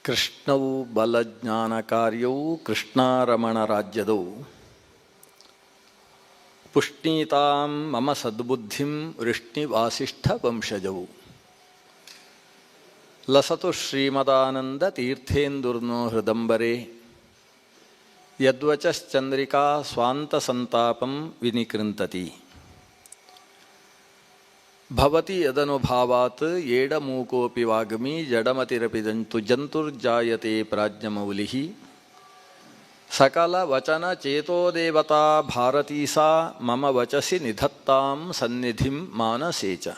ಕೃಷ್ಣವು ಬಲಜ್ಞಾನಕಾರ್ಯವು ಕೃಷ್ಣಾರಮಣ ರಾಜ್ಯದವು ಪುಷ್ಣೀತಾಂ ಮಮ ಸದ್ಬುದ್ಧಿಂ ವೃಷ್ಣಿವಾಸಿಷ್ಠ ವಂಶಜವು ಲಸತು ಶ್ರೀಮದಾನಂದ ತೀರ್ಥೇಂದುರ್ನೋ ಹೃದಂಬರೆ ಯದ್ವಚಶ್ಚಂದ್ರಿಕಾ ಸ್ವಾಂತ ಸಂತಾಪಂ ವಿನಿಕೃಂತತಿ ಭವತಿ ಯದನುಭಾವಾತ್ ಏಡಮೂಕೋಪಿ ವಾಗ್ಮಿ ಜಡಮತಿರಪಿ ಜಂತುರ್ಜಾಯತೆ ಪ್ರಾಜ್ಞಮೌಲಿಃ ಸಕಲ ವಚನ ಚೇತೋದೇವತಾ ಭಾರತೀ ಸಾ ಮಮ ವಚಸಿ ನಿಧತ್ತಾಂ ಸನ್ನಿಧಿಂ ಮಾನಸೇ ಚ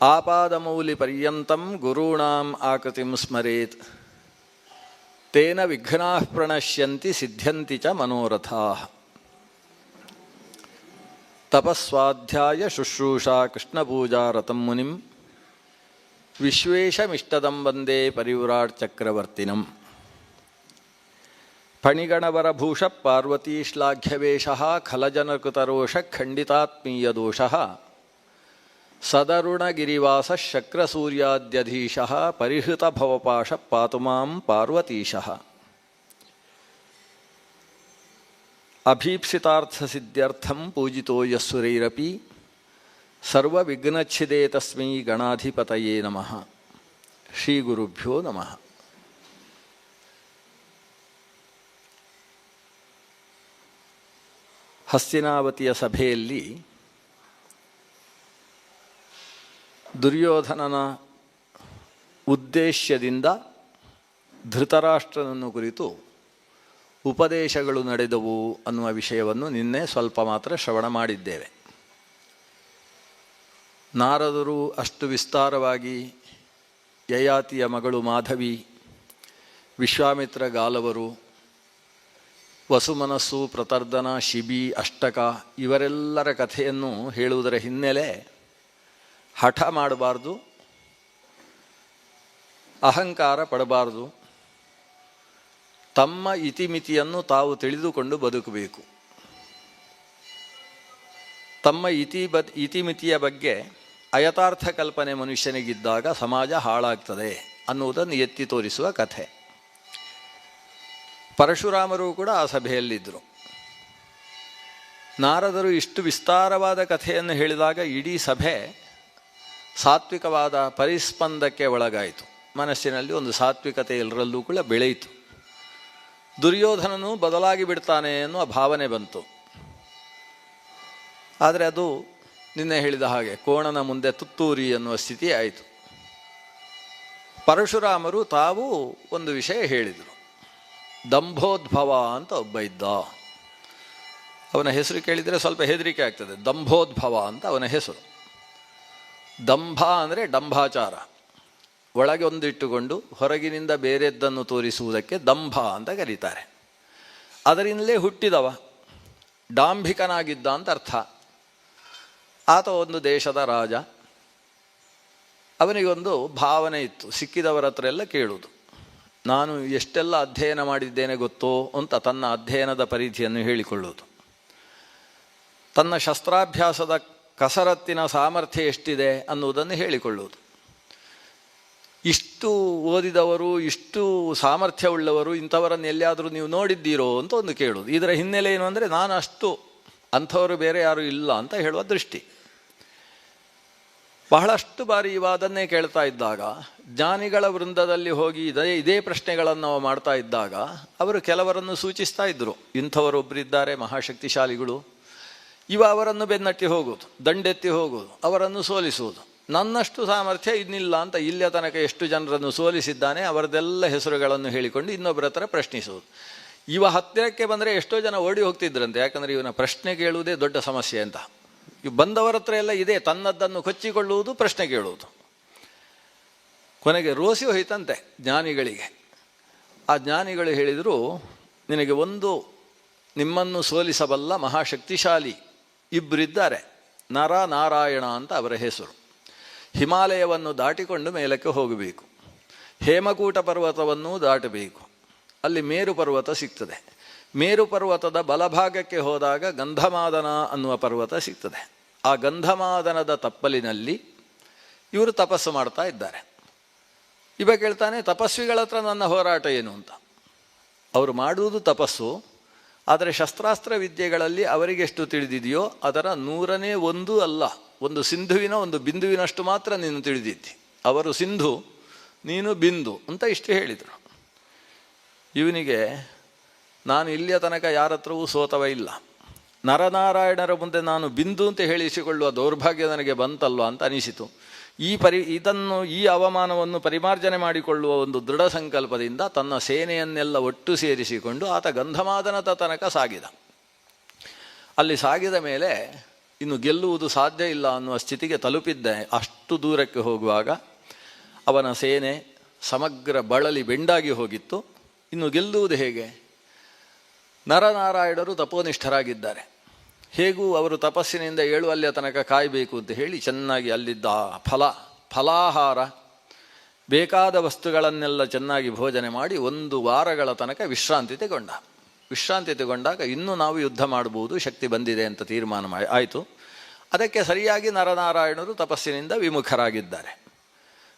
ಆಪಾದಮೌಲಿಪರ್ಯಂತಂ ಗುರುಣಾಂ ಆಕೃತಿಂ ಸ್ಮರೇತ್ ತೇನ ವಿಘ್ನಾಃ ಪ್ರಣಶ್ಯಂತಿ ಸಿದ್ಧ್ಯಂತಿ ಚ ಮನೋರಥಾಃ ತಪಸ್ವಾಧ್ಯಾಯ ಶುಶ್ರೂಷಾ ಕೃಷ್ಣಪೂಜಾರತಂ ಮುನಿಂ ವಿಶ್ವೇಶಮಿಷ್ಟದಂ ವಂದೇ ಪರಿವ್ರಾಟ್ ಚಕ್ರವರ್ತಿನಂ ಫಣಿಗಣವರಭೂಷ ಪಾರ್ವತೀಶ್ಲಾಘ್ಯವೇಷಃ ಖಲಜನಕೃತರೋಷ ಖಂಡಿತಾತ್ಮೀಯದೋಷಃ ಸದರುಣಗಿರಿವಾಸ ಶಕ್ರಸೂರ್ಯಾದ್ಯಧೀಶಃ ಪರಿಹೃತಭವಪಾಶ ಪಾತು ಮಾಂ ಪಾರ್ವತೀಶಃ ಅಭೀಪ್ಸಿತಾರ್ಥಸಿದ್ಧ್ಯರ್ಥಂ ಪೂಜಿತೋ ಯಸ್ಸುರೈರಪಿ ಸರ್ವವಿಘ್ನಚ್ಛಿದೇ ತಸ್ಮೈ ಗಣಾಧಿಪತಯೇ ನಮಃ. ಶ್ರೀ ಗುರುಭ್ಯೋ ನಮಃ. ಹಸ್ತಿನಾವತಿಯ ಸಭೆಯಲ್ಲಿ ದುರ್ಯೋಧನನ ಉದ್ದೇಶದಿಂದ ಧೃತರಾಷ್ಟ್ರನನ್ನು ಕುರಿತು ಉಪದೇಶಗಳು ನಡೆದವು ಅನ್ನುವ ವಿಷಯವನ್ನು ನಿನ್ನೆ ಸ್ವಲ್ಪ ಮಾತ್ರ ಶ್ರವಣ ಮಾಡಿದ್ದೇವೆ. ನಾರದರು ಅಷ್ಟು ವಿಸ್ತಾರವಾಗಿ ಯಯಾತಿಯ ಮಗಳು ಮಾಧವಿ, ವಿಶ್ವಾಮಿತ್ರ ಗಾಲವರು, ವಸುಮನಸ್ಸು, ಪ್ರತರ್ಧನ, ಶಿಬಿ, ಅಷ್ಟಕ ಇವರೆಲ್ಲರ ಕಥೆಯನ್ನು ಹೇಳುವುದರ ಹಿನ್ನೆಲೆ ಹಠ ಮಾಡಬಾರ್ದು, ಅಹಂಕಾರ ಪಡಬಾರ್ದು, ತಮ್ಮ ಇತಿಮಿತಿಯನ್ನು ತಾವು ತಿಳಿದುಕೊಂಡು ಬದುಕಬೇಕು. ತಮ್ಮ ಇತಿಮಿತಿಯ ಬಗ್ಗೆ ಅಯಥಾರ್ಥ ಕಲ್ಪನೆ ಮನುಷ್ಯನಿಗಿದ್ದಾಗ ಸಮಾಜ ಹಾಳಾಗ್ತದೆ ಅನ್ನುವುದನ್ನು ಎತ್ತಿ ತೋರಿಸುವ ಕಥೆ. ಪರಶುರಾಮರು ಕೂಡ ಆ ಸಭೆಯಲ್ಲಿದ್ದರು. ನಾರದರು ಇಷ್ಟು ವಿಸ್ತಾರವಾದ ಕಥೆಯನ್ನು ಹೇಳಿದಾಗ ಇಡೀ ಸಭೆ ಸಾತ್ವಿಕವಾದ ಪರಿಸ್ಪಂದಕ್ಕೆ ಒಳಗಾಯಿತು. ಮನಸ್ಸಿನಲ್ಲಿ ಒಂದು ಸಾತ್ವಿಕತೆ ಎಲ್ಲರಲ್ಲೂ ಕೂಡ ಬೆಳೆಯಿತು. ದುರ್ಯೋಧನನು ಬದಲಾಗಿ ಬಿಡ್ತಾನೆ ಅನ್ನುವ ಭಾವನೆ ಬಂತು. ಆದರೆ ಅದು ನಿನ್ನೆ ಹೇಳಿದ ಹಾಗೆ ಕೋಣನ ಮುಂದೆ ತುತ್ತೂರಿ ಅನ್ನುವ ಸ್ಥಿತಿ ಆಯಿತು. ಪರಶುರಾಮರು ತಾವು ಒಂದು ವಿಷಯ ಹೇಳಿದರು. ದಂಭೋದ್ಭವ ಅಂತ ಒಬ್ಬ ಇದ್ದ. ಅವನ ಹೆಸರು ಕೇಳಿದರೆ ಸ್ವಲ್ಪ ಹೆದರಿಕೆ ಆಗ್ತದೆ. ದಂಭೋದ್ಭವ ಅಂತ ಅವನ ಹೆಸರು. ದಂಭ ಅಂದರೆ ಡಂಭಾಚಾರ, ಒಳಗೆ ಒಂದಿಟ್ಟುಕೊಂಡು ಹೊರಗಿನಿಂದ ಬೇರೆದ್ದನ್ನು ತೋರಿಸುವುದಕ್ಕೆ ದಂಭ ಅಂತ ಕರೀತಾರೆ. ಅದರಿಂದಲೇ ಹುಟ್ಟಿದವ, ಡಾಂಭಿಕನಾಗಿದ್ದ ಅಂತ ಅರ್ಥ. ಆತ ಒಂದು ದೇಶದ ರಾಜ. ಅವನಿಗೊಂದು ಭಾವನೆ ಇತ್ತು, ಸಿಕ್ಕಿದವರ ಹತ್ರ ಎಲ್ಲ ಕೇಳುವುದು. ನಾನು ಎಷ್ಟೆಲ್ಲ ಅಧ್ಯಯನ ಮಾಡಿದ್ದೇನೆ ಗೊತ್ತೋ ಅಂತ ತನ್ನ ಅಧ್ಯಯನದ ಪರಿಧಿಯನ್ನು ಹೇಳಿಕೊಳ್ಳುವುದು. ತನ್ನ ಶಸ್ತ್ರಾಭ್ಯಾಸದ ಕಸರತ್ತಿನ ಸಾಮರ್ಥ್ಯ ಎಷ್ಟಿದೆ ಅನ್ನುವುದನ್ನು ಹೇಳಿಕೊಳ್ಳುವುದು. ಇಷ್ಟು ಓದಿದವರು, ಇಷ್ಟು ಸಾಮರ್ಥ್ಯವುಳ್ಳವರು, ಇಂಥವರನ್ನು ಎಲ್ಲಿಯಾದರೂ ನೀವು ನೋಡಿದ್ದೀರೋ ಅಂತ ಒಂದು ಕೇಳುವುದು. ಇದರ ಹಿನ್ನೆಲೆ ಏನು ಅಂದರೆ ನಾನು ಅಷ್ಟು, ಅಂಥವರು ಬೇರೆ ಯಾರೂ ಇಲ್ಲ ಅಂತ ಹೇಳುವ ದೃಷ್ಟಿ. ಬಹಳಷ್ಟು ಬಾರಿ ಅದನ್ನೇ ಕೇಳ್ತಾ ಇದ್ದಾಗ ಜ್ಞಾನಿಗಳ ವೃಂದದಲ್ಲಿ ಹೋಗಿ ಇದೇ ಪ್ರಶ್ನೆಗಳನ್ನು ನಾವು ಮಾಡ್ತಾ ಇದ್ದಾಗ ಅವರು ಕೆಲವರನ್ನು ಸೂಚಿಸ್ತಾ ಇದ್ದರು. ಇಂಥವರೊಬ್ಬರಿದ್ದಾರೆ ಮಹಾಶಕ್ತಿಶಾಲಿಗಳು, ಅವರನ್ನು ಬೆನ್ನಟ್ಟಿ ಹೋಗುವುದು, ದಂಡೆತ್ತಿ ಹೋಗುವುದು, ಅವರನ್ನು ಸೋಲಿಸುವುದು. ನನ್ನಷ್ಟು ಸಾಮರ್ಥ್ಯ ಇನ್ನಿಲ್ಲ ಅಂತ ಇಲ್ಲಿಯ ತನಕ ಎಷ್ಟು ಜನರನ್ನು ಸೋಲಿಸಿದ್ದಾನೆ ಅವರದೆಲ್ಲ ಹೆಸರುಗಳನ್ನು ಹೇಳಿಕೊಂಡು ಇನ್ನೊಬ್ಬರ ಹತ್ರ ಪ್ರಶ್ನಿಸುವುದು. ಹತ್ತಿರಕ್ಕೆ ಬಂದರೆ ಎಷ್ಟೋ ಜನ ಓಡಿ ಹೋಗ್ತಿದ್ರಂತೆ. ಯಾಕಂದರೆ ಇವನ ಪ್ರಶ್ನೆ ಕೇಳುವುದೇ ದೊಡ್ಡ ಸಮಸ್ಯೆ ಅಂತ. ಬಂದವರ ಹತ್ರ ಎಲ್ಲ ಇದೆ, ತನ್ನದ್ದನ್ನು ಕೊಚ್ಚಿಕೊಳ್ಳುವುದು, ಪ್ರಶ್ನೆ ಕೇಳುವುದು. ಕೊನೆಗೆ ರೋಸಿ ಹೋಯ್ತಂತೆ ಜ್ಞಾನಿಗಳಿಗೆ. ಆ ಜ್ಞಾನಿಗಳು ಹೇಳಿದರು, ನಿನಗೆ ನಿಮ್ಮನ್ನು ಸೋಲಿಸಬಲ್ಲ ಮಹಾಶಕ್ತಿಶಾಲಿ ಇಬ್ಬರಿದ್ದಾರೆ. ನಾರಾಯಣ ಅಂತ ಅವರ ಹೆಸರು. ಹಿಮಾಲಯವನ್ನು ದಾಟಿಕೊಂಡು ಮೇಲಕ್ಕೆ ಹೋಗಬೇಕು. ಹೇಮಕೂಟ ಪರ್ವತವನ್ನು ದಾಟಬೇಕು. ಅಲ್ಲಿ ಮೇರು ಪರ್ವತ ಸಿಗ್ತದೆ. ಮೇರು ಪರ್ವತದ ಬಲಭಾಗಕ್ಕೆ ಹೋದಾಗ ಗಂಧಮಾದನ ಅನ್ನುವ ಪರ್ವತ ಸಿಗ್ತದೆ. ಆ ಗಂಧಮಾದನದ ತಪ್ಪಲಿನಲ್ಲಿ ಇವರು ತಪಸ್ಸು ಮಾಡ್ತಾ ಇದ್ದಾರೆ. ಇವ ಕೇಳ್ತಾನೆ, ತಪಸ್ವಿಗಳ ಹತ್ರ ನನ್ನ ಹೋರಾಟ ಏನು ಅಂತ. ಅವರು ಮಾಡುವುದು ತಪಸ್ಸು, ಆದರೆ ಶಸ್ತ್ರಾಸ್ತ್ರ ವಿದ್ಯೆಗಳಲ್ಲಿ ಅವರಿಗೆಷ್ಟು ತಿಳಿದಿದೆಯೋ ಅದರ 100ನೇ ಅಲ್ಲ, ಒಂದು ಸಿಂಧುವಿನ ಒಂದು ಬಿಂದುವಿನಷ್ಟು ಮಾತ್ರ ನೀನು ತಿಳಿದಿದ್ದಿ. ಅವರು ಸಿಂಧು, ನೀನು ಬಿಂದು ಅಂತ ಇಷ್ಟು ಹೇಳಿದರು. ಇವನಿಗೆ ನಾನು ಇಲ್ಲಿಯ ತನಕ ಯಾರ ಹತ್ರವೂ ಸೋತವ ಇಲ್ಲ, ನರನಾರಾಯಣರ ಮುಂದೆ ನಾನು ಬಿಂದು ಅಂತ ಹೇಳಿಸಿಕೊಳ್ಳುವ ದೌರ್ಭಾಗ್ಯ ನನಗೆ ಬಂತಲ್ವ ಅಂತ ಅನಿಸಿತು. ಈ ಅವಮಾನವನ್ನು ಪರಿಮಾರ್ಜನೆ ಮಾಡಿಕೊಳ್ಳುವ ಒಂದು ದೃಢ ಸಂಕಲ್ಪದಿಂದ ತನ್ನ ಸೇನೆಯನ್ನೆಲ್ಲ ಒಟ್ಟು ಸೇರಿಸಿಕೊಂಡು ಆತ ಗಂಧಮಾದನದ ತನಕ ಸಾಗಿದ. ಅಲ್ಲಿ ಸಾಗಿದ ಮೇಲೆ ಇನ್ನು ಗೆಲ್ಲುವುದು ಸಾಧ್ಯ ಇಲ್ಲ ಅನ್ನುವ ಸ್ಥಿತಿಗೆ ತಲುಪಿದ್ದೆ. ಅಷ್ಟು ದೂರಕ್ಕೆ ಹೋಗುವಾಗ ಅವನ ಸೇನೆ ಸಮಗ್ರ ಬಳಲಿ ಬೆಂಡಾಗಿ ಹೋಗಿತ್ತು. ಇನ್ನು ಗೆಲ್ಲುವುದು ಹೇಗೆ? ನರನಾರಾಯಣರು ತಪೋನಿಷ್ಠರಾಗಿದ್ದಾರೆ. ಹೇಗೂ ಅವರು ತಪಸ್ಸಿನಿಂದ ಏಳುವಲ್ಲಿಯ ತನಕ ಕಾಯಬೇಕು ಅಂತ ಹೇಳಿ ಚೆನ್ನಾಗಿ ಅಲ್ಲಿದ್ದ ಫಲಾಹಾರ ಬೇಕಾದ ವಸ್ತುಗಳನ್ನೆಲ್ಲ ಚೆನ್ನಾಗಿ ಭೋಜನೆ ಮಾಡಿ 1 ವಾರಗಳ ತನಕ ವಿಶ್ರಾಂತಿ ತಗೊಂಡಾಗ ಇನ್ನೂ ನಾವು ಯುದ್ಧ ಮಾಡ್ಬೋದು, ಶಕ್ತಿ ಬಂದಿದೆ ಅಂತ ತೀರ್ಮಾನ ಆಯಿತು. ಅದಕ್ಕೆ ಸರಿಯಾಗಿ ನರನಾರಾಯಣರು ತಪಸ್ಸಿನಿಂದ ವಿಮುಖರಾಗಿದ್ದಾರೆ.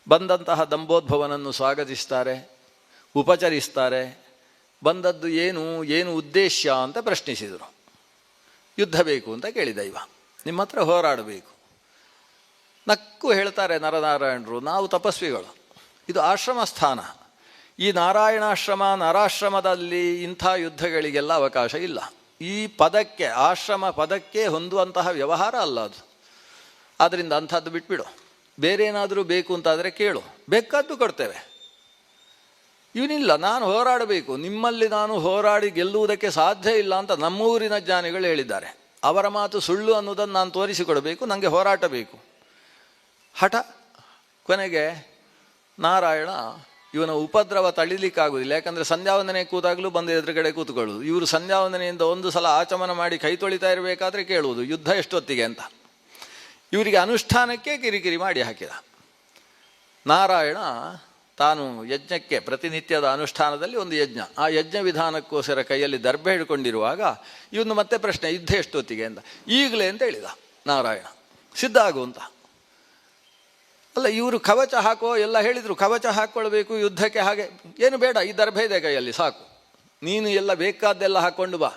ಬಂದಂತಹ ದಂಬೋದ್ಭವನನ್ನು ಸ್ವಾಗತಿಸ್ತಾರೆ, ಉಪಚರಿಸ್ತಾರೆ. ಬಂದದ್ದು ಏನು ಉದ್ದೇಶ ಅಂತ ಪ್ರಶ್ನಿಸಿದರು. ಯುದ್ಧ ಬೇಕು ಅಂತ ಕೇಳಿದ ಇವ, ನಿಮ್ಮ ಹತ್ರ ಹೋರಾಡಬೇಕು. ನಕ್ಕು ಹೇಳ್ತಾರೆ ನರನಾರಾಯಣರು, ನಾವು ತಪಸ್ವಿಗಳು, ಇದು ಆಶ್ರಮ ಸ್ಥಾನ, ಈ ನಾರಾಯಣಾಶ್ರಮ ನರಾಶ್ರಮದಲ್ಲಿ ಇಂಥ ಯುದ್ಧಗಳಿಗೆಲ್ಲ ಅವಕಾಶ ಇಲ್ಲ. ಈ ಪದಕ್ಕೆ, ಆಶ್ರಮ ಪದಕ್ಕೆ ಹೊಂದುವಂತಹ ವ್ಯವಹಾರ ಅಲ್ಲ ಅದು. ಆದ್ದರಿಂದ ಅಂಥದ್ದು ಬಿಟ್ಬಿಡು, ಬೇರೆ ಏನಾದರೂ ಬೇಕು ಅಂತಾದರೆ ಕೇಳು, ಬೇಕಾದ್ದು ಕೊಡ್ತೇವೆ. ಇವನಿಲ್ಲ, ನಾನು ಹೋರಾಡಬೇಕು, ನಿಮ್ಮಲ್ಲಿ ನಾನು ಹೋರಾಡಿ ಗೆಲ್ಲುವುದಕ್ಕೆ ಸಾಧ್ಯ ಇಲ್ಲ ಅಂತ ನಮ್ಮೂರಿನ ಜ್ಞಾನಿಗಳು ಹೇಳಿದ್ದಾರೆ. ಅವರ ಮಾತು ಸುಳ್ಳು ಅನ್ನೋದನ್ನು ನಾನು ತೋರಿಸಿಕೊಡಬೇಕು, ನನಗೆ ಹೋರಾಟ ಬೇಕು. ಹಠ. ಕೊನೆಗೆ ನಾರಾಯಣ ಇವನ ಉಪದ್ರವ ತಳಿಲಿಕ್ಕಾಗೋದಿಲ್ಲ. ಯಾಕಂದರೆ ಸಂಧ್ಯಾವಂದನೆ ಕೂತಾಗಲೂ ಬಂದು ಎದುರುಗಡೆ ಕೂತ್ಕೊಳ್ಳೋದು. ಇವರು ಸಂಧ್ಯಾವಂದನೆಯಿಂದ ಒಂದು ಸಲ ಆಚಮನ ಮಾಡಿ ಕೈ ತೊಳಿತಾ ಇರಬೇಕಾದ್ರೆ ಕೇಳುವುದು ಯುದ್ಧ ಎಷ್ಟೊತ್ತಿಗೆ ಅಂತ. ಇವರಿಗೆ ಅನುಷ್ಠಾನಕ್ಕೆ ಕಿರಿಕಿರಿ ಮಾಡಿ ಹಾಕಿದ. ನಾರಾಯಣ ತಾನು ಯಜ್ಞಕ್ಕೆ ಪ್ರತಿನಿತ್ಯದ ಅನುಷ್ಠಾನದಲ್ಲಿ ಒಂದು ಯಜ್ಞ, ಆ ಯಜ್ಞ ವಿಧಾನಕ್ಕೋಸ್ಕರ ಕೈಯಲ್ಲಿ ದರ್ಭೆ ಹಿಡ್ಕೊಂಡಿರುವಾಗ ಇವನು ಮತ್ತೆ ಪ್ರಶ್ನೆ, ಯುದ್ಧ ಎಷ್ಟೊತ್ತಿಗೆ ಅಂತ. ಈಗಲೇ ಅಂತ ಹೇಳಿದ ನಾರಾಯಣ, ಸಿದ್ಧ ಆಗು ಅಂತ. ಅಲ್ಲ, ಇವರು ಕವಚ ಹಾಕೋ ಎಲ್ಲ ಹೇಳಿದರು, ಕವಚ ಹಾಕ್ಕೊಳ್ಬೇಕು ಯುದ್ಧಕ್ಕೆ, ಹಾಗೆ ಏನು ಬೇಡ, ಈ ದರ್ಭೆ ಇದೆ ಕೈಯಲ್ಲಿ ಸಾಕು, ನೀನು ಎಲ್ಲ ಬೇಕಾದ್ದೆಲ್ಲ ಹಾಕ್ಕೊಂಡು ಬಾ.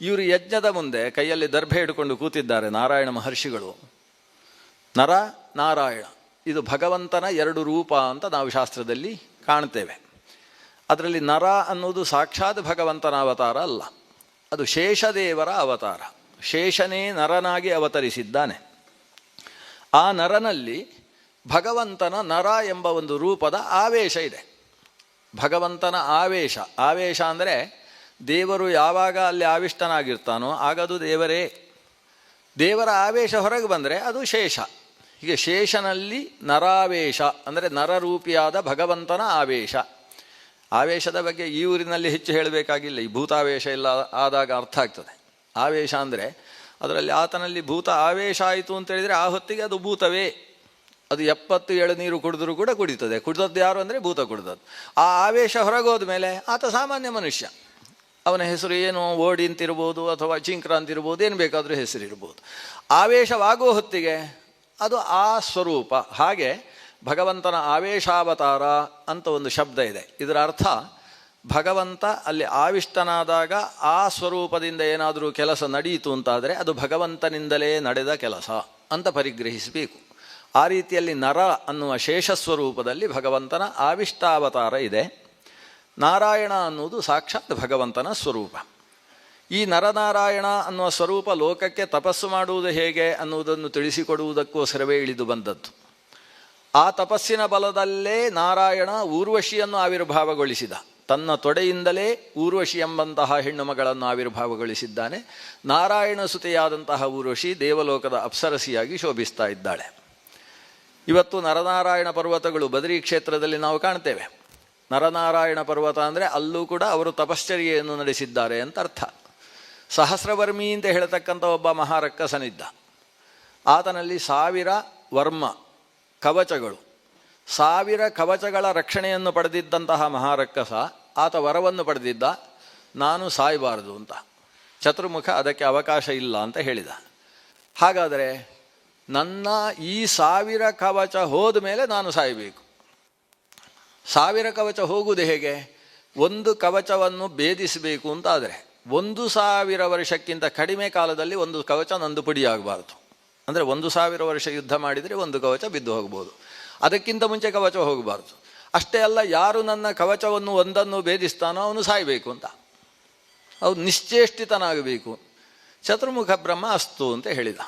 ಇವರು ಯಜ್ಞದ ಮುಂದೆ ಕೈಯಲ್ಲಿ ದರ್ಭೆ ಹಿಡ್ಕೊಂಡು ಕೂತಿದ್ದಾರೆ ನಾರಾಯಣ ಮಹರ್ಷಿಗಳು. ನರ ನಾರಾಯಣ ಇದು ಭಗವಂತನ 2 ರೂಪ ಅಂತ ನಾವು ಶಾಸ್ತ್ರದಲ್ಲಿ ಕಾಣ್ತೇವೆ. ಅದರಲ್ಲಿ ನರ ಅನ್ನೋದು ಸಾಕ್ಷಾತ್ ಭಗವಂತನ ಅವತಾರ ಅಲ್ಲ, ಅದು ಶೇಷದೇವರ ಅವತಾರ. ಶೇಷನೇ ನರನಾಗಿ ಅವತರಿಸಿದ್ದಾನೆ. ಆ ನರನಲ್ಲಿ ಭಗವಂತನ ನರ ಎಂಬ ಒಂದು ರೂಪದ ಆವೇಶ ಇದೆ. ಭಗವಂತನ ಆವೇಶ ಅಂದರೆ ದೇವರು ಯಾವಾಗ ಅಲ್ಲಿ ಆವಿಷ್ಟನಾಗಿರ್ತಾನೋ ಆಗದು ದೇವರೇ. ದೇವರ ಆವೇಶ ಹೊರಗೆ ಬಂದರೆ ಅದು ಶೇಷ. ಹೀಗೆ ಶೇಷನಲ್ಲಿ ನರಾವೇಶ ಅಂದರೆ ನರರೂಪಿಯಾದ ಭಗವಂತನ ಆವೇಶ. ಆವೇಶದ ಬಗ್ಗೆ ಈ ಊರಿನಲ್ಲಿ ಹೆಚ್ಚು ಹೇಳಬೇಕಾಗಿಲ್ಲ, ಈ ಭೂತಾವೇಶ ಎಲ್ಲ ಆದಾಗ ಅರ್ಥ ಆಗ್ತದೆ. ಆವೇಶ ಅಂದರೆ ಅದರಲ್ಲಿ ಆತನಲ್ಲಿ ಭೂತ ಆವೇಶ ಆಯಿತು ಅಂತೇಳಿದರೆ ಆ ಹೊತ್ತಿಗೆ ಅದು ಭೂತವೇ. ಅದು 70 ಎಳನೀರು ಕುಡಿದ್ರೂ ಕೂಡ ಕುಡಿತದೆ. ಕುಡಿದದ್ದು ಯಾರು ಅಂದರೆ ಭೂತ ಕುಡಿದದ್ದು. ಆ ಆವೇಶ ಹೊರಗೋದ ಮೇಲೆ ಆತ ಸಾಮಾನ್ಯ ಮನುಷ್ಯ. ಅವನ ಹೆಸರು ಏನು, ಓಡಿ ಅಂತಿರ್ಬೋದು ಅಥವಾ ಚಿಂಕ್ರ ಅಂತಿರ್ಬೋದು, ಏನು ಬೇಕಾದರೂ ಹೆಸರಿರ್ಬೋದು. ಆವೇಶವಾಗುವ ಹೊತ್ತಿಗೆ ಅದು ಆ ಸ್ವರೂಪ. ಹಾಗೆ ಭಗವಂತನ ಆವೇಶಾವತಾರ ಅಂತ ಒಂದು ಶಬ್ದ ಇದೆ. ಇದರ ಅರ್ಥ ಭಗವಂತ ಅಲ್ಲಿ ಆವಿಷ್ಟನಾದಾಗ ಆ ಸ್ವರೂಪದಿಂದ ಏನಾದರೂ ಕೆಲಸ ನಡೆಯಿತು ಅಂತಾದರೆ ಅದು ಭಗವಂತನಿಂದಲೇ ನಡೆದ ಕೆಲಸ ಅಂತ ಪರಿಗ್ರಹಿಸಬೇಕು. ಆ ರೀತಿಯಲ್ಲಿ ನರ ಅನ್ನುವ ಶೇಷ ಸ್ವರೂಪದಲ್ಲಿ ಭಗವಂತನ ಆವಿಷ್ಟಾವತಾರ ಇದೆ. ನಾರಾಯಣ ಅನ್ನುವುದು ಸಾಕ್ಷಾತ್ ಭಗವಂತನ ಸ್ವರೂಪ. ಈ ನರನಾರಾಯಣ ಅನ್ನುವ ಸ್ವರೂಪ ಲೋಕಕ್ಕೆ ತಪಸ್ಸು ಮಾಡುವುದು ಹೇಗೆ ಅನ್ನುವುದನ್ನು ತಿಳಿಸಿಕೊಡುವುದಕ್ಕೋಸ್ಕರವೇ ಇಳಿದು ಬಂದದ್ದು. ಆ ತಪಸ್ಸಿನ ಬಲದಲ್ಲೇ ನಾರಾಯಣ ಊರ್ವಶಿಯನ್ನು ಆವಿರ್ಭಾವಗೊಳಿಸಿದ. ತನ್ನ ತೊಡೆಯಿಂದಲೇ ಊರ್ವಶಿ ಎಂಬಂತಹ ಹೆಣ್ಣು ಮಗಳನ್ನು ಆವಿರ್ಭಾವಗೊಳಿಸಿದ್ದಾನೆ. ನಾರಾಯಣ ಸುತೆಯಾದಂತಹ ಊರ್ವಶಿ ದೇವಲೋಕದ ಅಪ್ಸರಸಿಯಾಗಿ ಶೋಭಿಸ್ತಾ ಇದ್ದಾಳೆ. ಇವತ್ತು ನರನಾರಾಯಣ ಪರ್ವತಗಳು ಬದರಿ ಕ್ಷೇತ್ರದಲ್ಲಿ ನಾವು ಕಾಣ್ತೇವೆ. ನರನಾರಾಯಣ ಪರ್ವತ ಅಂದರೆ ಅಲ್ಲೂ ಕೂಡ ಅವರು ತಪಶ್ಚರ್ಯೆಯನ್ನು ನಡೆಸಿದ್ದಾರೆ ಅಂತ ಅರ್ಥ. ಸಹಸ್ರವರ್ಮಿ ಅಂತ ಹೇಳ್ತಕ್ಕಂಥ ಒಬ್ಬ ಮಹಾರಕ್ಕಸನಿದ್ದ. ಆತನಲ್ಲಿ 1000 ವರ್ಮ ಕವಚಗಳು, 1000 ಕವಚಗಳ ರಕ್ಷಣೆಯನ್ನು ಪಡೆದಿದ್ದಂತಹ ಮಹಾರಕ್ಕಸ ಆತ ವರವನ್ನು ಪಡೆದಿದ್ದ, ನಾನು ಸಾಯಬಾರದು ಅಂತ. ಚತುರ್ಮುಖ ಅದಕ್ಕೆ ಅವಕಾಶ ಇಲ್ಲ ಅಂತ ಹೇಳಿದ. ಹಾಗಾದರೆ ನನ್ನ ಈ 1000 ಕವಚ ಹೋದ ಮೇಲೆ ನಾನು ಸಾಯಬೇಕು. 1000 ಕವಚ ಹೋಗುವುದು ಹೇಗೆ? ಒಂದು ಕವಚವನ್ನು ಭೇದಿಸಬೇಕು ಅಂತ ಆದರೆ 1000 ವರ್ಷಕ್ಕಿಂತ ಕಡಿಮೆ ಕಾಲದಲ್ಲಿ ಒಂದು ಕವಚ ನಂದು ಪುಡಿಯಾಗಬಾರ್ದು. ಅಂದರೆ 1000 ವರ್ಷ ಯುದ್ಧ ಮಾಡಿದರೆ ಒಂದು ಕವಚ ಬಿದ್ದು ಹೋಗ್ಬೋದು. ಅದಕ್ಕಿಂತ ಮುಂಚೆ ಕವಚ ಹೋಗಬಾರ್ದು. ಅಷ್ಟೇ ಅಲ್ಲ, ಯಾರು ನನ್ನ ಕವಚವನ್ನು ಒಂದನ್ನು ಭೇದಿಸ್ತಾನೋ ಅವನು ಸಾಯಬೇಕು ಅಂತ, ಅವನು ನಿಶ್ಚೇಷ್ಟಿತನಾಗಬೇಕು. ಚತುರ್ಮುಖ ಬ್ರಹ್ಮ ಅಸ್ತು ಅಂತ ಹೇಳಿದ.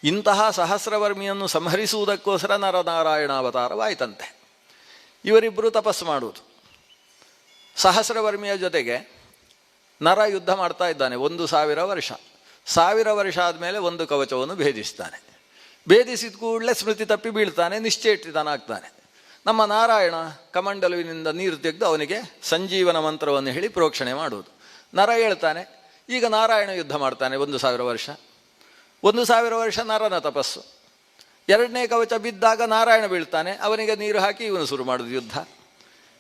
ಇಂತಹ ಸಹಸ್ರವರ್ಮಿಯನ್ನು ಸಂಹರಿಸುವುದಕ್ಕೋಸ್ಕರ ನರನಾರಾಯಣ ಅವತಾರವಾಯಿತಂತೆ. ಇವರಿಬ್ಬರು ತಪಸ್ಸು ಮಾಡುವುದು. ಸಹಸ್ರವರ್ಮಿಯ ಜೊತೆಗೆ ನರ ಯುದ್ಧ ಮಾಡ್ತಾ ಇದ್ದಾನೆ 1000 ವರ್ಷ. 1000 ವರ್ಷ ಆದಮೇಲೆ ಒಂದು ಕವಚವನ್ನು ಭೇದಿಸ್ತಾನೆ. ಭೇದಿಸಿದ ಕೂಡಲೇ ಸ್ಮೃತಿ ತಪ್ಪಿ ಬೀಳ್ತಾನೆ, ನಿಶ್ಚೇಷ್ಟಿತನಾಗ್ತಾನೆ. ನಮ್ಮ ನಾರಾಯಣ ಕಮಂಡಲುವಿನಿಂದ ನೀರು ತೆಗೆದು ಅವನಿಗೆ ಸಂಜೀವನ ಮಂತ್ರವನ್ನು ಹೇಳಿ ಪ್ರೋಕ್ಷಣೆ ಮಾಡುವುದು. ನರ ಹೇಳ್ತಾನೆ. ಈಗ ನಾರಾಯಣ ಯುದ್ಧ ಮಾಡ್ತಾನೆ 1000 ವರ್ಷ. 1000 ವರ್ಷ ನರನ ತಪಸ್ಸು. 2ನೇ ಕವಚ ಬಿದ್ದಾಗ ನಾರಾಯಣ ಬೀಳ್ತಾನೆ, ಅವನಿಗೆ ನೀರು ಹಾಕಿ ಇವನು ಶುರು ಮಾಡೋದು ಯುದ್ಧ.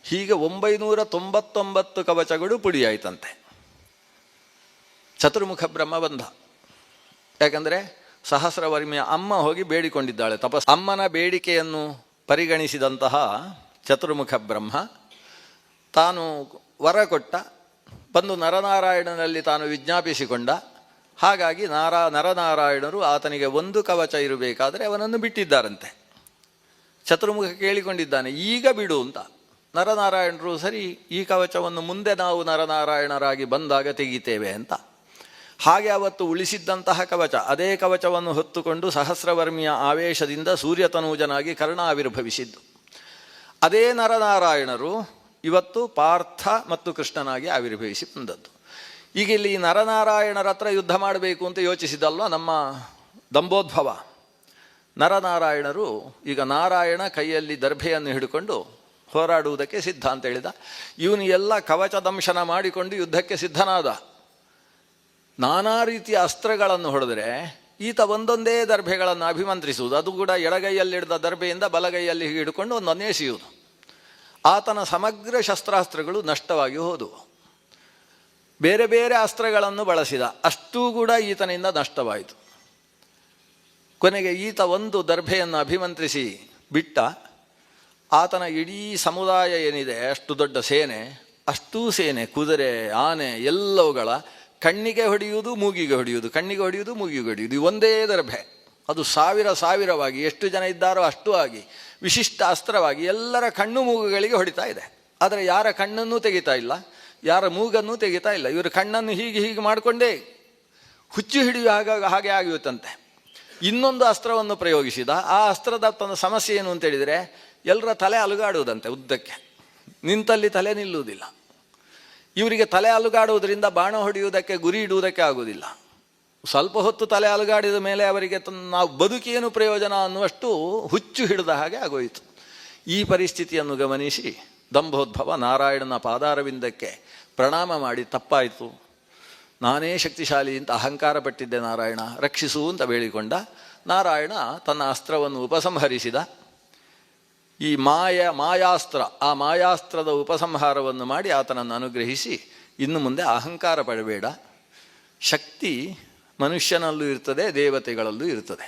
ಹೀಗೆ 999 ಕವಚಗಳು ಪುಡಿಯಾಯಿತಂತೆ. ಚತುರ್ಮುಖ ಬ್ರಹ್ಮ ಬಂದ. ಯಾಕಂದರೆ ಸಹಸ್ರವರ್ಮಿಯ ಅಮ್ಮ ಹೋಗಿ ಬೇಡಿಕೊಂಡಿದ್ದಾಳೆ ತಪಸ್ಸು. ಅಮ್ಮನ ಬೇಡಿಕೆಯನ್ನು ಪರಿಗಣಿಸಿದಂತಹ ಚತುರ್ಮುಖ ಬ್ರಹ್ಮ ತಾನು ವರ ಕೊಟ್ಟ, ಬಂದು ನರನಾರಾಯಣನಲ್ಲಿ ತಾನು ವಿಜ್ಞಾಪಿಸಿಕೊಂಡ. ಹಾಗಾಗಿ ನರನಾರಾಯಣರು ಆತನಿಗೆ ಒಂದು ಕವಚ ಇರಬೇಕಾದರೆ ಅವನನ್ನು ಬಿಟ್ಟಿದ್ದಾರಂತೆ. ಚತುರ್ಮುಖ ಕೇಳಿಕೊಂಡಿದ್ದಾನೆ, ಈಗ ಬಿಡು ಅಂತ. ನರನಾರಾಯಣರು ಸರಿ, ಈ ಕವಚವನ್ನು ಮುಂದೆ ನಾವು ನರನಾರಾಯಣರಾಗಿ ಬಂದಾಗ ತೆಗಿತೇವೆ ಅಂತ. ಹಾಗೆ ಅವತ್ತು ಉಳಿಸಿದ್ದಂತಹ ಕವಚ, ಅದೇ ಕವಚವನ್ನು ಹೊತ್ತುಕೊಂಡು ಸಹಸ್ರವರ್ಮಿಯ ಆವೇಶದಿಂದ ಸೂರ್ಯತನೂಜನಾಗಿ ಕರ್ಣ ಆವಿರ್ಭವಿಸಿದ್ದು. ಅದೇ ನರನಾರಾಯಣರು ಇವತ್ತು ಪಾರ್ಥ ಮತ್ತು ಕೃಷ್ಣನಾಗಿ ಆವಿರ್ಭವಿಸಿ ಬಂದದ್ದು. ಈಗ ಇಲ್ಲಿ ನರನಾರಾಯಣರ ಹತ್ರ ಯುದ್ಧ ಮಾಡಬೇಕು ಅಂತ ಯೋಚಿಸಿದಲ್ವ ನಮ್ಮ ದಂಬೋದ್ಭವ. ನರನಾರಾಯಣರು ಈಗ ನಾರಾಯಣ ಕೈಯಲ್ಲಿ ದರ್ಭೆಯನ್ನು ಹಿಡ್ಕೊಂಡು ಹೋರಾಡುವುದಕ್ಕೆ ಸಿದ್ಧ ಅಂತ ಹೇಳಿದ. ಇವನು ಎಲ್ಲ ಕವಚ ದಂಶನ ಮಾಡಿಕೊಂಡು ಯುದ್ಧಕ್ಕೆ ಸಿದ್ಧನಾದ. ನಾನಾ ರೀತಿಯ ಅಸ್ತ್ರಗಳನ್ನು ಹೊಡೆದರೆ ಈತ ಒಂದೊಂದೇ ದರ್ಭೆಗಳನ್ನು ಅಭಿಮಂತ್ರಿಸುವುದು, ಅದು ಕೂಡ ಎಡಗೈಯಲ್ಲಿ ಹಿಡಿದ ದರ್ಭೆಯಿಂದ ಬಲಗೈಯಲ್ಲಿ ಹಿಡ್ಕೊಂಡು ಒಂದೊಂದೇ ಎಸೆಯುವುದು. ಆತನ ಸಮಗ್ರ ಶಸ್ತ್ರಾಸ್ತ್ರಗಳು ನಷ್ಟವಾಗಿ ಹೋದವು. ಬೇರೆ ಬೇರೆ ಅಸ್ತ್ರಗಳನ್ನು ಬಳಸಿದ, ಅಷ್ಟೂ ಕೂಡ ಈತನಿಂದ ನಷ್ಟವಾಯಿತು. ಕೊನೆಗೆ ಈತ ಒಂದು ದರ್ಭೆಯನ್ನು ಅಭಿಮಂತ್ರಿಸಿ ಬಿಟ್ಟ. ಆತನ ಇಡೀ ಸಮುದಾಯ ಏನಿದೆ, ಅಷ್ಟು ದೊಡ್ಡ ಸೇನೆ, ಅಷ್ಟೂ ಸೇನೆ, ಕುದುರೆ, ಆನೆ ಎಲ್ಲವುಗಳ ಕಣ್ಣಿಗೆ ಹೊಡೆಯುವುದು, ಮೂಗಿಗೆ ಹೊಡೆಯುವುದು, ಕಣ್ಣಿಗೆ ಹೊಡೆಯುವುದು, ಮೂಗಿಗೆ ಹೊಡೆಯುವುದು, ಒಂದೇ ದರ್ಭೆ. ಅದು ಸಾವಿರವಾಗಿ ಎಷ್ಟು ಜನ ಇದ್ದಾರೋ ಅಷ್ಟು ಆಗಿ ವಿಶಿಷ್ಟ ಅಸ್ತ್ರವಾಗಿ ಎಲ್ಲರ ಕಣ್ಣು ಮೂಗುಗಳಿಗೆ ಹೊಡಿತಾ ಇದೆ. ಆದರೆ ಯಾರ ಕಣ್ಣನ್ನೂ ತೆಗಿತಾ ಇಲ್ಲ, ಯಾರ ಮೂಗನ್ನೂ ತೆಗಿತಾ ಇಲ್ಲ. ಇವರು ಕಣ್ಣನ್ನು ಹೀಗೆ ಮಾಡಿಕೊಂಡೇ ಹುಚ್ಚು ಹಿಡಿಯುವ ಹಾಗೆ ಆಗಿರುತ್ತಂತೆ. ಇನ್ನೊಂದು ಅಸ್ತ್ರವನ್ನು ಪ್ರಯೋಗಿಸಿದ. ಆ ಅಸ್ತ್ರದ ತನ್ನ ಸಮಸ್ಯೆ ಏನು ಅಂತೇಳಿದರೆ, ಎಲ್ಲರ ತಲೆ ಅಲುಗಾಡುವುದಂತೆ ಉದ್ದಕ್ಕೆ, ನಿಂತಲ್ಲಿ ತಲೆ ನಿಲ್ಲುವುದಿಲ್ಲ. ಇವರಿಗೆ ತಲೆ ಅಲುಗಾಡುವುದರಿಂದ ಬಾಣ ಹೊಡೆಯುವುದಕ್ಕೆ, ಗುರಿ ಇಡುವುದಕ್ಕೆ ಆಗುವುದಿಲ್ಲ. ಸ್ವಲ್ಪ ಹೊತ್ತು ತಲೆ ಅಲುಗಾಡಿದ ಮೇಲೆ ಅವರಿಗೆ ನಾವು ಬದುಕೇನು ಪ್ರಯೋಜನ ಅನ್ನುವಷ್ಟು ಹುಚ್ಚು ಹಿಡಿದ ಹಾಗೆ ಆಗೋಯಿತು. ಈ ಪರಿಸ್ಥಿತಿಯನ್ನು ಗಮನಿಸಿ ದಂಭೋದ್ಭವ ನಾರಾಯಣನ ಪಾದಾರವಿಂದಕ್ಕೆ ಪ್ರಣಾಮ ಮಾಡಿ, ತಪ್ಪಾಯಿತು, ನಾನೇ ಶಕ್ತಿಶಾಲಿ ಅಂತ ಅಹಂಕಾರ ಪಟ್ಟಿದ್ದೆ, ನಾರಾಯಣ ರಕ್ಷಿಸು ಅಂತ ಬೇಡಿಕೊಂಡ. ನಾರಾಯಣ ತನ್ನ ಅಸ್ತ್ರವನ್ನು ಉಪಸಂಹರಿಸಿದ. ಈ ಮಾಯಾಸ್ತ್ರ, ಆ ಮಾಯಾಸ್ತ್ರದ ಉಪಸಂಹಾರವನ್ನು ಮಾಡಿ ಆತನನ್ನು ಅನುಗ್ರಹಿಸಿ, ಇನ್ನು ಮುಂದೆ ಅಹಂಕಾರ ಪಡಬೇಡ, ಶಕ್ತಿ ಮನುಷ್ಯನಲ್ಲೂ ಇರ್ತದೆ, ದೇವತೆಗಳಲ್ಲೂ ಇರ್ತದೆ.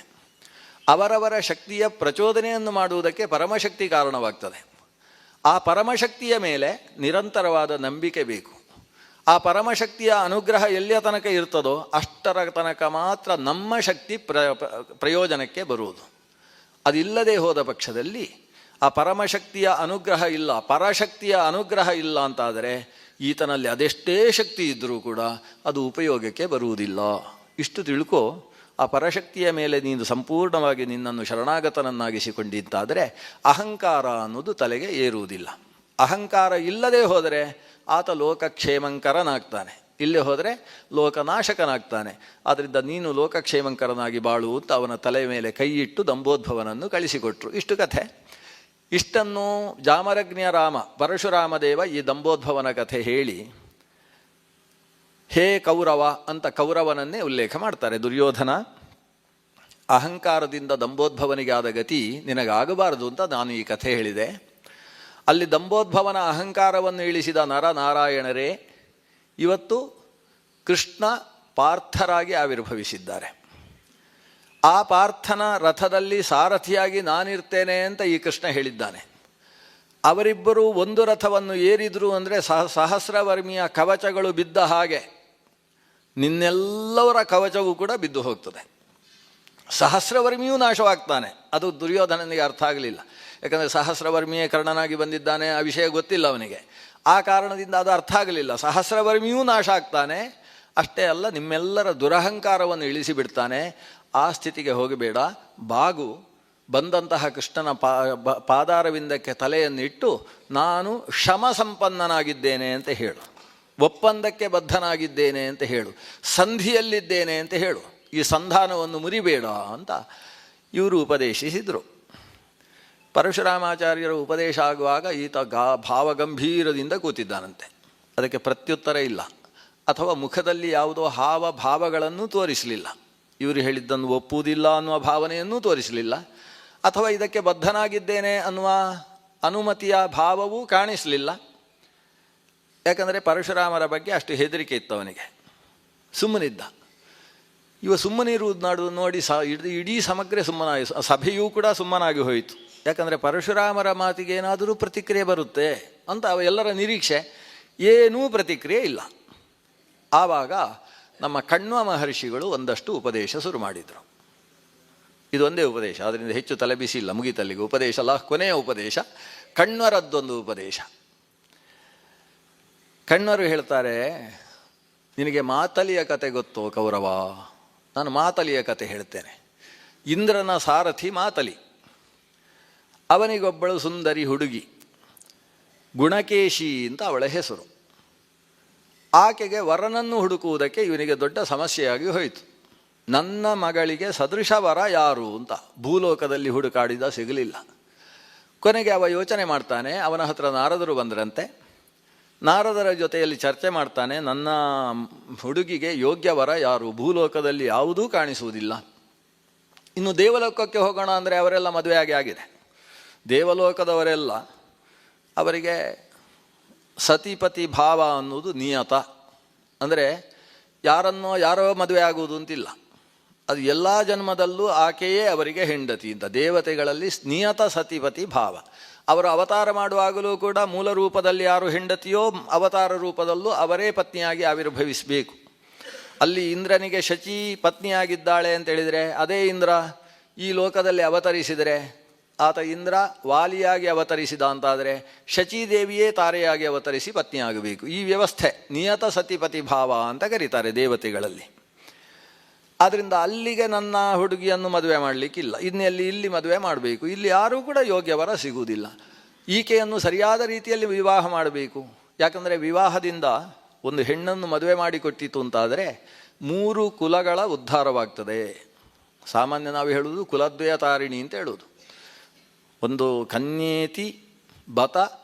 ಅವರವರ ಶಕ್ತಿಯ ಪ್ರಚೋದನೆಯನ್ನು ಮಾಡುವುದಕ್ಕೆ ಪರಮಶಕ್ತಿ ಕಾರಣವಾಗ್ತದೆ. ಆ ಪರಮಶಕ್ತಿಯ ಮೇಲೆ ನಿರಂತರವಾದ ನಂಬಿಕೆ ಬೇಕು. ಆ ಪರಮಶಕ್ತಿಯ ಅನುಗ್ರಹ ಎಲ್ಲಿಯ ತನಕ ಇರ್ತದೋ ಅಷ್ಟರ ತನಕ ಮಾತ್ರ ನಮ್ಮ ಶಕ್ತಿ ಪ್ರಯೋಜನಕ್ಕೆ ಬರುವುದು. ಅದಿಲ್ಲದೆ ಹೋದ ಪಕ್ಷದಲ್ಲಿ ಆ ಪರಮಶಕ್ತಿಯ ಅನುಗ್ರಹ ಇಲ್ಲ, ಪರಶಕ್ತಿಯ ಅನುಗ್ರಹ ಇಲ್ಲ ಅಂತಾದರೆ ಈತನಲ್ಲಿ ಅದೆಷ್ಟೇ ಶಕ್ತಿ ಇದ್ದರೂ ಕೂಡ ಅದು ಉಪಯೋಗಕ್ಕೆ ಬರುವುದಿಲ್ಲ. ಇಷ್ಟು ತಿಳ್ಕೊ. ಆ ಪರಶಕ್ತಿಯ ಮೇಲೆ ನೀನು ಸಂಪೂರ್ಣವಾಗಿ ನಿನ್ನನ್ನು ಶರಣಾಗತನನ್ನಾಗಿಸಿಕೊಂಡಿದ್ದಾದರೆ ಅಹಂಕಾರ ಅನ್ನೋದು ತಲೆಗೆ ಏರುವುದಿಲ್ಲ. ಅಹಂಕಾರ ಇಲ್ಲದೆ ಹೋದರೆ ಆತ ಲೋಕಕ್ಷೇಮಂಕರನಾಗ್ತಾನೆ, ಇಲ್ಲೇ ಹೋದರೆ ಲೋಕನಾಶಕನಾಗ್ತಾನೆ. ಆದ್ದರಿಂದ ನೀನು ಲೋಕಕ್ಷೇಮಂಕರನಾಗಿ ಬಾಳು ಅಂತ ಅವನ ತಲೆ ಮೇಲೆ ಕೈ ಇಟ್ಟು ದಂಬೋದ್ಭವನನ್ನು ಕಳಿಸಿಕೊಟ್ರು. ಇಷ್ಟು ಕಥೆ. ಇಷ್ಟನ್ನು ಜಾಮರಜ್ಞ ರಾಮ ಪರಶುರಾಮದೇವ ಈ ದಂಬೋದ್ಭವನ ಕಥೆ ಹೇಳಿ, ಹೇ ಕೌರವ ಅಂತ ಕೌರವನನ್ನೇ ಉಲ್ಲೇಖ ಮಾಡ್ತಾರೆ. ದುರ್ಯೋಧನ, ಅಹಂಕಾರದಿಂದ ದಂಬೋದ್ಭವನಿಗೆ ಆದ ಗತಿ ನಿನಗಾಗಬಾರದು ಅಂತ ನಾನು ಈ ಕಥೆ ಹೇಳಿದೆ. ಅಲ್ಲಿ ದಂಬೋದ್ಭವನ ಅಹಂಕಾರವನ್ನು ಇಳಿಸಿದ ನರನಾರಾಯಣರೇ ಇವತ್ತು ಕೃಷ್ಣ ಪಾರ್ಥರಾಗಿ ಆವಿರ್ಭವಿಸಿದ್ದಾರೆ. ಆ ಪಾರ್ಥನ ರಥದಲ್ಲಿ ಸಾರಥಿಯಾಗಿ ನಾನಿರ್ತೇನೆ ಅಂತ ಈ ಕೃಷ್ಣ ಹೇಳಿದ್ದಾನೆ. ಅವರಿಬ್ಬರು ಒಂದು ರಥವನ್ನು ಏರಿದ್ರು ಅಂದರೆ ಸಹಸ್ರವರ್ಮಿಯ ಕವಚಗಳು ಬಿದ್ದ ಹಾಗೆ ನಿನ್ನೆಲ್ಲವರ ಕವಚವೂ ಕೂಡ ಬಿದ್ದು ಹೋಗ್ತದೆ. ಸಹಸ್ರವರ್ಮಿಯೂ ನಾಶವಾಗ್ತಾನೆ. ಅದು ದುರ್ಯೋಧನನಿಗೆ ಅರ್ಥ ಆಗಲಿಲ್ಲ. ಯಾಕಂದರೆ ಸಹಸ್ರವರ್ಮಿಯೇ ಕರ್ಣನಾಗಿ ಬಂದಿದ್ದಾನೆ, ಆ ವಿಷಯ ಗೊತ್ತಿಲ್ಲ ಅವನಿಗೆ. ಆ ಕಾರಣದಿಂದ ಅದು ಅರ್ಥ ಆಗಲಿಲ್ಲ. ಸಹಸ್ರವರ್ಮಿಯೂ ನಾಶ ಆಗ್ತಾನೆ, ಅಷ್ಟೇ ಅಲ್ಲ ನಿಮ್ಮೆಲ್ಲರ ದುರಹಂಕಾರವನ್ನು ಇಳಿಸಿಬಿಡ್ತಾನೆ. ಆ ಸ್ಥಿತಿಗೆ ಹೋಗಬೇಡ, ಬಾಗು, ಬಂದಂತಹ ಕೃಷ್ಣನ ಪಾದಾರವಿಂದಕ್ಕೆ ತಲೆಯನ್ನಿಟ್ಟು ನಾನು ಶ್ರಮ ಸಂಪನ್ನನಾಗಿದ್ದೇನೆ ಅಂತ ಹೇಳು, ಒಪ್ಪಂದಕ್ಕೆ ಬದ್ಧನಾಗಿದ್ದೇನೆ ಅಂತ ಹೇಳು, ಸಂಧಿಯಲ್ಲಿದ್ದೇನೆ ಅಂತ ಹೇಳು, ಈ ಸಂಧಾನವನ್ನು ಮುರಿಬೇಡ ಅಂತ ಇವರು ಉಪದೇಶಿಸಿದರು. ಪರಶುರಾಮಾಚಾರ್ಯರ ಉಪದೇಶ ಆಗುವಾಗ ಈತ ಭಾವಗಂಭೀರದಿಂದ ಕೂತಿದ್ದಾನಂತೆ. ಅದಕ್ಕೆ ಪ್ರತ್ಯುತ್ತರ ಇಲ್ಲ, ಅಥವಾ ಮುಖದಲ್ಲಿ ಯಾವುದೋ ಭಾವಗಳನ್ನು ತೋರಿಸಲಿಲ್ಲ. ಇವರು ಹೇಳಿದ್ದನ್ನು ಒಪ್ಪುವುದಿಲ್ಲ ಅನ್ನುವ ಭಾವನೆಯನ್ನೂ ತೋರಿಸಲಿಲ್ಲ, ಅಥವಾ ಇದಕ್ಕೆ ಬದ್ಧನಾಗಿದ್ದೇನೆ ಅನ್ನುವ ಅನುಮತಿಯ ಭಾವವೂ ಕಾಣಿಸಲಿಲ್ಲ. ಯಾಕಂದರೆ ಪರಶುರಾಮರ ಬಗ್ಗೆ ಅಷ್ಟು ಹೆದರಿಕೆ ಇತ್ತು ಅವನಿಗೆ. ಸುಮ್ಮನಿದ್ದ. ಸುಮ್ಮನಿರುವುದು ನೋಡಿ ಇಡೀ ಸಮಗ್ರ ಸಭೆಯೂ ಕೂಡ ಸುಮ್ಮನಾಗಿ ಹೋಯಿತು. ಯಾಕಂದರೆ ಪರಶುರಾಮರ ಮಾತಿಗೆ ಏನಾದರೂ ಪ್ರತಿಕ್ರಿಯೆ ಬರುತ್ತೆ ಅಂತ ಎಲ್ಲರ ನಿರೀಕ್ಷೆ. ಏನೂ ಪ್ರತಿಕ್ರಿಯೆ ಇಲ್ಲ. ಆವಾಗ ನಮ್ಮ ಕಣ್ವ ಮಹರ್ಷಿಗಳು ಒಂದಷ್ಟು ಉಪದೇಶ ಶುರು ಮಾಡಿದರು. ಇದೊಂದೇ ಉಪದೇಶ, ಅದರಿಂದ ಹೆಚ್ಚು ತಲೆಬಿಸಿ ಇಲ್ಲ, ಮುಗಿತಲ್ಲಿಗೆ ಉಪದೇಶ ಅಲ್ಲ, ಕೊನೆಯ ಉಪದೇಶ ಕಣ್ವರದ್ದೊಂದು ಉಪದೇಶ. ಕಣ್ವರು ಹೇಳ್ತಾರೆ, ನಿನಗೆ ಮಾತಲಿಯ ಕತೆ ಗೊತ್ತೋ ಕೌರವ? ನಾನು ಮಾತಲಿಯ ಕತೆ ಹೇಳ್ತೇನೆ. ಇಂದ್ರನ ಸಾರಥಿ ಮಾತಲಿ, ಅವನಿಗೊಬ್ಬಳು ಸುಂದರಿ ಹುಡುಗಿ, ಗುಣಕೇಶಿ ಅಂತ ಅವಳ ಹೆಸರು. ಆಕೆಗೆ ವರನನ್ನು ಹುಡುಕುವುದಕ್ಕೆ ಇವನಿಗೆ ದೊಡ್ಡ ಸಮಸ್ಯೆಯಾಗಿ ಹೋಯಿತು. ನನ್ನ ಮಗಳಿಗೆ ಸದೃಶ ವರ ಯಾರು ಅಂತ ಭೂಲೋಕದಲ್ಲಿ ಹುಡುಕಾಡಿದ, ಸಿಗಲಿಲ್ಲ. ಕೊನೆಗೆ ಅವ ಯೋಚನೆ ಮಾಡ್ತಾನೆ. ಅವನ ಹತ್ರ ನಾರದರು ಬಂದರಂತೆ. ನಾರದರ ಜೊತೆಯಲ್ಲಿ ಚರ್ಚೆ ಮಾಡ್ತಾನೆ, ನನ್ನ ಹುಡುಗಿಗೆ ಯೋಗ್ಯ ವರ ಯಾರು? ಭೂಲೋಕದಲ್ಲಿ ಯಾವುದೂ ಕಾಣಿಸುವುದಿಲ್ಲ. ಇನ್ನು ದೇವಲೋಕಕ್ಕೆ ಹೋಗೋಣ ಅಂದರೆ ಅವರೆಲ್ಲ ಮದುವೆ ಆಗಿದೆ. ದೇವಲೋಕದವರೆಲ್ಲ ಅವರಿಗೆ ಸತಿಪತಿ ಭಾವ ಅನ್ನೋದು ನಿಯತ. ಅಂದರೆ ಯಾರೋ ಮದುವೆ ಆಗುವುದು ಅಂತಿಲ್ಲ, ಅದು ಎಲ್ಲ ಜನ್ಮದಲ್ಲೂ ಆಕೆಯೇ ಅವರಿಗೆ ಹೆಂಡತಿ ಅಂತ. ದೇವತೆಗಳಲ್ಲಿ ನಿಯತ ಸತಿಪತಿ ಭಾವ. ಅವರು ಅವತಾರ ಮಾಡುವಾಗಲೂ ಕೂಡ ಮೂಲ ರೂಪದಲ್ಲಿ ಯಾರು ಹೆಂಡತಿಯೋ ಅವತಾರ ರೂಪದಲ್ಲೂ ಅವರೇ ಪತ್ನಿಯಾಗಿ ಆವಿರ್ಭವಿಸಬೇಕು. ಅಲ್ಲಿ ಇಂದ್ರನಿಗೆ ಶಚಿ ಪತ್ನಿಯಾಗಿದ್ದಾಳೆ ಅಂತೇಳಿದರೆ ಅದೇ ಇಂದ್ರ ಈ ಲೋಕದಲ್ಲಿ ಅವತರಿಸಿದರೆ ಆತ ಇಂದ್ರ ವಾಲಿಯಾಗಿ ಅವತರಿಸಿದ ಅಂತಾದರೆ ಶಚೀದೇವಿಯೇ ತಾರೆಯಾಗಿ ಅವತರಿಸಿ ಪತ್ನಿಯಾಗಬೇಕು. ಈ ವ್ಯವಸ್ಥೆ ನಿಯತ ಸತಿಪತಿ ಭಾವ ಅಂತ ಕರೀತಾರೆ ದೇವತೆಗಳಲ್ಲಿ. ಆದ್ದರಿಂದ ಅಲ್ಲಿಗೆ ನನ್ನ ಹುಡುಗಿಯನ್ನು ಮದುವೆ ಮಾಡಲಿಕ್ಕಿಲ್ಲ, ಇಲ್ಲಿ ಮದುವೆ ಮಾಡಬೇಕು. ಇಲ್ಲಿ ಯಾರೂ ಕೂಡ ಯೋಗ್ಯವರ ಸಿಗುವುದಿಲ್ಲ. ಈಕೆಯನ್ನು ಸರಿಯಾದ ರೀತಿಯಲ್ಲಿ ವಿವಾಹ ಮಾಡಬೇಕು. ಯಾಕಂದರೆ ವಿವಾಹದಿಂದ ಒಂದು ಹೆಣ್ಣನ್ನು ಮದುವೆ ಮಾಡಿಕೊಟ್ಟಿತು ಅಂತಾದರೆ 3 ಕುಲಗಳ ಉದ್ಧಾರವಾಗ್ತದೆ. ಸಾಮಾನ್ಯ ನಾವು ಹೇಳುವುದು ಕುಲದ್ವಯ ತಾರಿಣಿ ಅಂತ ಹೇಳುವುದು. ಒಂದು ಕನ್ಯೇತಿ ಬತ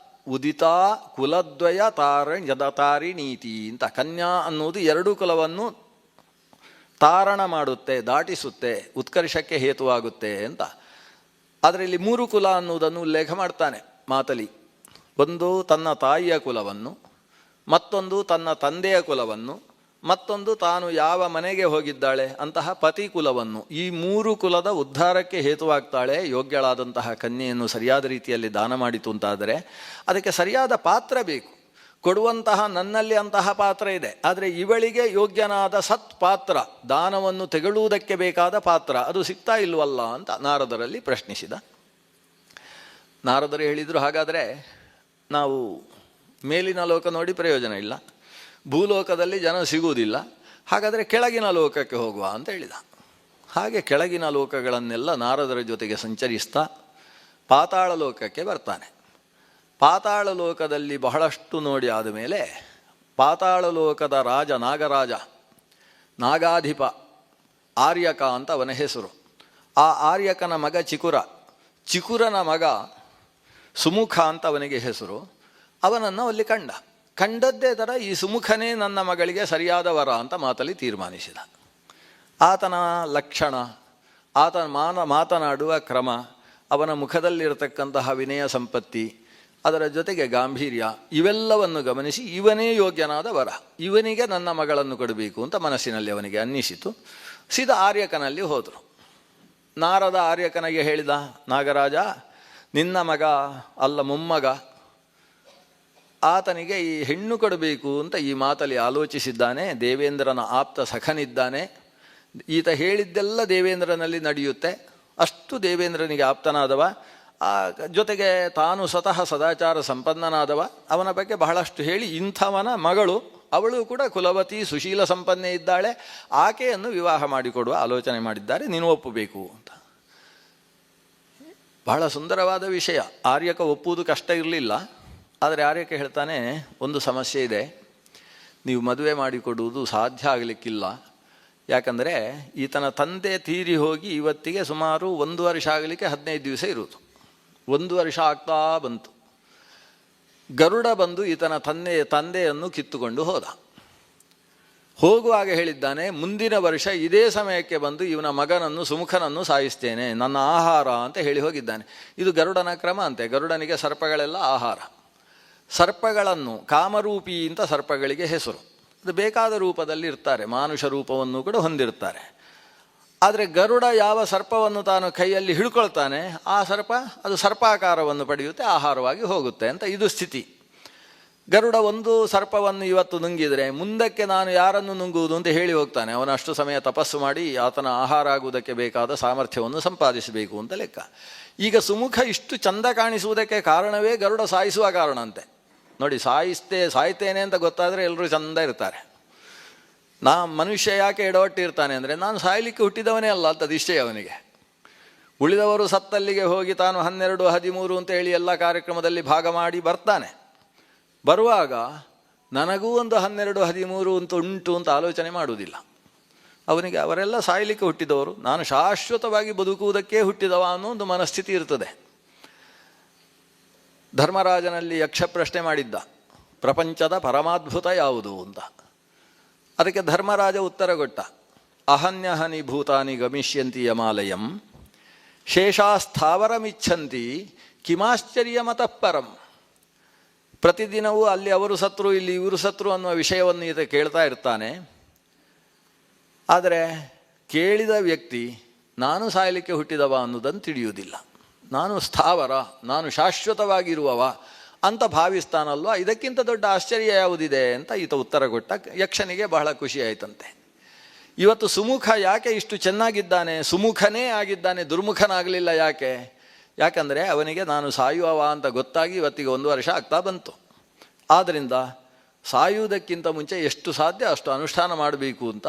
ಉದಿತಾ ಕುಲದ್ವಯ ತಾರಿಣೀತಿ ಅಂತ. ಕನ್ಯಾ ಅನ್ನುವುದು 2 ಕುಲವನ್ನು ತಾರಣ ಮಾಡುತ್ತೆ, ದಾಟಿಸುತ್ತೆ, ಉತ್ಕರ್ಷಕ್ಕೆ ಹೇತುವಾಗುತ್ತೆ ಅಂತ. ಆದರೆ ಇಲ್ಲಿ 3 ಕುಲ ಅನ್ನುವುದನ್ನು ಉಲ್ಲೇಖ ಮಾಡ್ತಾನೆ ಮಾತಲಿ. ಒಂದು ತನ್ನ ತಾಯಿಯ ಕುಲವನ್ನು, ಮತ್ತೊಂದು ತನ್ನ ತಂದೆಯ ಕುಲವನ್ನು, ಮತ್ತೊಂದು ತಾನು ಯಾವ ಮನೆಗೆ ಹೋಗಿದ್ದಾಳೆ ಅಂತಹ ಪತಿ ಕುಲವನ್ನು. ಈ 3 ಕುಲದ ಉದ್ಧಾರಕ್ಕೆ ಹೇತುವಾಗ್ತಾಳೆ ಯೋಗ್ಯಳಾದಂತಹ ಕನ್ಯೆಯನ್ನು ಸರಿಯಾದ ರೀತಿಯಲ್ಲಿ ದಾನ ಮಾಡಿತು ಅಂತಾದರೆ ಅದಕ್ಕೆ ಸರಿಯಾದ ಪಾತ್ರ ಬೇಕು. ಕೊಡುವಂತಹ ನನ್ನಲ್ಲಿ ಅಂತಹ ಪಾತ್ರ ಇದೆ, ಆದರೆ ಇವಳಿಗೆ ಯೋಗ್ಯನಾದ ಸತ್ ಪಾತ್ರ, ದಾನವನ್ನು ತೆಗೊಳ್ಳುವುದಕ್ಕೆ ಬೇಕಾದ ಪಾತ್ರ ಅದು ಸಿಗ್ತಾ ಇಲ್ವಲ್ಲ ಅಂತ ನಾರದರಲ್ಲಿ ಪ್ರಶ್ನಿಸಿದ. ನಾರದರು ಹೇಳಿದರು, ಹಾಗಾದರೆ ನಾವು ಮೇಲಿನ ಲೋಕ ನೋಡಿ ಪ್ರಯೋಜನ ಇಲ್ಲ, ಭೂಲೋಕದಲ್ಲಿ ಜನ ಸಿಗುವುದಿಲ್ಲ, ಹಾಗಾದರೆ ಕೆಳಗಿನ ಲೋಕಕ್ಕೆ ಹೋಗುವ ಅಂತ ಹೇಳಿದ. ಹಾಗೆ ಕೆಳಗಿನ ಲೋಕಗಳನ್ನೆಲ್ಲ ನಾರದರ ಜೊತೆಗೆ ಸಂಚರಿಸ್ತಾ ಪಾತಾಳ ಲೋಕಕ್ಕೆ ಬರ್ತಾನೆ. ಪಾತಾಳ ಲೋಕದಲ್ಲಿ ಬಹಳಷ್ಟು ನೋಡಿ ಆದಮೇಲೆ ಪಾತಾಳ ಲೋಕದ ರಾಜ ನಾಗರಾಜ, ನಾಗಾಧಿಪ ಆರ್ಯಕ ಅಂತ ಅವನ ಹೆಸರು. ಆ ಆರ್ಯಕನ ಮಗ ಚಿಕುರನ ಮಗ ಸುಮುಖ ಅಂತ ಅವನಿಗೆ ಹೆಸರು. ಅವನನ್ನು ಅಲ್ಲಿ ಕಂಡದ್ದೇ ಥರ ಈ ಸುಮುಖನೇ ನನ್ನ ಮಗಳಿಗೆ ಸರಿಯಾದ ವರ ಅಂತ ಮಾತಲ್ಲಿ ತೀರ್ಮಾನಿಸಿದ. ಆತನ ಲಕ್ಷಣ, ಆತನ ಮಾತನಾಡುವ ಕ್ರಮ, ಅವನ ಮುಖದಲ್ಲಿರತಕ್ಕಂತಹ ವಿನಯ ಸಂಪತ್ತಿ, ಅದರ ಜೊತೆಗೆ ಗಾಂಭೀರ್ಯ, ಇವೆಲ್ಲವನ್ನು ಗಮನಿಸಿ ಇವನೇ ಯೋಗ್ಯನಾದ ವರ, ಇವನಿಗೆ ನನ್ನ ಮಗಳನ್ನು ಕೊಡಬೇಕು ಅಂತ ಮನಸ್ಸಿನಲ್ಲಿ ಅವನಿಗೆ ಅನ್ನಿಸಿತು. ಸೀದಾ ಆರ್ಯಕನಲ್ಲಿ ಹೋದರು. ನಾರದ ಆರ್ಯಕನಿಗೆ ಹೇಳಿದ, ನಾಗರಾಜ, ನಿನ್ನ ಮಗ ಅಲ್ಲ ಮೊಮ್ಮಗ, ಆತನಿಗೆ ಈ ಹೆಣ್ಣು ಕೊಡಬೇಕು ಅಂತ ಈ ಮಾತಲ್ಲಿ ಆಲೋಚಿಸಿದ್ದಾನೆ. ದೇವೇಂದ್ರನ ಆಪ್ತ ಸಖನಿದ್ದಾನೆ. ಈತ ಹೇಳಿದ್ದೆಲ್ಲ ದೇವೇಂದ್ರನಲ್ಲಿ ನಡೆಯುತ್ತೆ. ಅಷ್ಟು ದೇವೇಂದ್ರನಿಗೆ ಆಪ್ತನಾದವ, ಆ ಜೊತೆಗೆ ತಾನು ಸ್ವತಃ ಸದಾಚಾರ ಸಂಪನ್ನನಾದವ. ಅವನ ಬಗ್ಗೆ ಬಹಳಷ್ಟು ಹೇಳಿ ಇಂಥವನ ಮಗಳು, ಅವಳು ಕೂಡ ಕುಲವತಿ ಸುಶೀಲ ಸಂಪನ್ನೆ ಇದ್ದಾಳೆ, ಆಕೆಯನ್ನು ವಿವಾಹ ಮಾಡಿಕೊಡುವ ಆಲೋಚನೆ ಮಾಡಿದ್ದಾರೆ, ನೀನು ಒಪ್ಪಬೇಕು ಅಂತ. ಬಹಳ ಸುಂದರವಾದ ವಿಷಯ. ಆರ್ಯಕ ಒಪ್ಪುವುದು ಕಷ್ಟ ಇರಲಿಲ್ಲ. ಆದರೆ ಆರ್ಯಕ ಹೇಳ್ತಾನೆ, ಒಂದು ಸಮಸ್ಯೆ ಇದೆ, ನೀವು ಮದುವೆ ಮಾಡಿಕೊಡುವುದು ಸಾಧ್ಯ ಆಗಲಿಕ್ಕಿಲ್ಲ. ಯಾಕಂದರೆ ಈತನ ತಂದೆ ತೀರಿ ಹೋಗಿ ಇವತ್ತಿಗೆ ಸುಮಾರು 1 ವರ್ಷ ಆಗಲಿಕ್ಕೆ 15 ದಿವಸ ಇರುವುದು. 1 ವರ್ಷ ಆಗ್ತಾ ಬಂತು. ಗರುಡ ಬಂದು ಈತನ ತಂದೆಯನ್ನು ಕಿತ್ತುಕೊಂಡು ಹೋದ. ಹೋಗುವಾಗ ಹೇಳಿದ್ದಾನೆ, ಮುಂದಿನ ವರ್ಷ ಇದೇ ಸಮಯಕ್ಕೆ ಬಂದು ಇವನ ಮಗನನ್ನು ಸುಮುಖನನ್ನು ಸಾಯಿಸ್ತೇನೆ, ನನ್ನ ಆಹಾರ ಅಂತ ಹೇಳಿ ಹೋಗಿದ್ದಾನೆ. ಇದು ಗರುಡನ ಕ್ರಮ ಅಂತೆ. ಗರುಡನಿಗೆ ಸರ್ಪಗಳೆಲ್ಲ ಆಹಾರ. ಸರ್ಪಗಳನ್ನು ಕಾಮರೂಪಿ ಅಂತ ಸರ್ಪಗಳಿಗೆ ಹೆಸರು. ಅದು ಬೇಕಾದ ರೂಪದಲ್ಲಿ ಇರ್ತಾರೆ, ಮಾನುಷ ರೂಪವನ್ನು ಕೂಡ ಹೊಂದಿರ್ತಾರೆ. ಆದರೆ ಗರುಡ ಯಾವ ಸರ್ಪವನ್ನು ತಾನು ಕೈಯಲ್ಲಿ ಹಿಡ್ಕೊಳ್ತಾನೆ, ಆ ಸರ್ಪ ಅದು ಸರ್ಪಾಕಾರವನ್ನು ಪಡೆಯುತ್ತೆ, ಆಹಾರವಾಗಿ ಹೋಗುತ್ತೆ ಅಂತ ಇದು ಸ್ಥಿತಿ. ಗರುಡ ಒಂದು ಸರ್ಪವನ್ನು ಇವತ್ತು ನುಂಗಿದರೆ ಮುಂದಕ್ಕೆ ನಾನು ಯಾರನ್ನು ನುಂಗುವುದು ಅಂತ ಹೇಳಿ ಹೋಗ್ತಾನೆ. ಅವನು ಅಷ್ಟು ಸಮಯ ತಪಸ್ಸು ಮಾಡಿ ಆತನ ಆಹಾರ ಆಗುವುದಕ್ಕೆ ಬೇಕಾದ ಸಾಮರ್ಥ್ಯವನ್ನು ಸಂಪಾದಿಸಬೇಕು ಅಂತ ಲೆಕ್ಕ. ಈಗ ಸುಮುಖ ಇಷ್ಟು ಚಂದ ಕಾಣಿಸುವುದಕ್ಕೆ ಕಾರಣವೇ ಗರುಡ ಸಾಯಿಸುವ ಕಾರಣ ಅಂತೆ. ನೋಡಿ, ಸಾಯ್ತೇನೆ ಅಂತ ಗೊತ್ತಾದರೆ ಎಲ್ಲರೂ ಚಂದ ಇರ್ತಾರೆ. ಮನುಷ್ಯ ಯಾಕೆ ಎಡವಟ್ಟಿರ್ತಾನೆ ಅಂದರೆ, ನಾನು ಸಾಯಲಿಕ್ಕೆ ಹುಟ್ಟಿದವನೇ ಅಲ್ಲ ಅಂತ ನಿಶ್ಚಯ ಅವನಿಗೆ. ಉಳಿದವರು ಸತ್ತಲ್ಲಿಗೆ ಹೋಗಿ ತಾನು 12, 13 ಅಂತ ಹೇಳಿ ಎಲ್ಲ ಕಾರ್ಯಕ್ರಮದಲ್ಲಿ ಭಾಗ ಮಾಡಿ ಬರ್ತಾನೆ. ಬರುವಾಗ ನನಗೂ ಒಂದು 12, 13 ಅಂತ ಉಂಟು ಅಂತ ಆಲೋಚನೆ ಮಾಡುವುದಿಲ್ಲ ಅವನಿಗೆ. ಅವರೆಲ್ಲ ಸಾಯಲಿಕ್ಕೆ ಹುಟ್ಟಿದವರು, ನಾನು ಶಾಶ್ವತವಾಗಿ ಬದುಕುವುದಕ್ಕೆ ಹುಟ್ಟಿದವ ಅನ್ನೋ ಒಂದು ಮನಸ್ಥಿತಿ ಇರ್ತದೆ. ಧರ್ಮರಾಜನಲ್ಲಿ ಯಕ್ಷ ಪ್ರಶ್ನೆ ಮಾಡಿದ್ದ, ಪ್ರಪಂಚದ ಪರಮಾದ್ಭುತ ಯಾವುದು ಅಂತ. ಅದಕ್ಕೆ ಧರ್ಮರಾಜ ಉತ್ತರ ಕೊಟ್ಟ, ಅಹನ್ಯಹನಿ ಭೂತಾನಿ ಗಮಿಷ್ಯಂತಿ ಯಮಾಲಯಂ ಶೇಷಾಸ್ಥಾವರಮಿಚ್ಛಂತಿ ಕಿಮಾಶ್ಚರ್ಯಮತಃ ಪರಂ. ಪ್ರತಿದಿನವೂ ಅಲ್ಲಿ ಅವರು ಸತ್ರು ಇಲ್ಲಿ ಇವರು ಸತ್ರು ಅನ್ನುವ ವಿಷಯವನ್ನು ಈತ ಕೇಳ್ತಾ ಇರ್ತಾನೆ. ಆದರೆ ಕೇಳಿದ ವ್ಯಕ್ತಿ ನಾನು ಸಾಯಲಿಕ್ಕೆ ಹುಟ್ಟಿದವ ಅನ್ನೋದನ್ನು ತಿಳಿಯುವುದಿಲ್ಲ. ನಾನು ಸ್ಥಾವರ, ನಾನು ಶಾಶ್ವತವಾಗಿರುವವ ಅಂತ ಭಾವಿಸ್ತಾನಲ್ವ. ಇದಕ್ಕಿಂತ ದೊಡ್ಡ ಆಶ್ಚರ್ಯ ಯಾವುದಿದೆ ಅಂತ ಈತ ಉತ್ತರ ಕೊಟ್ಟ. ಯಕ್ಷನಿಗೆ ಬಹಳ ಖುಷಿ ಆಯಿತಂತೆ. ಇವತ್ತು ಸುಮುಖ ಯಾಕೆ ಇಷ್ಟು ಚೆನ್ನಾಗಿದ್ದಾನೆ, ಸುಮುಖನೇ ಆಗಿದ್ದಾನೆ, ದುರ್ಮುಖನಾಗಲಿಲ್ಲ ಯಾಕೆ? ಯಾಕಂದರೆ ಅವನಿಗೆ ನಾನು ಸಾಯುವವ ಅಂತ ಗೊತ್ತಾಗಿ ಇವತ್ತಿಗೆ 1 ವರ್ಷ ಆಗ್ತಾ ಬಂತು. ಆದ್ದರಿಂದ ಸಾಯುವುದಕ್ಕಿಂತ ಮುಂಚೆ ಎಷ್ಟು ಸಾಧ್ಯ ಅಷ್ಟು ಅನುಷ್ಠಾನ ಮಾಡಬೇಕು ಅಂತ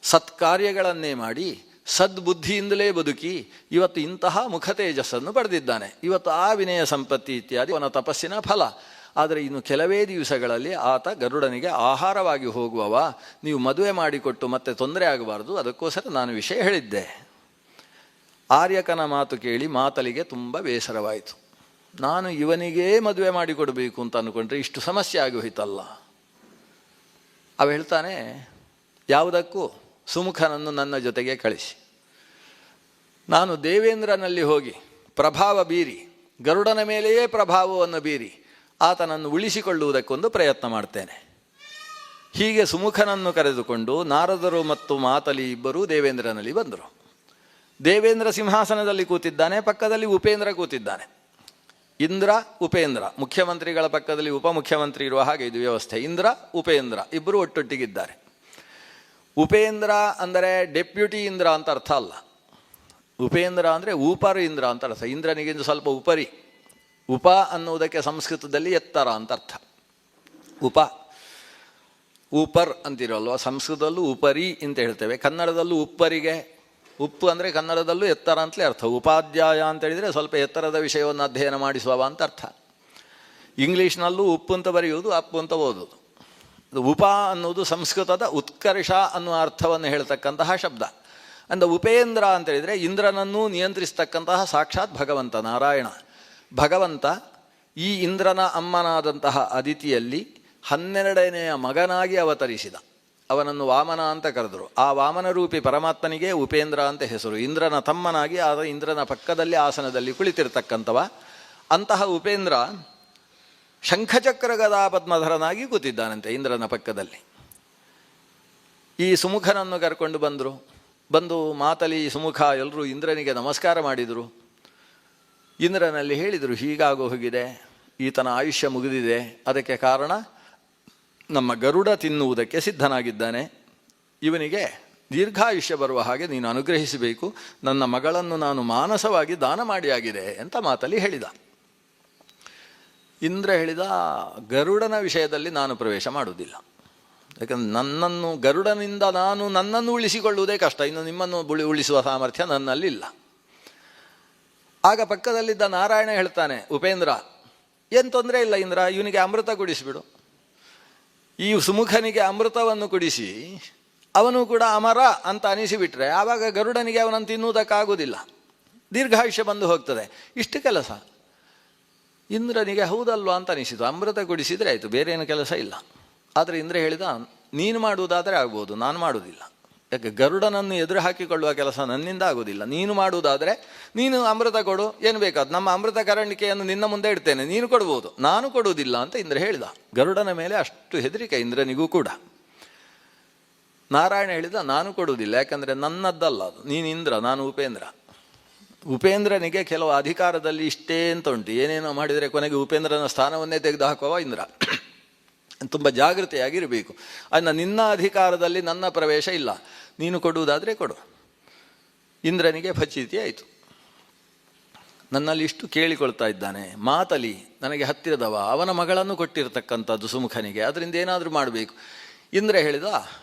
ಸತ್ಕಾರ್ಯಗಳನ್ನೇ ಮಾಡಿ ಸದ್ಬುದ್ಧಿಯಿಂದಲೇ ಬದುಕಿ ಇವತ್ತು ಇಂತಹ ಮುಖ ತೇಜಸ್ಸನ್ನು ಪಡೆದಿದ್ದಾನೆ. ಇವತ್ತು ಆ ವಿನಯ ಸಂಪತ್ತಿ ಇತ್ಯಾದಿ ಅವನ ತಪಸ್ಸಿನ ಫಲ. ಆದರೆ ಇನ್ನು ಕೆಲವೇ ದಿವಸಗಳಲ್ಲಿ ಆತ ಗರುಡನಿಗೆ ಆಹಾರವಾಗಿ ಹೋಗುವವ. ನೀವು ಮದುವೆ ಮಾಡಿಕೊಟ್ಟು ಮತ್ತೆ ತೊಂದರೆ ಆಗಬಾರ್ದು, ಅದಕ್ಕೋಸ್ಕರ ನಾನು ವಿಷಯ ಹೇಳಿದ್ದೆ. ಆರ್ಯಕನ ಮಾತು ಕೇಳಿ ಮಾತಲಿಗೆ ತುಂಬ ಬೇಸರವಾಯಿತು. ನಾನು ಇವನಿಗೇ ಮದುವೆ ಮಾಡಿಕೊಡಬೇಕು ಅಂತ ಅಂದ್ಕೊಂಡ್ರೆ ಇಷ್ಟು ಸಮಸ್ಯೆ ಆಗಿ ಹೋಯ್ತಲ್ಲ. ಅವ ಹೇಳ್ತಾನೆ, ಯಾವುದಕ್ಕೂ ಸುಮುಖನನ್ನು ನನ್ನ ಜೊತೆಗೆ ಕಳಿಸಿ, ನಾನು ದೇವೇಂದ್ರನಲ್ಲಿ ಹೋಗಿ ಪ್ರಭಾವ ಬೀರಿ ಗರುಡನ ಮೇಲೆಯೇ ಪ್ರಭಾವವನ್ನು ಬೀರಿ ಆತನನ್ನು ಉಳಿಸಿಕೊಳ್ಳುವುದಕ್ಕೊಂದು ಪ್ರಯತ್ನ ಮಾಡ್ತೇನೆ. ಹೀಗೆ ಸುಮುಖನನ್ನು ಕರೆದುಕೊಂಡು ನಾರದರು ಮತ್ತು ಮಾತಲಿ ಇಬ್ಬರೂ ದೇವೇಂದ್ರನಲ್ಲಿ ಬಂದರು. ದೇವೇಂದ್ರ ಸಿಂಹಾಸನದಲ್ಲಿ ಕೂತಿದ್ದಾನೆ, ಪಕ್ಕದಲ್ಲಿ ಉಪೇಂದ್ರ ಕೂತಿದ್ದಾನೆ. ಇಂದ್ರ ಉಪೇಂದ್ರ, ಮುಖ್ಯಮಂತ್ರಿಗಳ ಪಕ್ಕದಲ್ಲಿ ಉಪಮುಖ್ಯಮಂತ್ರಿ ಇರುವ ಹಾಗೆ ಇದು ವ್ಯವಸ್ಥೆ. ಇಂದ್ರ ಉಪೇಂದ್ರ ಇಬ್ಬರು ಒಟ್ಟೊಟ್ಟಿಗಿದ್ದಾರೆ. ಉಪೇಂದ್ರ ಅಂದರೆ ಡೆಪ್ಯೂಟಿ ಇಂದ್ರ ಅಂತ ಅರ್ಥ ಅಲ್ಲ. ಉಪೇಂದ್ರ ಅಂದರೆ ಉಪರ್ ಇಂದ್ರ ಅಂತ ಅರ್ಥ. ಇಂದ್ರನಿಗಿಂತ ಸ್ವಲ್ಪ ಉಪರಿ. ಉಪ ಅನ್ನುವುದಕ್ಕೆ ಸಂಸ್ಕೃತದಲ್ಲಿ ಎತ್ತರ ಅಂತ ಅರ್ಥ. ಉಪರ್ ಅಂತಿರಲ್ವ, ಸಂಸ್ಕೃತದಲ್ಲೂ ಉಪರಿ ಅಂತ ಹೇಳ್ತೇವೆ, ಕನ್ನಡದಲ್ಲೂ ಉಪ್ಪರಿಗೆ. ಉಪ್ಪು ಅಂದರೆ ಕನ್ನಡದಲ್ಲೂ ಎತ್ತರ ಅಂತಲೇ ಅರ್ಥ. ಉಪಾಧ್ಯಾಯ ಅಂತ ಹೇಳಿದರೆ ಸ್ವಲ್ಪ ಎತ್ತರದ ವಿಷಯವನ್ನು ಅಧ್ಯಯನ ಮಾಡಿಸುವ ಅಂತ ಅರ್ಥ. ಇಂಗ್ಲೀಷ್ನಲ್ಲೂ ಉಪ್ಪು ಅಂತ ಬರೆಯುವುದು, ಅಪ್ಪು ಅಂತ ಓದುವುದು. ಉಪ ಅನ್ನುವುದು ಸಂಸ್ಕೃತದ ಉತ್ಕರ್ಷ ಅನ್ನುವ ಅರ್ಥವನ್ನು ಹೇಳ್ತಕ್ಕಂತಹ ಶಬ್ದ. ಅಂದ ಉಪೇಂದ್ರ ಅಂತೇಳಿದರೆ ಇಂದ್ರನನ್ನೂ ನಿಯಂತ್ರಿಸ್ತಕ್ಕಂತಹ ಸಾಕ್ಷಾತ್ ಭಗವಂತ ನಾರಾಯಣ. ಭಗವಂತ ಈ ಇಂದ್ರನ ಅಮ್ಮನಾದಂತಹ ಅದಿತಿಯಲ್ಲಿ 12ನೆಯ ಮಗನಾಗಿ ಅವತರಿಸಿದ. ಅವನನ್ನು ವಾಮನ ಅಂತ ಕರೆದರು. ಆ ವಾಮನ ರೂಪಿ ಪರಮಾತ್ಮನಿಗೆ ಉಪೇಂದ್ರ ಅಂತ ಹೆಸರು. ಇಂದ್ರನ ತಮ್ಮನಾಗಿ ಆದ ಇಂದ್ರನ ಪಕ್ಕದಲ್ಲಿ ಆಸನದಲ್ಲಿ ಕುಳಿತಿರ್ತಕ್ಕಂಥವ. ಅಂತಹ ಉಪೇಂದ್ರ ಶಂಖಚಕ್ರ ಗದಾ ಪದ್ಮಧರನಾಗಿ ಕೂತಿದ್ದಾನಂತೆ ಇಂದ್ರನ ಪಕ್ಕದಲ್ಲಿ. ಈ ಸುಮುಖನನ್ನು ಕರ್ಕೊಂಡು ಬಂದರು. ಬಂದು ಮಾತಲಿ ಸುಮುಖ ಎಲ್ಲರೂ ಇಂದ್ರನಿಗೆ ನಮಸ್ಕಾರ ಮಾಡಿದರು. ಇಂದ್ರನಲ್ಲಿ ಹೇಳಿದರು, ಹೀಗಾಗೋ ಹೋಗಿದೆ, ಈತನ ಆಯುಷ್ಯ ಮುಗಿದಿದೆ, ಅದಕ್ಕೆ ಕಾರಣ ನಮ್ಮ ಗರುಡ ತಿನ್ನುವುದಕ್ಕೆ ಸಿದ್ಧನಾಗಿದ್ದಾನೆ, ಇವನಿಗೆ ದೀರ್ಘಾಯುಷ್ಯ ಬರುವ ಹಾಗೆ ನೀನು ಅನುಗ್ರಹಿಸಬೇಕು, ನನ್ನ ಮಗಳನ್ನು ನಾನು ಮಾನಸವಾಗಿ ದಾನ ಮಾಡಿಯಾಗಿದೆ ಅಂತ ಮಾತಲ್ಲಿ ಹೇಳಿದ. ಇಂದ್ರ ಹೇಳಿದ, ಗರುಡನ ವಿಷಯದಲ್ಲಿ ನಾನು ಪ್ರವೇಶ ಮಾಡುವುದಿಲ್ಲ, ಯಾಕಂದ್ರೆ ಗರುಡನಿಂದ ನನ್ನನ್ನು ಉಳಿಸಿಕೊಳ್ಳುವುದೇ ಕಷ್ಟ, ಇನ್ನು ನಿಮ್ಮನ್ನು ಉಳಿಸುವ ಸಾಮರ್ಥ್ಯ ನನ್ನಲ್ಲಿಲ್ಲ. ಆಗ ಪಕ್ಕದಲ್ಲಿದ್ದ ನಾರಾಯಣ ಹೇಳ್ತಾನೆ, ಉಪೇಂದ್ರ ಏನು ತೊಂದರೆ ಇಲ್ಲ ಇಂದ್ರ, ಇವನಿಗೆ ಅಮೃತ ಕುಡಿಸಿಬಿಡು, ಈ ಸುಮುಖನಿಗೆ ಅಮೃತವನ್ನು ಕುಡಿಸಿ ಅವನು ಕೂಡ ಅಮರ ಅಂತ ಅನಿಸಿಬಿಟ್ರೆ ಆವಾಗ ಗರುಡನಿಗೆ ಅವನನ್ನು ತಿನ್ನುವುದಕ್ಕಾಗುವುದಿಲ್ಲ, ದೀರ್ಘಾಯುಷ್ಯ ಬಂದು ಹೋಗ್ತದೆ. ಇಷ್ಟು ಕೆಲಸ ಇಂದ್ರನಿಗೆ ಹೌದಲ್ವಾ ಅಂತ ಅನಿಸಿತು. ಅಮೃತ ಕುಡಿಸಿದರೆ ಆಯಿತು, ಬೇರೆ ಏನು ಕೆಲಸ ಇಲ್ಲ. ಆದರೆ ಇಂದ್ರ ಹೇಳಿದ, ನೀನು ಮಾಡುವುದಾದರೆ ಆಗ್ಬೋದು, ನಾನು ಮಾಡುವುದಿಲ್ಲ, ಯಾಕೆ ಗರುಡನನ್ನು ಎದುರು ಹಾಕಿಕೊಳ್ಳುವ ಕೆಲಸ ನನ್ನಿಂದ ಆಗುವುದಿಲ್ಲ. ನೀನು ಮಾಡುವುದಾದರೆ ನೀನು ಅಮೃತ ಕೊಡು, ಏನು ಬೇಕಾದ ನಮ್ಮ ಅಮೃತ ಕರಣಿಕೆಯನ್ನು ನಿನ್ನ ಮುಂದೆ ಇಡ್ತೇನೆ, ನೀನು ಕೊಡ್ಬೋದು, ನಾನು ಕೊಡುವುದಿಲ್ಲ ಅಂತ ಇಂದ್ರ ಹೇಳಿದ. ಗರುಡನ ಮೇಲೆ ಅಷ್ಟು ಹೆದರಿಕೆ ಇಂದ್ರನಿಗೂ ಕೂಡ. ನಾರಾಯಣ ಹೇಳಿದ, ನಾನು ಕೊಡುವುದಿಲ್ಲ, ಯಾಕಂದರೆ ನನ್ನದ್ದಲ್ಲ ಅದು, ನೀನು ಇಂದ್ರ, ನಾನು ಉಪೇಂದ್ರ. ಉಪೇಂದ್ರನಿಗೆ ಕೆಲವು ಅಧಿಕಾರದಲ್ಲಿ ಇಷ್ಟೇ ಅಂತ ಉಂಟು, ಏನೇನೋ ಮಾಡಿದರೆ ಕೊನೆಗೆ ಉಪೇಂದ್ರನ ಸ್ಥಾನವನ್ನೇ ತೆಗೆದು ಹಾಕುವ ಇಂದ್ರ. ತುಂಬ ಜಾಗೃತೆಯಾಗಿರಬೇಕು. ಅದನ್ನು ನಿನ್ನ ಅಧಿಕಾರದಲ್ಲಿ ನನ್ನ ಪ್ರವೇಶ ಇಲ್ಲ, ನೀನು ಕೊಡುವುದಾದರೆ ಕೊಡು. ಇಂದ್ರನಿಗೆ ಫಚಿತಿ ಆಯಿತು. ನನ್ನಲ್ಲಿ ಇಷ್ಟು ಕೇಳಿಕೊಳ್ತಾ ಇದ್ದಾನೆ, ಮಾತಲಿ ನನಗೆ ಹತ್ತಿರದವ, ಅವನ ಮಗಳನ್ನು ಕೊಟ್ಟಿರತಕ್ಕಂಥದ್ದು ಸುಮುಖನಿಗೆ, ಅದರಿಂದ ಏನಾದರೂ ಮಾಡಬೇಕು. ಇಂದ್ರ ಹೇಳಿದ,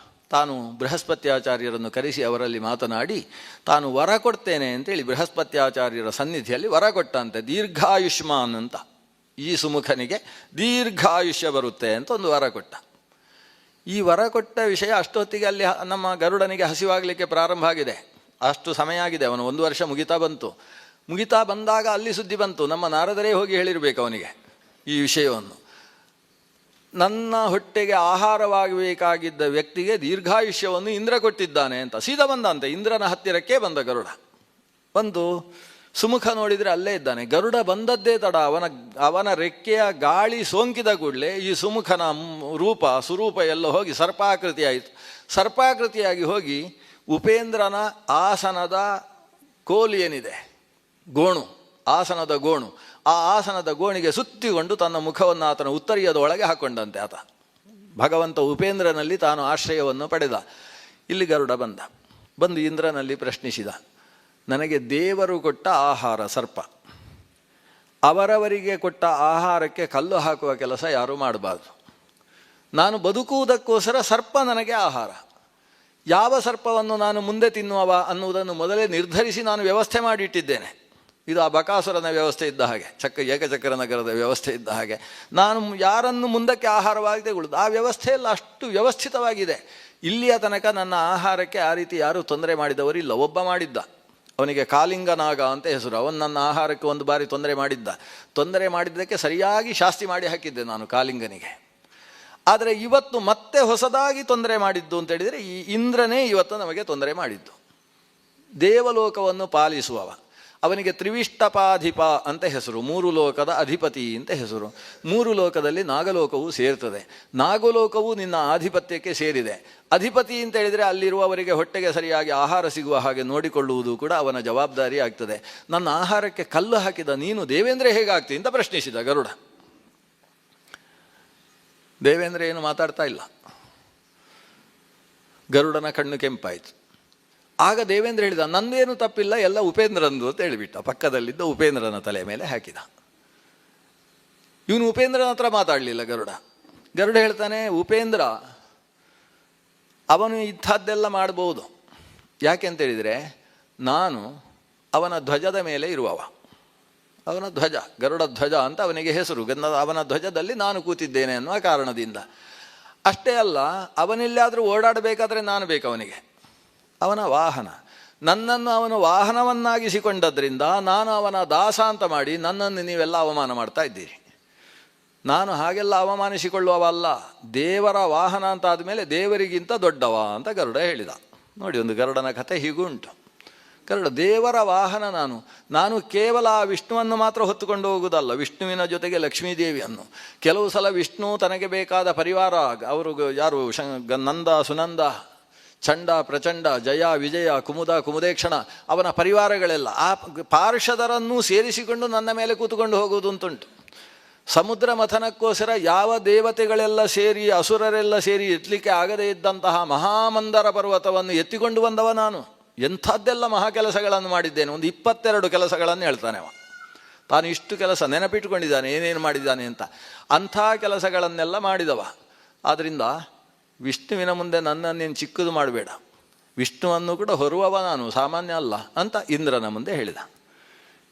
ತಾನು ಬೃಹಸ್ಪತ್ಯಾಚಾರ್ಯರನ್ನು ಕರೆಸಿ ಅವರಲ್ಲಿ ಮಾತನಾಡಿ ತಾನು ವರ ಕೊಡ್ತೇನೆ ಅಂತೇಳಿ ಬೃಹಸ್ಪತ್ಯಾಚಾರ್ಯರ ಸನ್ನಿಧಿಯಲ್ಲಿ ವರ ಕೊಟ್ಟಂತೆ, ದೀರ್ಘಾಯುಷ್ಮಾನ್ ಅಂತ, ಈ ಸುಮುಖನಿಗೆ ದೀರ್ಘಾಯುಷ್ಯ ಬರುತ್ತೆ ಅಂತ ಒಂದು ವರ ಕೊಟ್ಟ. ಈ ವರ ಕೊಟ್ಟ ವಿಷಯ ಅಷ್ಟೊತ್ತಿಗೆ ಅಲ್ಲಿ ನಮ್ಮ ಗರುಡನಿಗೆ ಹಸಿವಾಗಲಿಕ್ಕೆ ಪ್ರಾರಂಭ ಆಗಿದೆ, ಅಷ್ಟು ಸಮಯ ಆಗಿದೆ, ಅವನು 1 ವರ್ಷ ಮುಗಿತಾ ಬಂದಾಗ ಅಲ್ಲಿ ಸುದ್ದಿ ಬಂತು, ನಮ್ಮ ನಾರದರೇ ಹೋಗಿ ಹೇಳಿರಬೇಕು ಅವನಿಗೆ ಈ ವಿಷಯವನ್ನು. ನನ್ನ ಹೊಟ್ಟೆಗೆ ಆಹಾರವಾಗಬೇಕಾಗಿದ್ದ ವ್ಯಕ್ತಿಗೆ ದೀರ್ಘಾಯುಷ್ಯವನ್ನು ಇಂದ್ರ ಕೊಟ್ಟಿದ್ದಾನೆ ಅಂತ ಸೀದಾ ಬಂದಂತೆ. ಇಂದ್ರನ ಹತ್ತಿರಕ್ಕೆ ಬಂದ ಗರುಡ. ಬಂದು ಸುಮುಖ ನೋಡಿದರೆ ಅಲ್ಲೇ ಇದ್ದಾನೆ. ಗರುಡ ಬಂದದ್ದೇ ತಡ, ಅವನ ರೆಕ್ಕೆಯ ಗಾಳಿ ಸೋಂಕಿದ ಕೂಡಲೇ ಈ ಸುಮುಖನ ಸ್ವರೂಪ ಎಲ್ಲ ಹೋಗಿ ಸರ್ಪಾಕೃತಿ ಆಯಿತು. ಸರ್ಪಾಕೃತಿಯಾಗಿ ಹೋಗಿ ಉಪೇಂದ್ರನ ಆಸನದ ಕೋಲು ಏನಿದೆ, ಗೋಣು, ಆಸನದ ಗೋಣು, ಆ ಆಸನದ ಗೋಣಿಗೆ ಸುತ್ತಿಕೊಂಡು ತನ್ನ ಮುಖವನ್ನು ಆತನ ಉತ್ತರಿಯದ ಒಳಗೆ ಹಾಕ್ಕೊಂಡಂತೆ. ಆತ ಭಗವಂತ ಉಪೇಂದ್ರನಲ್ಲಿ ತಾನು ಆಶ್ರಯವನ್ನು ಪಡೆದ. ಇಲ್ಲಿ ಗರುಡ ಬಂದು ಇಂದ್ರನಲ್ಲಿ ಪ್ರಶ್ನಿಸಿದ, ನನಗೆ ದೇವರು ಕೊಟ್ಟ ಆಹಾರ ಸರ್ಪ, ಅವರವರಿಗೆ ಕೊಟ್ಟ ಆಹಾರಕ್ಕೆ ಕಲ್ಲು ಹಾಕುವ ಕೆಲಸ ಯಾರೂ ಮಾಡಬಾರ್ದು. ನಾನು ಬದುಕುವುದಕ್ಕೋಸ್ಕರ ಸರ್ಪ ನನಗೆ ಆಹಾರ. ಯಾವ ಸರ್ಪವನ್ನು ನಾನು ಮುಂದೆ ತಿನ್ನುವವ ಅನ್ನುವುದನ್ನು ಮೊದಲೇ ನಿರ್ಧರಿಸಿ ನಾನು ವ್ಯವಸ್ಥೆ ಮಾಡಿಟ್ಟಿದ್ದೇನೆ. ಇದು ಆ ಬಕಾಸುರನ ವ್ಯವಸ್ಥೆ ಇದ್ದ ಹಾಗೆ, ಏಕಚಕ್ರ ನಗರದ ವ್ಯವಸ್ಥೆ ಇದ್ದ ಹಾಗೆ, ನಾನು ಯಾರನ್ನು ಮುಂದಕ್ಕೆ ಆಹಾರವಾಗಿ ತೆಗೊಳ್ಳುವುದು, ಆ ವ್ಯವಸ್ಥೆಯೆಲ್ಲ ಅಷ್ಟು ವ್ಯವಸ್ಥಿತವಾಗಿದೆ. ಇಲ್ಲಿಯ ತನಕ ನನ್ನ ಆಹಾರಕ್ಕೆ ಆ ರೀತಿ ಯಾರೂ ತೊಂದರೆ ಮಾಡಿದವರಿಲ್ಲ. ಒಬ್ಬ ಮಾಡಿದ್ದ, ಅವನಿಗೆ ಕಾಲಿಂಗನಾಗ ಅಂತ ಹೆಸರು. ಅವನು ನನ್ನ ಆಹಾರಕ್ಕೆ ಒಂದು ಬಾರಿ ತೊಂದರೆ ಮಾಡಿದ್ದಕ್ಕೆ ಸರಿಯಾಗಿ ಶಾಸ್ತಿ ಮಾಡಿ ಹಾಕಿದ್ದೆ ನಾನು ಕಾಲಿಂಗನಿಗೆ. ಆದರೆ ಇವತ್ತು ಮತ್ತೆ ಹೊಸದಾಗಿ ತೊಂದರೆ ಮಾಡಿದ್ದು ಅಂತೇಳಿದರೆ ಈ ಇಂದ್ರನೇ ಇವತ್ತು ನಮಗೆ ತೊಂದರೆ ಮಾಡಿದ್ದು. ದೇವಲೋಕವನ್ನು ಪಾಲಿಸುವವ, ಅವನಿಗೆ ತ್ರಿವಿಷ್ಟಪಾಧಿಪ ಅಂತ ಹೆಸರು, 3 ಲೋಕದ ಅಧಿಪತಿ ಅಂತ ಹೆಸರು. 3 ಲೋಕದಲ್ಲಿ ನಾಗಲೋಕವು ಸೇರ್ತದೆ. ನಾಗಲೋಕವು ನಿನ್ನ ಆಧಿಪತ್ಯಕ್ಕೆ ಸೇರಿದೆ. ಅಧಿಪತಿ ಅಂತ ಹೇಳಿದರೆ ಅಲ್ಲಿರುವವರಿಗೆ ಹೊಟ್ಟೆಗೆ ಸರಿಯಾಗಿ ಆಹಾರ ಸಿಗುವ ಹಾಗೆ ನೋಡಿಕೊಳ್ಳುವುದು ಕೂಡ ಅವನ ಜವಾಬ್ದಾರಿ ಆಗ್ತದೆ. ನನ್ನ ಆಹಾರಕ್ಕೆ ಕಲ್ಲು ಹಾಕಿದ ನೀನು ದೇವೇಂದ್ರ ಹೇಗಾಗ್ತಿ ಅಂತ ಪ್ರಶ್ನಿಸಿದ ಗರುಡ. ದೇವೇಂದ್ರ ಏನು ಮಾತಾಡ್ತಾ ಇಲ್ಲ. ಗರುಡನ ಕಣ್ಣು ಕೆಂಪಾಯಿತು. ಆಗ ದೇವೇಂದ್ರ ಹೇಳಿದ, ನಂದೇನು ತಪ್ಪಿಲ್ಲ, ಎಲ್ಲ ಉಪೇಂದ್ರಂದು ಅಂತ ಹೇಳಿಬಿಟ್ಟ. ಪಕ್ಕದಲ್ಲಿದ್ದ ಉಪೇಂದ್ರನ ತಲೆ ಮೇಲೆ ಹಾಕಿದ. ಇವನು ಉಪೇಂದ್ರನ ಹತ್ರ ಮಾತಾಡಲಿಲ್ಲ ಗರುಡ ಹೇಳ್ತಾನೆ, ಉಪೇಂದ್ರ ಅವನು ಇಂಥದ್ದೆಲ್ಲ ಮಾಡ್ಬೋದು. ಯಾಕೆಂತೇಳಿದರೆ ನಾನು ಅವನ ಧ್ವಜದ ಮೇಲೆ ಇರುವವ. ಅವನ ಧ್ವಜ, ಗರುಡ ಧ್ವಜ ಅಂತ ಅವನಿಗೆ ಹೆಸರು. ಅವನ ಧ್ವಜದಲ್ಲಿ ನಾನು ಕೂತಿದ್ದೇನೆ ಅನ್ನುವ ಕಾರಣದಿಂದ. ಅಷ್ಟೇ ಅಲ್ಲ, ಅವನೆಲ್ಲಾದರೂ ಓಡಾಡಬೇಕಾದ್ರೆ ನಾನು ಬೇಕು ಅವನಿಗೆ, ಅವನ ವಾಹನ. ನನ್ನನ್ನು ಅವನು ವಾಹನವನ್ನಾಗಿಸಿಕೊಂಡದ್ರಿಂದ ನಾನು ಅವನ ದಾಸ ಅಂತ ಮಾಡಿ ನನ್ನನ್ನು ನೀವೆಲ್ಲ ಅವಮಾನ ಮಾಡ್ತಾ ಇದ್ದೀರಿ. ನಾನು ಹಾಗೆಲ್ಲ ಅವಮಾನಿಸಿಕೊಳ್ಳುವವಲ್ಲ, ದೇವರ ವಾಹನ ಅಂತ ಆದಮೇಲೆ ದೇವರಿಗಿಂತ ದೊಡ್ಡವ ಅಂತ ಗರುಡ ಹೇಳಿದ. ನೋಡಿ, ಒಂದು ಗರುಡನ ಕಥೆ ಹೀಗೂ ಉಂಟು. ಗರುಡ ದೇವರ ವಾಹನ ನಾನು ಕೇವಲ ಆ ವಿಷ್ಣುವನ್ನು ಮಾತ್ರ ಹೊತ್ತುಕೊಂಡು ಹೋಗುವುದಲ್ಲ, ವಿಷ್ಣುವಿನ ಜೊತೆಗೆ ಲಕ್ಷ್ಮೀದೇವಿಯನ್ನು. ಕೆಲವು ಸಲ ವಿಷ್ಣು ತನಗೆ ಬೇಕಾದ ಪರಿವಾರ, ಅವರು ಯಾರು ನಂದ ಸುನಂದ ಚಂಡ ಪ್ರಚಂಡ ಜಯ ವಿಜಯ ಕುಮುದ ಕುಮುದೇಕ್ಷಣ ಅವನ ಪರಿವಾರಗಳೆಲ್ಲ ಆ ಪಾರ್ಷದರನ್ನೂ ಸೇರಿಸಿಕೊಂಡು ನನ್ನ ಮೇಲೆ ಕೂತ್ಕೊಂಡು ಹೋಗುವುದು ಅಂತುಂಟು. ಸಮುದ್ರ ಮಥನಕ್ಕೋಸ್ಕರ ಯಾವ ದೇವತೆಗಳೆಲ್ಲ ಸೇರಿ ಅಸುರರೆಲ್ಲ ಸೇರಿ ಎತ್ತಲಿಕ್ಕೆ ಆಗದೇ ಇದ್ದಂತಹ ಮಹಾಮಂದರ ಪರ್ವತವನ್ನು ಎತ್ತಿಕೊಂಡು ಬಂದವ ನಾನು. ಎಂಥದ್ದೆಲ್ಲ ಮಹಾ ಕೆಲಸಗಳನ್ನು ಮಾಡಿದ್ದೇನೆ. ಒಂದು 22 ಕೆಲಸಗಳನ್ನು ಹೇಳ್ತಾನೆ ಅವ. ತಾನು ಇಷ್ಟು ಕೆಲಸ ನೆನಪಿಟ್ಟುಕೊಂಡಿದ್ದಾನೆ, ಏನೇನು ಮಾಡಿದ್ದಾನೆ ಅಂತ. ಅಂಥ ಕೆಲಸಗಳನ್ನೆಲ್ಲ ಮಾಡಿದವ. ಆದ್ದರಿಂದ ವಿಷ್ಣುವಿನ ಮುಂದೆ ನನ್ನನ್ನೇನು ಚಿಕ್ಕದು ಮಾಡಬೇಡ, ವಿಷ್ಣುವನ್ನು ಕೂಡ ಹೊರುವವ ನಾನು, ಸಾಮಾನ್ಯ ಅಲ್ಲ ಅಂತ ಇಂದ್ರನ ಮುಂದೆ ಹೇಳಿದ.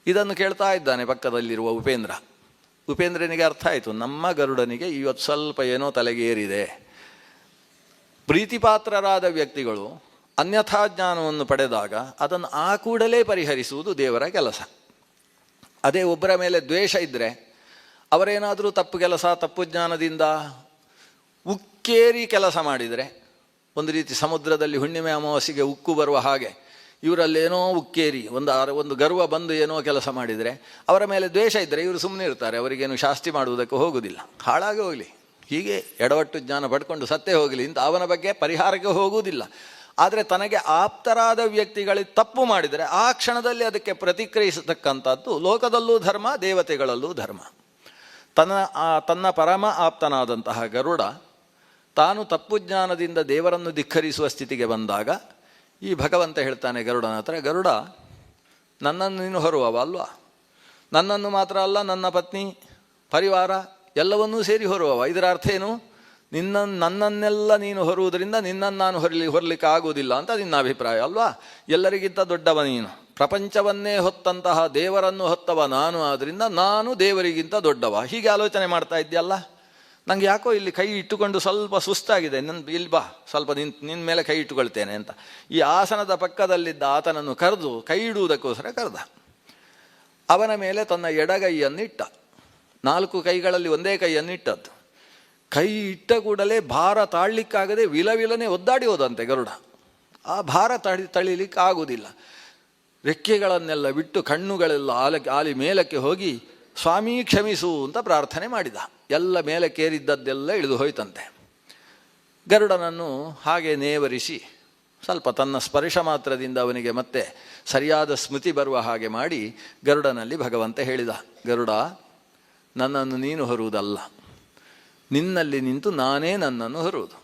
ಇದನ್ನು ಕೇಳ್ತಾ ಇದ್ದಾನೆ ಪಕ್ಕದಲ್ಲಿರುವ ಉಪೇಂದ್ರ. ಉಪೇಂದ್ರನಿಗೆ ಅರ್ಥ ಆಯಿತು, ನಮ್ಮ ಗರುಡನಿಗೆ ಇವತ್ತು ಸ್ವಲ್ಪ ಏನೋ ತಲೆಗೆ ಏರಿದೆ. ಪ್ರೀತಿಪಾತ್ರರಾದ ವ್ಯಕ್ತಿಗಳು ಅನ್ಯಥಾ ಜ್ಞಾನವನ್ನು ಪಡೆದಾಗ ಅದನ್ನು ಆ ಕೂಡಲೇ ಪರಿಹರಿಸುವುದು ದೇವರ ಕೆಲಸ. ಅದೇ ಒಬ್ಬರ ಮೇಲೆ ದ್ವೇಷ ಇದ್ದರೆ ಅವರೇನಾದರೂ ತಪ್ಪು ಕೆಲಸ ತಪ್ಪು ಜ್ಞಾನದಿಂದ ಉಕ್ಕೇರಿ ಕೆಲಸ ಮಾಡಿದರೆ, ಒಂದು ರೀತಿ ಸಮುದ್ರದಲ್ಲಿ ಹುಣ್ಣಿಮೆ ಅಮಾವಾಸ್ಯೆಗೆ ಉಕ್ಕು ಬರುವ ಹಾಗೆ ಇವರಲ್ಲೇನೋ ಉಕ್ಕೇರಿ ಒಂದು ಗರ್ವ ಬಂದು ಏನೋ ಕೆಲಸ ಮಾಡಿದರೆ, ಅವರ ಮೇಲೆ ದ್ವೇಷ ಇದ್ದರೆ ಇವರು ಸುಮ್ಮನೆ ಇರ್ತಾರೆ, ಅವರಿಗೇನು ಶಾಸ್ತಿ ಮಾಡುವುದಕ್ಕೆ ಹೋಗುವುದಿಲ್ಲ. ಹಾಳಾಗಿ ಹೋಗಲಿ, ಹೀಗೆ ಎಡವಟ್ಟು ಜ್ಞಾನ ಪಡ್ಕೊಂಡು ಸತ್ತೇ ಹೋಗಲಿ ಅಂತ ಅವನ ಬಗ್ಗೆ ಪರಿಹಾರಕ್ಕೆ ಹೋಗುವುದಿಲ್ಲ. ಆದರೆ ತನಗೆ ಆಪ್ತರಾದ ವ್ಯಕ್ತಿಗಳಿಗೆ ತಪ್ಪು ಮಾಡಿದರೆ ಆ ಕ್ಷಣದಲ್ಲಿ ಅದಕ್ಕೆ ಪ್ರತಿಕ್ರಿಯಿಸತಕ್ಕಂಥದ್ದು ಲೋಕದಲ್ಲೂ ಧರ್ಮ, ದೇವತೆಗಳಲ್ಲೂ ಧರ್ಮ. ತನ್ನ ಪರಮ ಆಪ್ತನಾದಂತಹ ಗರುಡ ತಾನು ತಪ್ಪು ಜ್ಞಾನದಿಂದ ದೇವರನ್ನು ಧಿಕ್ಕರಿಸುವ ಸ್ಥಿತಿಗೆ ಬಂದಾಗ ಈ ಭಗವಂತ ಹೇಳ್ತಾನೆ ಗರುಡನ ಹತ್ರ, ಗರುಡ ನನ್ನನ್ನು ನೀನು ಹೊರುವವ ಅಲ್ವಾ? ನನ್ನನ್ನು ಮಾತ್ರ ಅಲ್ಲ, ನನ್ನ ಪತ್ನಿ ಪರಿವಾರ ಎಲ್ಲವನ್ನೂ ಸೇರಿ ಹೊರುವವ. ಇದರ ಅರ್ಥ ಏನು? ನನ್ನನ್ನೆಲ್ಲ ನೀನು ಹೊರುವುದರಿಂದ ನಿನ್ನನ್ನು ನಾನು ಹೊರಲಿಕ್ಕೆ ಆಗುವುದಿಲ್ಲ ಅಂತ ನಿನ್ನ ಅಭಿಪ್ರಾಯ ಅಲ್ವಾ? ಎಲ್ಲರಿಗಿಂತ ದೊಡ್ಡವ ನೀನು, ಪ್ರಪಂಚವನ್ನೇ ಹೊತ್ತಂತಹ ದೇವರನ್ನು ಹೊತ್ತವ ನಾನು, ಆದ್ದರಿಂದ ನಾನು ದೇವರಿಗಿಂತ ದೊಡ್ಡವ. ಹೀಗೆ ಆಲೋಚನೆ ಮಾಡ್ತಾ ಇದ್ದೀಯಲ್ಲ, ನನಗೆ ಯಾಕೋ ಇಲ್ಲಿ ಕೈ ಇಟ್ಟುಕೊಂಡು ಸ್ವಲ್ಪ ಸುಸ್ತಾಗಿದೆ, ಇಲ್ಲಿ ಬಾ ಸ್ವಲ್ಪ ನಿನ್ನ ಮೇಲೆ ಕೈ ಇಟ್ಟುಕೊಳ್ತೇನೆ ಅಂತ ಈ ಆಸನದ ಪಕ್ಕದಲ್ಲಿದ್ದ ಆತನನ್ನು ಕರೆದು ಕೈ ಇಡುವುದಕ್ಕೋಸ್ಕರ ಕರೆದ. ಅವನ ಮೇಲೆ ತನ್ನ ಎಡಗೈಯನ್ನಿಟ್ಟ. 4 ಕೈಗಳಲ್ಲಿ ಒಂದೇ ಕೈಯನ್ನಿಟ್ಟದ್ದು. ಕೈ ಇಟ್ಟ ಕೂಡಲೇ ಭಾರ ತಾಳಲಿಕ್ಕಾಗದೆ ವಿಲವಿಲನೆ ಒದ್ದಾಡಿ ಹೋದಂತೆ ಗರುಡ. ಆ ಭಾರ ತಳಿಲಿಕ್ಕೆ ಆಗುವುದಿಲ್ಲ. ರೆಕ್ಕೆಗಳನ್ನೆಲ್ಲ ಬಿಟ್ಟು ಕಣ್ಣುಗಳೆಲ್ಲ ಆಲಿ ಮೇಲಕ್ಕೆ ಹೋಗಿ ಸ್ವಾಮಿ ಕ್ಷಮಿಸು ಅಂತ ಪ್ರಾರ್ಥನೆ ಮಾಡಿದ. ಎಲ್ಲ ಮೇಲಕ್ಕೇರಿದ್ದದ್ದೆಲ್ಲ ಇಳಿದು ಹೋಯ್ತಂತೆ. ಗರುಡನನ್ನು ಹಾಗೆ ನೇವರಿಸಿ ಸ್ವಲ್ಪ ತನ್ನ ಸ್ಪರ್ಶ ಮಾತ್ರದಿಂದ ಅವನಿಗೆ ಮತ್ತೆ ಸರಿಯಾದ ಸ್ಮೃತಿ ಬರುವ ಹಾಗೆ ಮಾಡಿ ಗರುಡನಲ್ಲಿ ಭಗವಂತ ಹೇಳಿದ, ಗರುಡ ನನ್ನನ್ನು ನೀನು ಹೊರುವುದಲ್ಲ, ನಿನ್ನಲ್ಲಿ ನಿಂತು ನಾನೇ ನನ್ನನ್ನು ಹೊರುವುದು.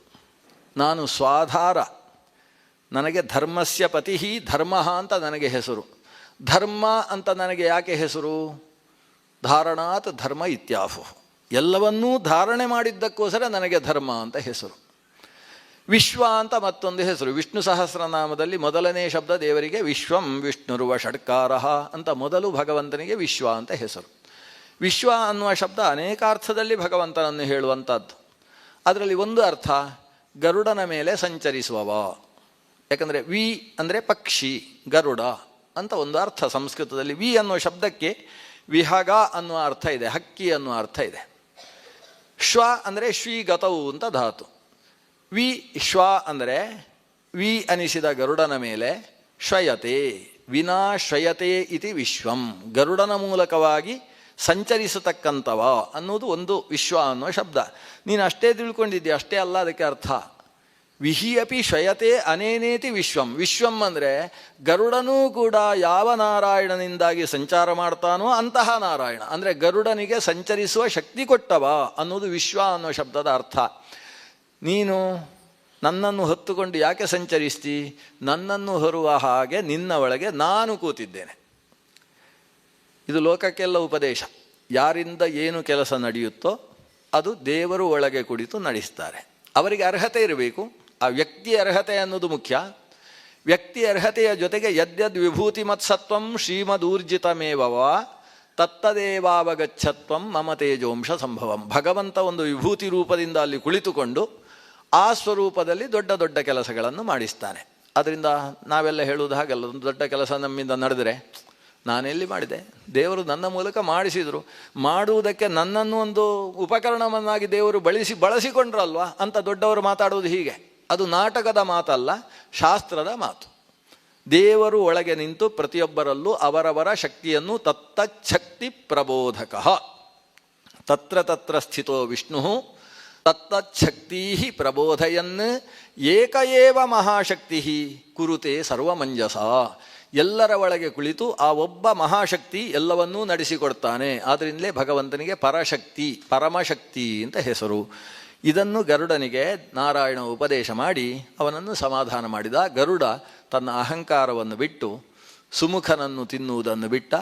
ನಾನು ಸ್ವಾಧಾರ, ನನಗೆ ಧರ್ಮಸ್ಯ ಪತಿ ಧರ್ಮ ಅಂತ ನನಗೆ ಹೆಸರು. ಧರ್ಮ ಅಂತ ನನಗೆ ಯಾಕೆ ಹೆಸರು? ಧಾರಣಾತ್ ಧರ್ಮ ಇತ್ಯಾಹು, ಎಲ್ಲವನ್ನೂ ಧಾರಣೆ ಮಾಡಿದ್ದಕ್ಕೋಸ್ಕರ ನನಗೆ ಧರ್ಮ ಅಂತ ಹೆಸರು. ವಿಶ್ವ ಅಂತ ಮತ್ತೊಂದು ಹೆಸರು. ವಿಷ್ಣು ಸಹಸ್ರನಾಮದಲ್ಲಿ ಮೊದಲನೇ ಶಬ್ದ ದೇವರಿಗೆ ವಿಶ್ವಂ ವಿಷ್ಣುರುವ ಷಡ್ಕಾರ ಅಂತ ಮೊದಲು ಭಗವಂತನಿಗೆ ವಿಶ್ವ ಅಂತ ಹೆಸರು. ವಿಶ್ವ ಅನ್ನುವ ಶಬ್ದ ಅನೇಕ ಅರ್ಥದಲ್ಲಿ ಭಗವಂತನನ್ನು ಹೇಳುವಂಥದ್ದು. ಅದರಲ್ಲಿ ಒಂದು ಅರ್ಥ ಗರುಡನ ಮೇಲೆ ಸಂಚರಿಸುವವ. ಯಾಕಂದರೆ ವಿ ಅಂದರೆ ಪಕ್ಷಿ, ಗರುಡ ಅಂತ ಒಂದು ಅರ್ಥ ಸಂಸ್ಕೃತದಲ್ಲಿ. ವಿ ಅನ್ನುವ ಶಬ್ದಕ್ಕೆ ವಿಹಗ ಅನ್ನುವ ಅರ್ಥ ಇದೆ, ಹಕ್ಕಿ ಅನ್ನುವ ಅರ್ಥ ಇದೆ. ಶ್ವ ಅಂದರೆ ಶ್ರೀಗತವು ಅಂತ ಧಾತು. ವಿ ಶ್ವ ಅಂದರೆ ವಿ ಅನಿಸಿದ ಗರುಡನ ಮೇಲೆ ಶ್ವಯತೆ, ವಿನಾ ಶ್ವಯತೆ ಇತಿ ವಿಶ್ವಂ, ಗರುಡನ ಮೂಲಕವಾಗಿ ಸಂಚರಿಸತಕ್ಕಂಥವ ಅನ್ನೋದು ಒಂದು ವಿಶ್ವ ಅನ್ನುವ ಶಬ್ದ. ನೀನು ಅಷ್ಟೇ ತಿಳ್ಕೊಂಡಿದ್ದೀಯ, ಅಷ್ಟೇ ಅಲ್ಲ ಅದಕ್ಕೆ ಅರ್ಥ. ವಿಹಿ ಅಪಿ ಶ್ವಯತೆ ಅನೇನೇತಿ ವಿಶ್ವಂ. ವಿಶ್ವಂ ಅಂದರೆ ಗರುಡನೂ ಕೂಡ ಯಾವ ನಾರಾಯಣನಿಂದಾಗಿ ಸಂಚಾರ ಮಾಡ್ತಾನೋ ಅಂತಹ ನಾರಾಯಣ, ಅಂದರೆ ಗರುಡನಿಗೆ ಸಂಚರಿಸುವ ಶಕ್ತಿ ಕೊಟ್ಟವ ಅನ್ನೋದು ವಿಶ್ವ ಅನ್ನೋ ಶಬ್ದದ ಅರ್ಥ. ನೀನು ನನ್ನನ್ನು ಹೊತ್ತುಕೊಂಡು ಯಾಕೆ ಸಂಚರಿಸ್ತಿ? ನನ್ನನ್ನು ಹೊರುವ ಹಾಗೆ ನಿನ್ನ ಒಳಗೆ ನಾನು ಕೂತಿದ್ದೇನೆ. ಇದು ಲೋಕಕ್ಕೆಲ್ಲ ಉಪದೇಶ. ಯಾರಿಂದ ಏನು ಕೆಲಸ ನಡೆಯುತ್ತೋ ಅದು ದೇವರು ಒಳಗೆ ಕುಳಿತು ನಡೆಸ್ತಾರೆ. ಅವರಿಗೆ ಅರ್ಹತೆ ಇರಬೇಕು. ಆ ವ್ಯಕ್ತಿ ಅರ್ಹತೆ ಅನ್ನೋದು ಮುಖ್ಯ. ವ್ಯಕ್ತಿ ಅರ್ಹತೆಯ ಜೊತೆಗೆ ಯದ್ಯದ್ ವಿಭೂತಿ ಮತ್ಸತ್ವಂ ಶ್ರೀಮದೂರ್ಜಿತಮೇವವ ತತ್ತದೇವಾವಗಚ್ಚತ್ವಂ ಮಮ ತೇಜೋಂಶ ಸಂಭವಂ. ಭಗವಂತ ಒಂದು ವಿಭೂತಿ ರೂಪದಿಂದ ಅಲ್ಲಿ ಕುಳಿತುಕೊಂಡು ಆ ಸ್ವರೂಪದಲ್ಲಿ ದೊಡ್ಡ ದೊಡ್ಡ ಕೆಲಸಗಳನ್ನು ಮಾಡಿಸ್ತಾನೆ. ಅದರಿಂದ ನಾವೆಲ್ಲ ಹೇಳುವುದು ಹಾಗಲ್ಲ, ಒಂದು ದೊಡ್ಡ ಕೆಲಸ ನಮ್ಮಿಂದ ನಡೆದರೆ ನಾನೆಲ್ಲಿ ಮಾಡಿದೆ, ದೇವರು ನನ್ನ ಮೂಲಕ ಮಾಡಿಸಿದರು, ಮಾಡುವುದಕ್ಕೆ ನನ್ನನ್ನು ಒಂದು ಉಪಕರಣವನ್ನಾಗಿ ದೇವರು ಬಳಸಿಕೊಂಡ್ರಲ್ವ ಅಂತ ದೊಡ್ಡವರು ಮಾತಾಡುವುದು ಹೀಗೆ. ಅದು ನಾಟಕದ ಮಾತಲ್ಲ, ಶಾಸ್ತ್ರದ ಮಾತು. ದೇವರು ಒಳಗೆ ನಿಂತು ಪ್ರತಿಯೊಬ್ಬರಲ್ಲೂ ಅವರವರ ಶಕ್ತಿಯನ್ನು ತತ್ತಚ್ಛಕ್ತಿ ಪ್ರಬೋಧಕ. ತತ್ರ ತತ್ರ ಸ್ಥಿತೋ ವಿಷ್ಣು ತತ್ತಚ್ಛಕ್ತಿ ಪ್ರಬೋಧಯನ್ ಏಕ ಏವ ಮಹಾಶಕ್ತಿ ಕುರುತೆ ಸರ್ವಮಂಜಸ. ಎಲ್ಲರ ಒಳಗೆ ಕುಳಿತು ಆ ಒಬ್ಬ ಮಹಾಶಕ್ತಿ ಎಲ್ಲವನ್ನೂ ನಡೆಸಿಕೊಡ್ತಾನೆ. ಆದ್ದರಿಂದಲೇ ಭಗವಂತನಿಗೆ ಪರಶಕ್ತಿ, ಪರಮಶಕ್ತಿ ಅಂತ ಹೆಸರು. ಇದನ್ನು ಗರುಡನಿಗೆ ನಾರಾಯಣ ಉಪದೇಶ ಮಾಡಿ ಅವನನ್ನು ಸಮಾಧಾನ ಮಾಡಿದ. ಗರುಡ ತನ್ನ ಅಹಂಕಾರವನ್ನು ಬಿಟ್ಟು ಸುಮುಖನನ್ನು ತಿನ್ನುವುದನ್ನು ಬಿಟ್ಟ,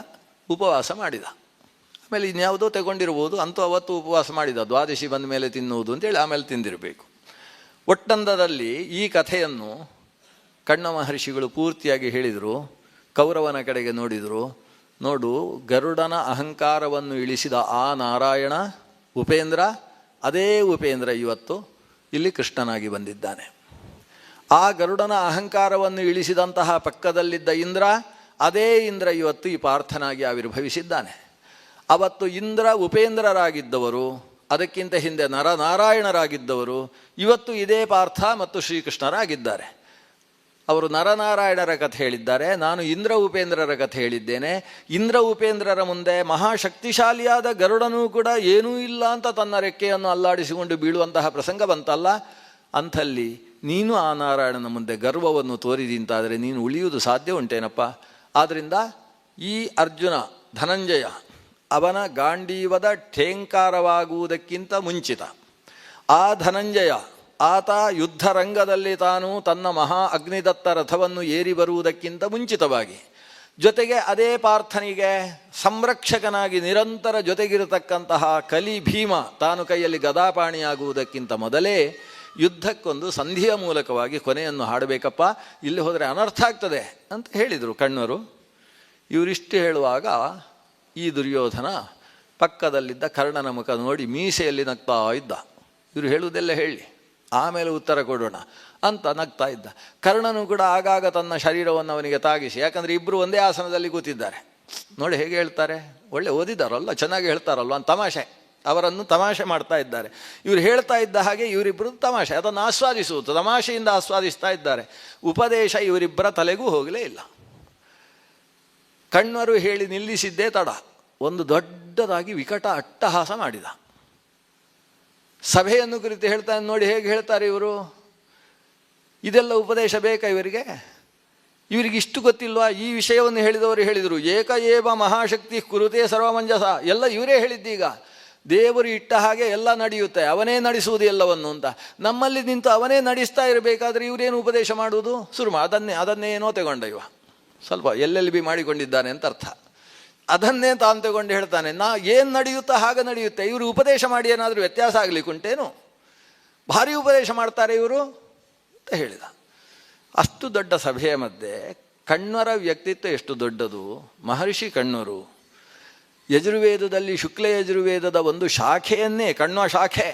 ಉಪವಾಸ ಮಾಡಿದ. ಆಮೇಲೆ ಇನ್ಯಾವುದೋ ತಗೊಂಡಿರ್ಬೋದು, ಅಂತೂ ಅವತ್ತು ಉಪವಾಸ ಮಾಡಿದ. ದ್ವಾದಶಿ ಬಂದ ಮೇಲೆ ತಿನ್ನುವುದು ಅಂತೇಳಿ ಆಮೇಲೆ ತಿಂದಿರಬೇಕು. ಒಟ್ಟಂದದಲ್ಲಿ ಈ ಕಥೆಯನ್ನು ಕಣ್ವ ಮಹರ್ಷಿಗಳು ಪೂರ್ತಿಯಾಗಿ ಹೇಳಿದರು. ಕೌರವನ ಕಡೆಗೆ ನೋಡಿದರು. ನೋಡು, ಗರುಡನ ಅಹಂಕಾರವನ್ನು ಇಳಿಸಿದ ಆ ನಾರಾಯಣ ಉಪೇಂದ್ರ, ಅದೇ ಉಪೇಂದ್ರ ಇವತ್ತು ಇಲ್ಲಿ ಕೃಷ್ಣನಾಗಿ ಬಂದಿದ್ದಾನೆ. ಆ ಗರುಡನ ಅಹಂಕಾರವನ್ನು ಇಳಿಸಿದಂತಹ ಪಕ್ಕದಲ್ಲಿದ್ದ ಇಂದ್ರ, ಅದೇ ಇಂದ್ರ ಇವತ್ತು ಈ ಪಾರ್ಥನಾಗಿ ಆವಿರ್ಭವಿಸಿದ್ದಾನೆ. ಅವತ್ತು ಇಂದ್ರ ಉಪೇಂದ್ರರಾಗಿದ್ದವರು, ಅದಕ್ಕಿಂತ ಹಿಂದೆ ನರನಾರಾಯಣರಾಗಿದ್ದವರು, ಇವತ್ತು ಇದೇ ಪಾರ್ಥ ಮತ್ತು ಶ್ರೀಕೃಷ್ಣರಾಗಿದ್ದಾರೆ. ಅವರು ನರನಾರಾಯಣರ ಕಥೆ ಹೇಳಿದ್ದಾರೆ, ನಾನು ಇಂದ್ರ ಉಪೇಂದ್ರರ ಕಥೆ ಹೇಳಿದ್ದೇನೆ. ಇಂದ್ರ ಉಪೇಂದ್ರರ ಮುಂದೆ ಮಹಾಶಕ್ತಿಶಾಲಿಯಾದ ಗರುಡನೂ ಕೂಡ ಏನೂ ಇಲ್ಲ ಅಂತ ತನ್ನ ರೆಕ್ಕೆಯನ್ನು ಅಲ್ಲಾಡಿಸಿಕೊಂಡು ಬೀಳುವಂತಹ ಪ್ರಸಂಗ ಬಂತಲ್ಲ, ಅಂಥಲ್ಲಿ ನೀನು ಆ ನಾರಾಯಣನ ಮುಂದೆ ಗರ್ವವನ್ನು ತೋರಿದಿಂತಾದರೆ ನೀನು ಉಳಿಯುವುದು ಸಾಧ್ಯ ಉಂಟೇನಪ್ಪ? ಆದ್ದರಿಂದ ಈ ಅರ್ಜುನ ಧನಂಜಯ ಅವನ ಗಾಂಡೀವದ ಠೇಂಕಾರವಾಗುವುದಕ್ಕಿಂತ ಮುಂಚಿತ ಆ ಧನಂಜಯ ಆತ ಯುದ್ಧರಂಗದಲ್ಲಿ ತಾನು ತನ್ನ ಮಹಾ ಅಗ್ನಿದತ್ತ ರಥವನ್ನು ಏರಿ ಬರುವುದಕ್ಕಿಂತ ಮುಂಚಿತವಾಗಿ, ಜೊತೆಗೆ ಅದೇ ಪಾರ್ಥನಿಗೆ ಸಂರಕ್ಷಕನಾಗಿ ನಿರಂತರ ಜೊತೆಗಿರತಕ್ಕಂತಹ ಕಲಿ ಭೀಮ ತಾನು ಕೈಯಲ್ಲಿ ಗದಾಪಾಣಿಯಾಗುವುದಕ್ಕಿಂತ ಮೊದಲೇ ಯುದ್ಧಕ್ಕೊಂದು ಸಂಧಿಯ ಮೂಲಕವಾಗಿ ಕೊನೆಯನ್ನು ಹಾಡಬೇಕಪ್ಪ, ಇಲ್ಲಿ ಹೋದರೆ ಅನರ್ಥ ಆಗ್ತದೆ ಅಂತ ಹೇಳಿದರು ಕಣ್ವರು. ಇವರಿಷ್ಟು ಹೇಳುವಾಗ ಈ ದುರ್ಯೋಧನ ಪಕ್ಕದಲ್ಲಿದ್ದ ಕರ್ಣನ ಮುಖ ನೋಡಿ ಮೀಸೆಯಲ್ಲಿ ನಗ್ತಾ ಇದ್ದ. ಇವರು ಹೇಳುವುದೆಲ್ಲ ಹೇಳಿ ಆಮೇಲೆ ಉತ್ತರ ಕೊಡೋಣ ಅಂತ ನಗ್ತಾ ಇದ್ದ. ಕರ್ಣನು ಕೂಡ ಆಗಾಗ ತನ್ನ ಶರೀರವನ್ನು ಅವನಿಗೆ ತಾಗಿಸಿ, ಯಾಕಂದರೆ ಇಬ್ಬರು ಒಂದೇ ಆಸನದಲ್ಲಿ ಕೂತಿದ್ದಾರೆ. ನೋಡಿ ಹೇಗೆ ಹೇಳ್ತಾರೆ, ಒಳ್ಳೆ ಓದಿದಾರಲ್ಲ, ಚೆನ್ನಾಗಿ ಹೇಳ್ತಾರಲ್ವ ಅಂತ ತಮಾಷೆ, ಅವರನ್ನು ತಮಾಷೆ ಮಾಡ್ತಾ ಇದ್ದಾರೆ. ಇವರು ಹೇಳ್ತಾ ಇದ್ದ ಹಾಗೆ ಇವರಿಬ್ಬರು ತಮಾಷೆ, ಅದನ್ನು ಆಸ್ವಾದಿಸುವುದು, ತಮಾಷೆಯಿಂದ ಆಸ್ವಾದಿಸ್ತಾ ಇದ್ದಾರೆ. ಉಪದೇಶ ಇವರಿಬ್ಬರ ತಲೆಗೂ ಹೋಗಲೇ ಇಲ್ಲ. ಕಣ್ವರು ಹೇಳಿ ನಿಲ್ಲಿಸಿದ್ದೇ ತಡ, ಒಂದು ದೊಡ್ಡದಾಗಿ ವಿಕಟ ಅಟ್ಟಹಾಸ ಮಾಡಿದ. ಸಭೆಯನ್ನು ಕುರಿತು ಹೇಳ್ತಾನೆ. ನೋಡಿ ಹೇಗೆ ಹೇಳ್ತಾರೆ ಇವರು, ಇದೆಲ್ಲ ಉಪದೇಶ ಬೇಕಾ ಇವರಿಗೆ? ಇವರಿಗೆ ಇಷ್ಟು ಗೊತ್ತಿಲ್ವಾ? ಈ ವಿಷಯವನ್ನು ಹೇಳಿದವರು ಹೇಳಿದರು, ಏಕ ಏವ ಮಹಾಶಕ್ತಿ ಕುರುತೆ ಸರ್ವಮಂಜಸ. ಎಲ್ಲ ಇವರೇ ಹೇಳಿದ್ದೀಗ, ದೇವರು ಇಟ್ಟ ಹಾಗೆ ಎಲ್ಲ ನಡೆಯುತ್ತೆ, ಅವನೇ ನಡೆಸುವುದು ಎಲ್ಲವನ್ನು ಅಂತ. ನಮ್ಮಲ್ಲಿ ನಿಂತು ಅವನೇ ನಡೆಸ್ತಾ ಇರಬೇಕಾದ್ರೆ ಇವರೇನು ಉಪದೇಶ ಮಾಡುವುದು? ಅದನ್ನೇನೋ ತಗೊಂಡ ಇವ, ಸ್ವಲ್ಪ ಎಲ್ಲೆಲ್ಲಿ ಮಾಡಿಕೊಂಡಿದ್ದಾನೆ ಅಂತ ಅರ್ಥ. ಅದನ್ನೇ ತಾನು ತಗೊಂಡು ಹೇಳ್ತಾನೆ, ಏನು ನಡೆಯುತ್ತಾ ಹಾಗೆ ನಡೆಯುತ್ತೆ. ಇವರು ಉಪದೇಶ ಮಾಡಿ ಏನಾದರೂ ವ್ಯತ್ಯಾಸ ಆಗಲಿಕ್ಕುಂಟೇನು? ಭಾರಿ ಉಪದೇಶ ಮಾಡ್ತಾರೆ ಇವರು ಅಂತ ಹೇಳಿದ. ಅಷ್ಟು ದೊಡ್ಡ ಸಭೆಯ ಮಧ್ಯೆ ಕಣ್ವರ ವ್ಯಕ್ತಿತ್ವ ಎಷ್ಟು ದೊಡ್ಡದು. ಮಹರ್ಷಿ ಕಣ್ವರು ಯಜುರ್ವೇದದಲ್ಲಿ ಶುಕ್ಲ ಯಜುರ್ವೇದದ ಒಂದು ಶಾಖೆಯನ್ನೇ, ಕಣ್ವ ಶಾಖೆ,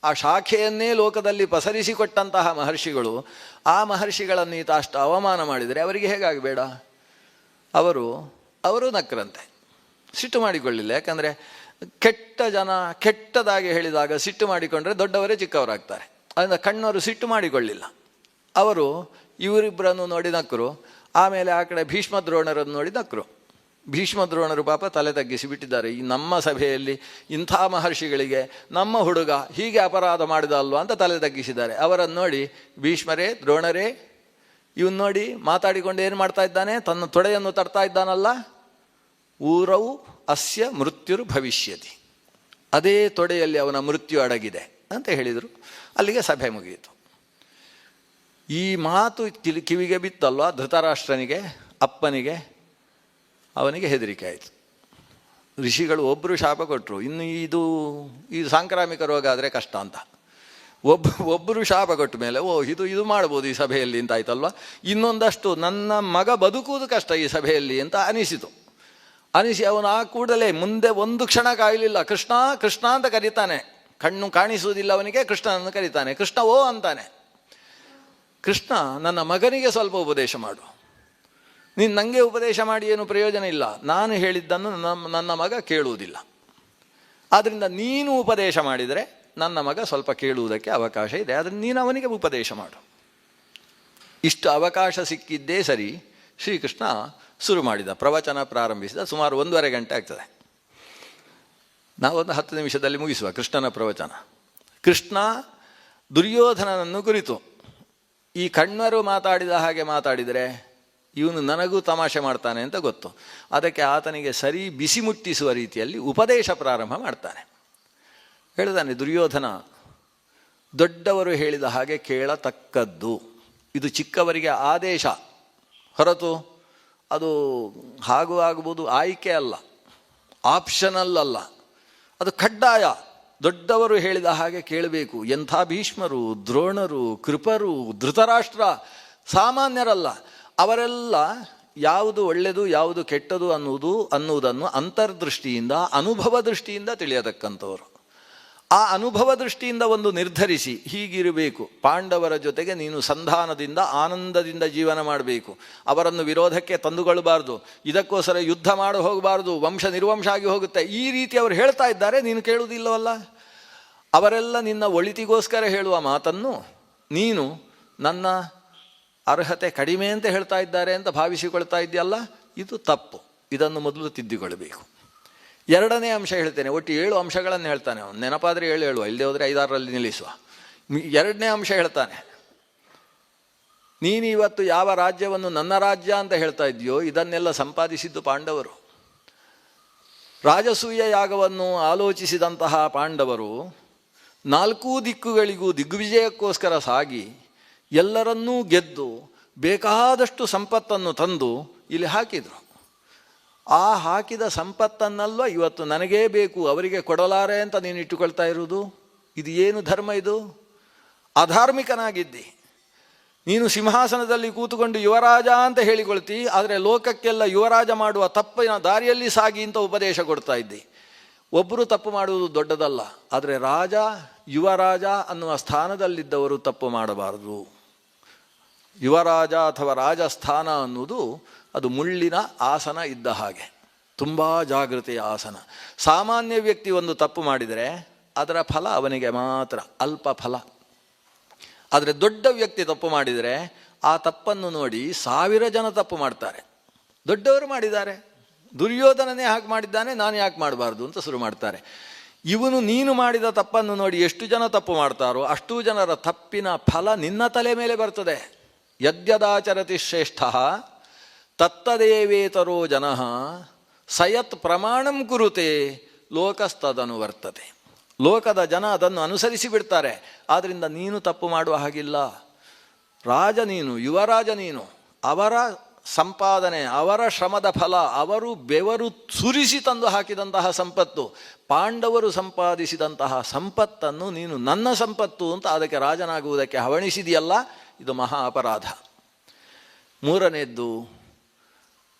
ಆ ಶಾಖೆಯನ್ನೇ ಲೋಕದಲ್ಲಿ ಪಸರಿಸಿಕೊಟ್ಟಂತಹ ಮಹರ್ಷಿಗಳು, ಆ ಮಹರ್ಷಿಗಳನ್ನು ಈತ ಅಷ್ಟು ಅವಮಾನ ಮಾಡಿದರೆ ಅವರಿಗೆ ಹೇಗಾಗಬೇಡ? ಅವರು ನಕ್ಕರಂತೆ, ಸಿಟ್ಟು ಮಾಡಿಕೊಳ್ಳಿಲ್ಲ. ಯಾಕಂದರೆ ಕೆಟ್ಟ ಜನ ಕೆಟ್ಟದಾಗಿ ಹೇಳಿದಾಗ ಸಿಟ್ಟು ಮಾಡಿಕೊಂಡ್ರೆ ದೊಡ್ಡವರೇ ಚಿಕ್ಕವರಾಗ್ತಾರೆ. ಅದರಿಂದ ಕಣ್ಣವರು ಸಿಟ್ಟು ಮಾಡಿಕೊಳ್ಳಿಲ್ಲ. ಅವರು ಇವರಿಬ್ಬರನ್ನು ನೋಡಿ ನಕ್ಕರು. ಆಮೇಲೆ ಆ ಕಡೆ ಭೀಷ್ಮ ದ್ರೋಣರನ್ನು ನೋಡಿ ನಕ್ಕರು. ಭೀಷ್ಮ ದ್ರೋಣರು ಪಾಪ ತಲೆ ತಗ್ಗಿಸಿ ಬಿಟ್ಟಿದ್ದಾರೆ. ಈ ನಮ್ಮ ಸಭೆಯಲ್ಲಿ ಇಂಥ ಮಹರ್ಷಿಗಳಿಗೆ ನಮ್ಮ ಹುಡುಗ ಹೀಗೆ ಅಪರಾಧ ಮಾಡಿದ ಅಲ್ವಾ ಅಂತ ತಲೆ ತಗ್ಗಿಸಿದ್ದಾರೆ. ಅವರನ್ನು ನೋಡಿ ಭೀಷ್ಮರೇ, ದ್ರೋಣರೇ, ಇವನು ನೋಡಿ ಮಾತಾಡಿಕೊಂಡು ಏನು ಮಾಡ್ತಾ ಇದ್ದಾನೆ, ತನ್ನ ತೊಡೆಯನ್ನು ತಡ್ತಾ ಇದ್ದಾನಲ್ಲ, ಊರವು ಅಸ್ಯ ಮೃತ್ಯುರು ಭವಿಷ್ಯತಿ, ಅದೇ ತೊಡೆಯಲ್ಲಿ ಅವನ ಮೃತ್ಯು ಅಡಗಿದೆ ಅಂತ ಹೇಳಿದರು. ಅಲ್ಲಿಗೆ ಸಭೆ ಮುಗಿಯಿತು. ಈ ಮಾತು ಕಿವಿಗೆ ಬಿತ್ತಲ್ವ ಧೃತರಾಷ್ಟ್ರನಿಗೆ, ಅಪ್ಪನಿಗೆ, ಅವನಿಗೆ ಹೆದರಿಕೆ ಆಯಿತು. ಋಷಿಗಳು ಒಬ್ಬರು ಶಾಪ ಕೊಟ್ಟರು, ಇನ್ನು ಇದು ಸಾಂಕ್ರಾಮಿಕ ರೋಗ ಆದರೆ ಕಷ್ಟ ಅಂತ. ಒಬ್ಬರು ಶಾಪ ಕೊಟ್ಟ ಮೇಲೆ ಇದು ಮಾಡ್ಬೋದು ಈ ಸಭೆಯಲ್ಲಿ ಅಂತ ಆಯ್ತಲ್ವ. ಇನ್ನೊಂದಷ್ಟು ನನ್ನ ಮಗ ಬದುಕುವುದು ಕಷ್ಟ ಈ ಸಭೆಯಲ್ಲಿ ಅಂತ ಅನಿಸಿ ಅವನು ಆ ಕೂಡಲೇ ಮುಂದೆ ಒಂದು ಕ್ಷಣ ಕಾಯಲಿಲ್ಲ. ಕೃಷ್ಣ ಕೃಷ್ಣ ಅಂತ ಕರೀತಾನೆ. ಕಣ್ಣು ಕಾಣಿಸುವುದಿಲ್ಲ ಅವನಿಗೆ, ಕೃಷ್ಣನನ್ನು ಕರೀತಾನೆ. ಕೃಷ್ಣ ಓ ಅಂತಾನೆ. ಕೃಷ್ಣ, ನನ್ನ ಮಗನಿಗೆ ಸ್ವಲ್ಪ ಉಪದೇಶ ಮಾಡು. ನೀನು ನನಗೆ ಉಪದೇಶ ಮಾಡಿ ಏನು ಪ್ರಯೋಜನ ಇಲ್ಲ, ನಾನು ಹೇಳಿದ್ದನ್ನು ನನ್ನ ಮಗ ಕೇಳುವುದಿಲ್ಲ. ಆದ್ದರಿಂದ ನೀನು ಉಪದೇಶ ಮಾಡಿದರೆ ನನ್ನ ಮಗ ಸ್ವಲ್ಪ ಕೇಳುವುದಕ್ಕೆ ಅವಕಾಶ ಇದೆ, ಆದರೆ ನೀನು ಅವನಿಗೆ ಉಪದೇಶ ಮಾಡು. ಇಷ್ಟು ಅವಕಾಶ ಸಿಕ್ಕಿದ್ದೇ ಸರಿ. ಶ್ರೀಕೃಷ್ಣ ಶುರು ಮಾಡಿದ, ಪ್ರವಚನ ಪ್ರಾರಂಭಿಸಿದ. ಸುಮಾರು 1.5 ಗಂಟೆ ಆಗ್ತದೆ. ನಾವೊಂದು 10 ನಿಮಿಷದಲ್ಲಿ ಮುಗಿಸುವ ಕೃಷ್ಣನ ಪ್ರವಚನ. ಕೃಷ್ಣ ದುರ್ಯೋಧನನನ್ನು ಕುರಿತು ಈ ಕಣ್ವರು ಮಾತಾಡಿದ ಹಾಗೆ ಮಾತಾಡಿದರೆ ಇವನು ನನಗೂ ತಮಾಷೆ ಮಾಡ್ತಾನೆ ಅಂತ ಗೊತ್ತು. ಅದಕ್ಕೆ ಆತನಿಗೆ ಸರಿ ಬಿಸಿ ಮುಟ್ಟಿಸುವ ರೀತಿಯಲ್ಲಿ ಉಪದೇಶ ಪ್ರಾರಂಭ ಮಾಡ್ತಾನೆ. ಹೇಳ್ತಾನೆ, ದುರ್ಯೋಧನ, ದೊಡ್ಡವರು ಹೇಳಿದ ಹಾಗೆ ಕೇಳತಕ್ಕದ್ದು. ಇದು ಚಿಕ್ಕವರಿಗೆ ಆದೇಶ ಹೊರತು ಅದು ಹಾಗೂ ಆಗಬಹುದು ಆಯ್ಕೆ ಅಲ್ಲ, ಆಪ್ಷನಲ್ ಅಲ್ಲ, ಅದು ಕಡ್ಡಾಯ. ದೊಡ್ಡವರು ಹೇಳಿದ ಹಾಗೆ ಕೇಳಬೇಕು. ಎಂಥ ಭೀಷ್ಮರು, ದ್ರೋಣರು, ಕೃಪರು, ಧೃತರಾಷ್ಟ್ರ ಸಾಮಾನ್ಯರಲ್ಲ. ಅವರೆಲ್ಲ ಯಾವುದು ಒಳ್ಳೆಯದು ಯಾವುದು ಕೆಟ್ಟದು ಅನ್ನುವುದನ್ನು ಅಂತರ್ದೃಷ್ಟಿಯಿಂದ ಅನುಭವ ದೃಷ್ಟಿಯಿಂದ ತಿಳಿಯತಕ್ಕಂಥವರು. ಆ ಅನುಭವ ದೃಷ್ಟಿಯಿಂದ ಒಂದು ನಿರ್ಧರಿಸಿ ಹೀಗಿರಬೇಕು, ಪಾಂಡವರ ಜೊತೆಗೆ ನೀನು ಸಂಧಾನದಿಂದ ಆನಂದದಿಂದ ಜೀವನ ಮಾಡಬೇಕು, ಅವರನ್ನು ವಿರೋಧಕ್ಕೆ ತಂದುಕೊಳ್ಳಬಾರ್ದು, ಇದಕ್ಕೋಸ್ಕರ ಯುದ್ಧ ಮಾಡಿ ಹೋಗಬಾರ್ದು, ವಂಶ ನಿರ್ವಂಶ ಆಗಿ ಹೋಗುತ್ತೆ, ಈ ರೀತಿ ಅವರು ಹೇಳ್ತಾ ಇದ್ದಾರೆ, ನೀನು ಕೇಳುವುದಿಲ್ಲವಲ್ಲ. ಅವರೆಲ್ಲ ನಿನ್ನ ಒಳಿತಿಗೋಸ್ಕರ ಹೇಳುವ ಮಾತನ್ನು ನೀನು ನನ್ನ ಅರ್ಹತೆ ಕಡಿಮೆ ಅಂತ ಹೇಳ್ತಾ ಇದ್ದಾರೆ ಅಂತ ಭಾವಿಸಿಕೊಳ್ತಾ ಇದೆಯಲ್ಲ, ಇದು ತಪ್ಪು. ಇದನ್ನು ಮೊದಲು ತಿದ್ದಿಕೊಳ್ಳಬೇಕು. ಎರಡನೇ ಅಂಶ ಹೇಳ್ತೇನೆ. ಒಟ್ಟು 7 ಅಂಶಗಳನ್ನು ಹೇಳ್ತಾನೆ ಅವನು. ನೆನಪಾದರೆ 7 ಹೇಳುವ, ಇಲ್ಲದೆ ಹೋದರೆ 5-6ರಲ್ಲಿ ನಿಲ್ಲಿಸುವ. ಎರಡನೇ ಅಂಶ ಹೇಳ್ತಾನೆ, ನೀನು ಇವತ್ತು ಯಾವ ರಾಜ್ಯವನ್ನು ನನ್ನ ರಾಜ್ಯ ಅಂತ ಹೇಳ್ತಾ ಇದೆಯೋ ಇದನ್ನೆಲ್ಲ ಸಂಪಾದಿಸಿದ್ದು ಪಾಂಡವರು. ರಾಜಸೂಯ ಯಾಗವನ್ನು ಆಲೋಚಿಸಿದಂತಹ ಪಾಂಡವರು 4 ದಿಕ್ಕುಗಳಿಗೂ ದಿಗ್ವಿಜಯಕ್ಕೋಸ್ಕರ ಸಾಗಿ ಎಲ್ಲರನ್ನೂ ಗೆದ್ದು ಬೇಕಾದಷ್ಟು ಸಂಪತ್ತನ್ನು ತಂದು ಇಲ್ಲಿ ಹಾಕಿದರು. ಆ ಹಾಕಿದ ಸಂಪತ್ತನ್ನಲ್ವ ಇವತ್ತು ನನಗೇ ಬೇಕು, ಅವರಿಗೆ ಕೊಡಲಾರೆ ಅಂತ ನೀನು ಇಟ್ಟುಕೊಳ್ತಾ ಇರುವುದು. ಇದು ಏನು ಧರ್ಮ? ಇದು ಅಧಾರ್ಮಿಕನಾಗಿದ್ದಿ. ನೀನು ಸಿಂಹಾಸನದಲ್ಲಿ ಕೂತುಕೊಂಡು ಯುವರಾಜ ಅಂತ ಹೇಳಿಕೊಳ್ತಿ, ಆದರೆ ಲೋಕಕ್ಕೆಲ್ಲ ಯುವರಾಜ ಮಾಡುವ ತಪ್ಪಿನ ದಾರಿಯಲ್ಲಿ ಸಾಗಿ ಅಂತ ಉಪದೇಶ ಕೊಡ್ತಾ ಇದ್ದಿ. ಒಬ್ಬರು ತಪ್ಪು ಮಾಡುವುದು ದೊಡ್ಡದಲ್ಲ, ಆದರೆ ರಾಜ, ಯುವರಾಜ ಅನ್ನುವ ಸ್ಥಾನದಲ್ಲಿದ್ದವರು ತಪ್ಪು ಮಾಡಬಾರದು. ಯುವರಾಜ ಅಥವಾ ರಾಜಸ್ಥಾನ ಅನ್ನುವುದು ಅದು ಮುಳ್ಳಿನ ಆಸನ ಇದ್ದ ಹಾಗೆ, ತುಂಬ ಜಾಗೃತೆಯ ಆಸನ. ಸಾಮಾನ್ಯ ವ್ಯಕ್ತಿ ಒಂದು ತಪ್ಪು ಮಾಡಿದರೆ ಅದರ ಫಲ ಅವನಿಗೆ ಮಾತ್ರ ಅಲ್ಪ ಫಲ. ಆದರೆ ದೊಡ್ಡ ವ್ಯಕ್ತಿ ತಪ್ಪು ಮಾಡಿದರೆ ಆ ತಪ್ಪನ್ನು ನೋಡಿ 1000 ಜನ ತಪ್ಪು ಮಾಡ್ತಾರೆ. ದೊಡ್ಡವರು ಮಾಡಿದ್ದಾರೆ, ದುರ್ಯೋಧನನೇ ಹಾಗೆ ಮಾಡಿದ್ದಾನೆ, ನಾನು ಯಾಕೆ ಮಾಡಬಾರ್ದು ಅಂತ ಶುರು ಮಾಡ್ತಾರೆ. ಇವನು ನೀನು ಮಾಡಿದ ತಪ್ಪನ್ನು ನೋಡಿ ಎಷ್ಟು ಜನ ತಪ್ಪು ಮಾಡ್ತಾರೋ ಅಷ್ಟು ಜನರ ತಪ್ಪಿನ ಫಲ ನಿನ್ನ ತಲೆ ಮೇಲೆ ಬರ್ತದೆ. ಯದ್ಯದಾಚರತಿ ಶ್ರೇಷ್ಠ ತತ್ತದೇವೇತರೋ ಜನಃ ಸಯತ್ ಪ್ರಮಾಣಂ ಕುರುತೆ ಲೋಕಸ್ತದನು ವರ್ತತೆ. ಲೋಕದ ಜನ ಅದನ್ನು ಅನುಸರಿಸಿ ಬಿಡ್ತಾರೆ. ಆದ್ದರಿಂದ ನೀನು ತಪ್ಪು ಮಾಡುವ ಹಾಗಿಲ್ಲ. ರಾಜ ನೀನು, ಯುವರಾಜ ನೀನು. ಅವರ ಸಂಪಾದನೆ, ಅವರ ಶ್ರಮದ ಫಲ, ಅವರು ಬೆವರು ಸುರಿಸಿ ತಂದು ಹಾಕಿದಂತಹ ಸಂಪತ್ತು, ಪಾಂಡವರು ಸಂಪಾದಿಸಿದಂತಹ ಸಂಪತ್ತನ್ನು ನೀನು ನನ್ನ ಸಂಪತ್ತು ಅಂತ ಅದಕ್ಕೆ ರಾಜನಾಗುವುದಕ್ಕೆ ಹವಣಿಸಿದೆಯಲ್ಲ, ಇದು ಮಹಾ ಅಪರಾಧ. ಮೂರನೆಯದ್ದು,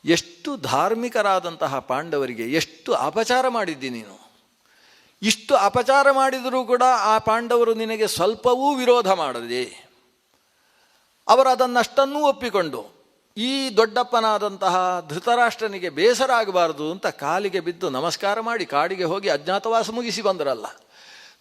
ಎಷ್ಟು ಧಾರ್ಮಿಕರಾದಂತಹ ಪಾಂಡವರಿಗೆ ಎಷ್ಟು ಅಪಚಾರ ಮಾಡಿದ್ದಿ ನೀನು. ಇಷ್ಟು ಅಪಚಾರ ಮಾಡಿದರೂ ಕೂಡ ಆ ಪಾಂಡವರು ನಿನಗೆ ಸ್ವಲ್ಪವೂ ವಿರೋಧ ಮಾಡದೆ ಅವರು ಅದನ್ನಷ್ಟನ್ನೂ ಒಪ್ಪಿಕೊಂಡು ಈ ದೊಡ್ಡಪ್ಪನಾದಂತಹ ಧೃತರಾಷ್ಟ್ರನಿಗೆ ಬೇಸರ ಆಗಬಾರ್ದು ಅಂತ ಕಾಲಿಗೆ ಬಿದ್ದು ನಮಸ್ಕಾರ ಮಾಡಿ ಕಾಡಿಗೆ ಹೋಗಿ ಅಜ್ಞಾತವಾಸ ಮುಗಿಸಿ ಬಂದರಲ್ಲ.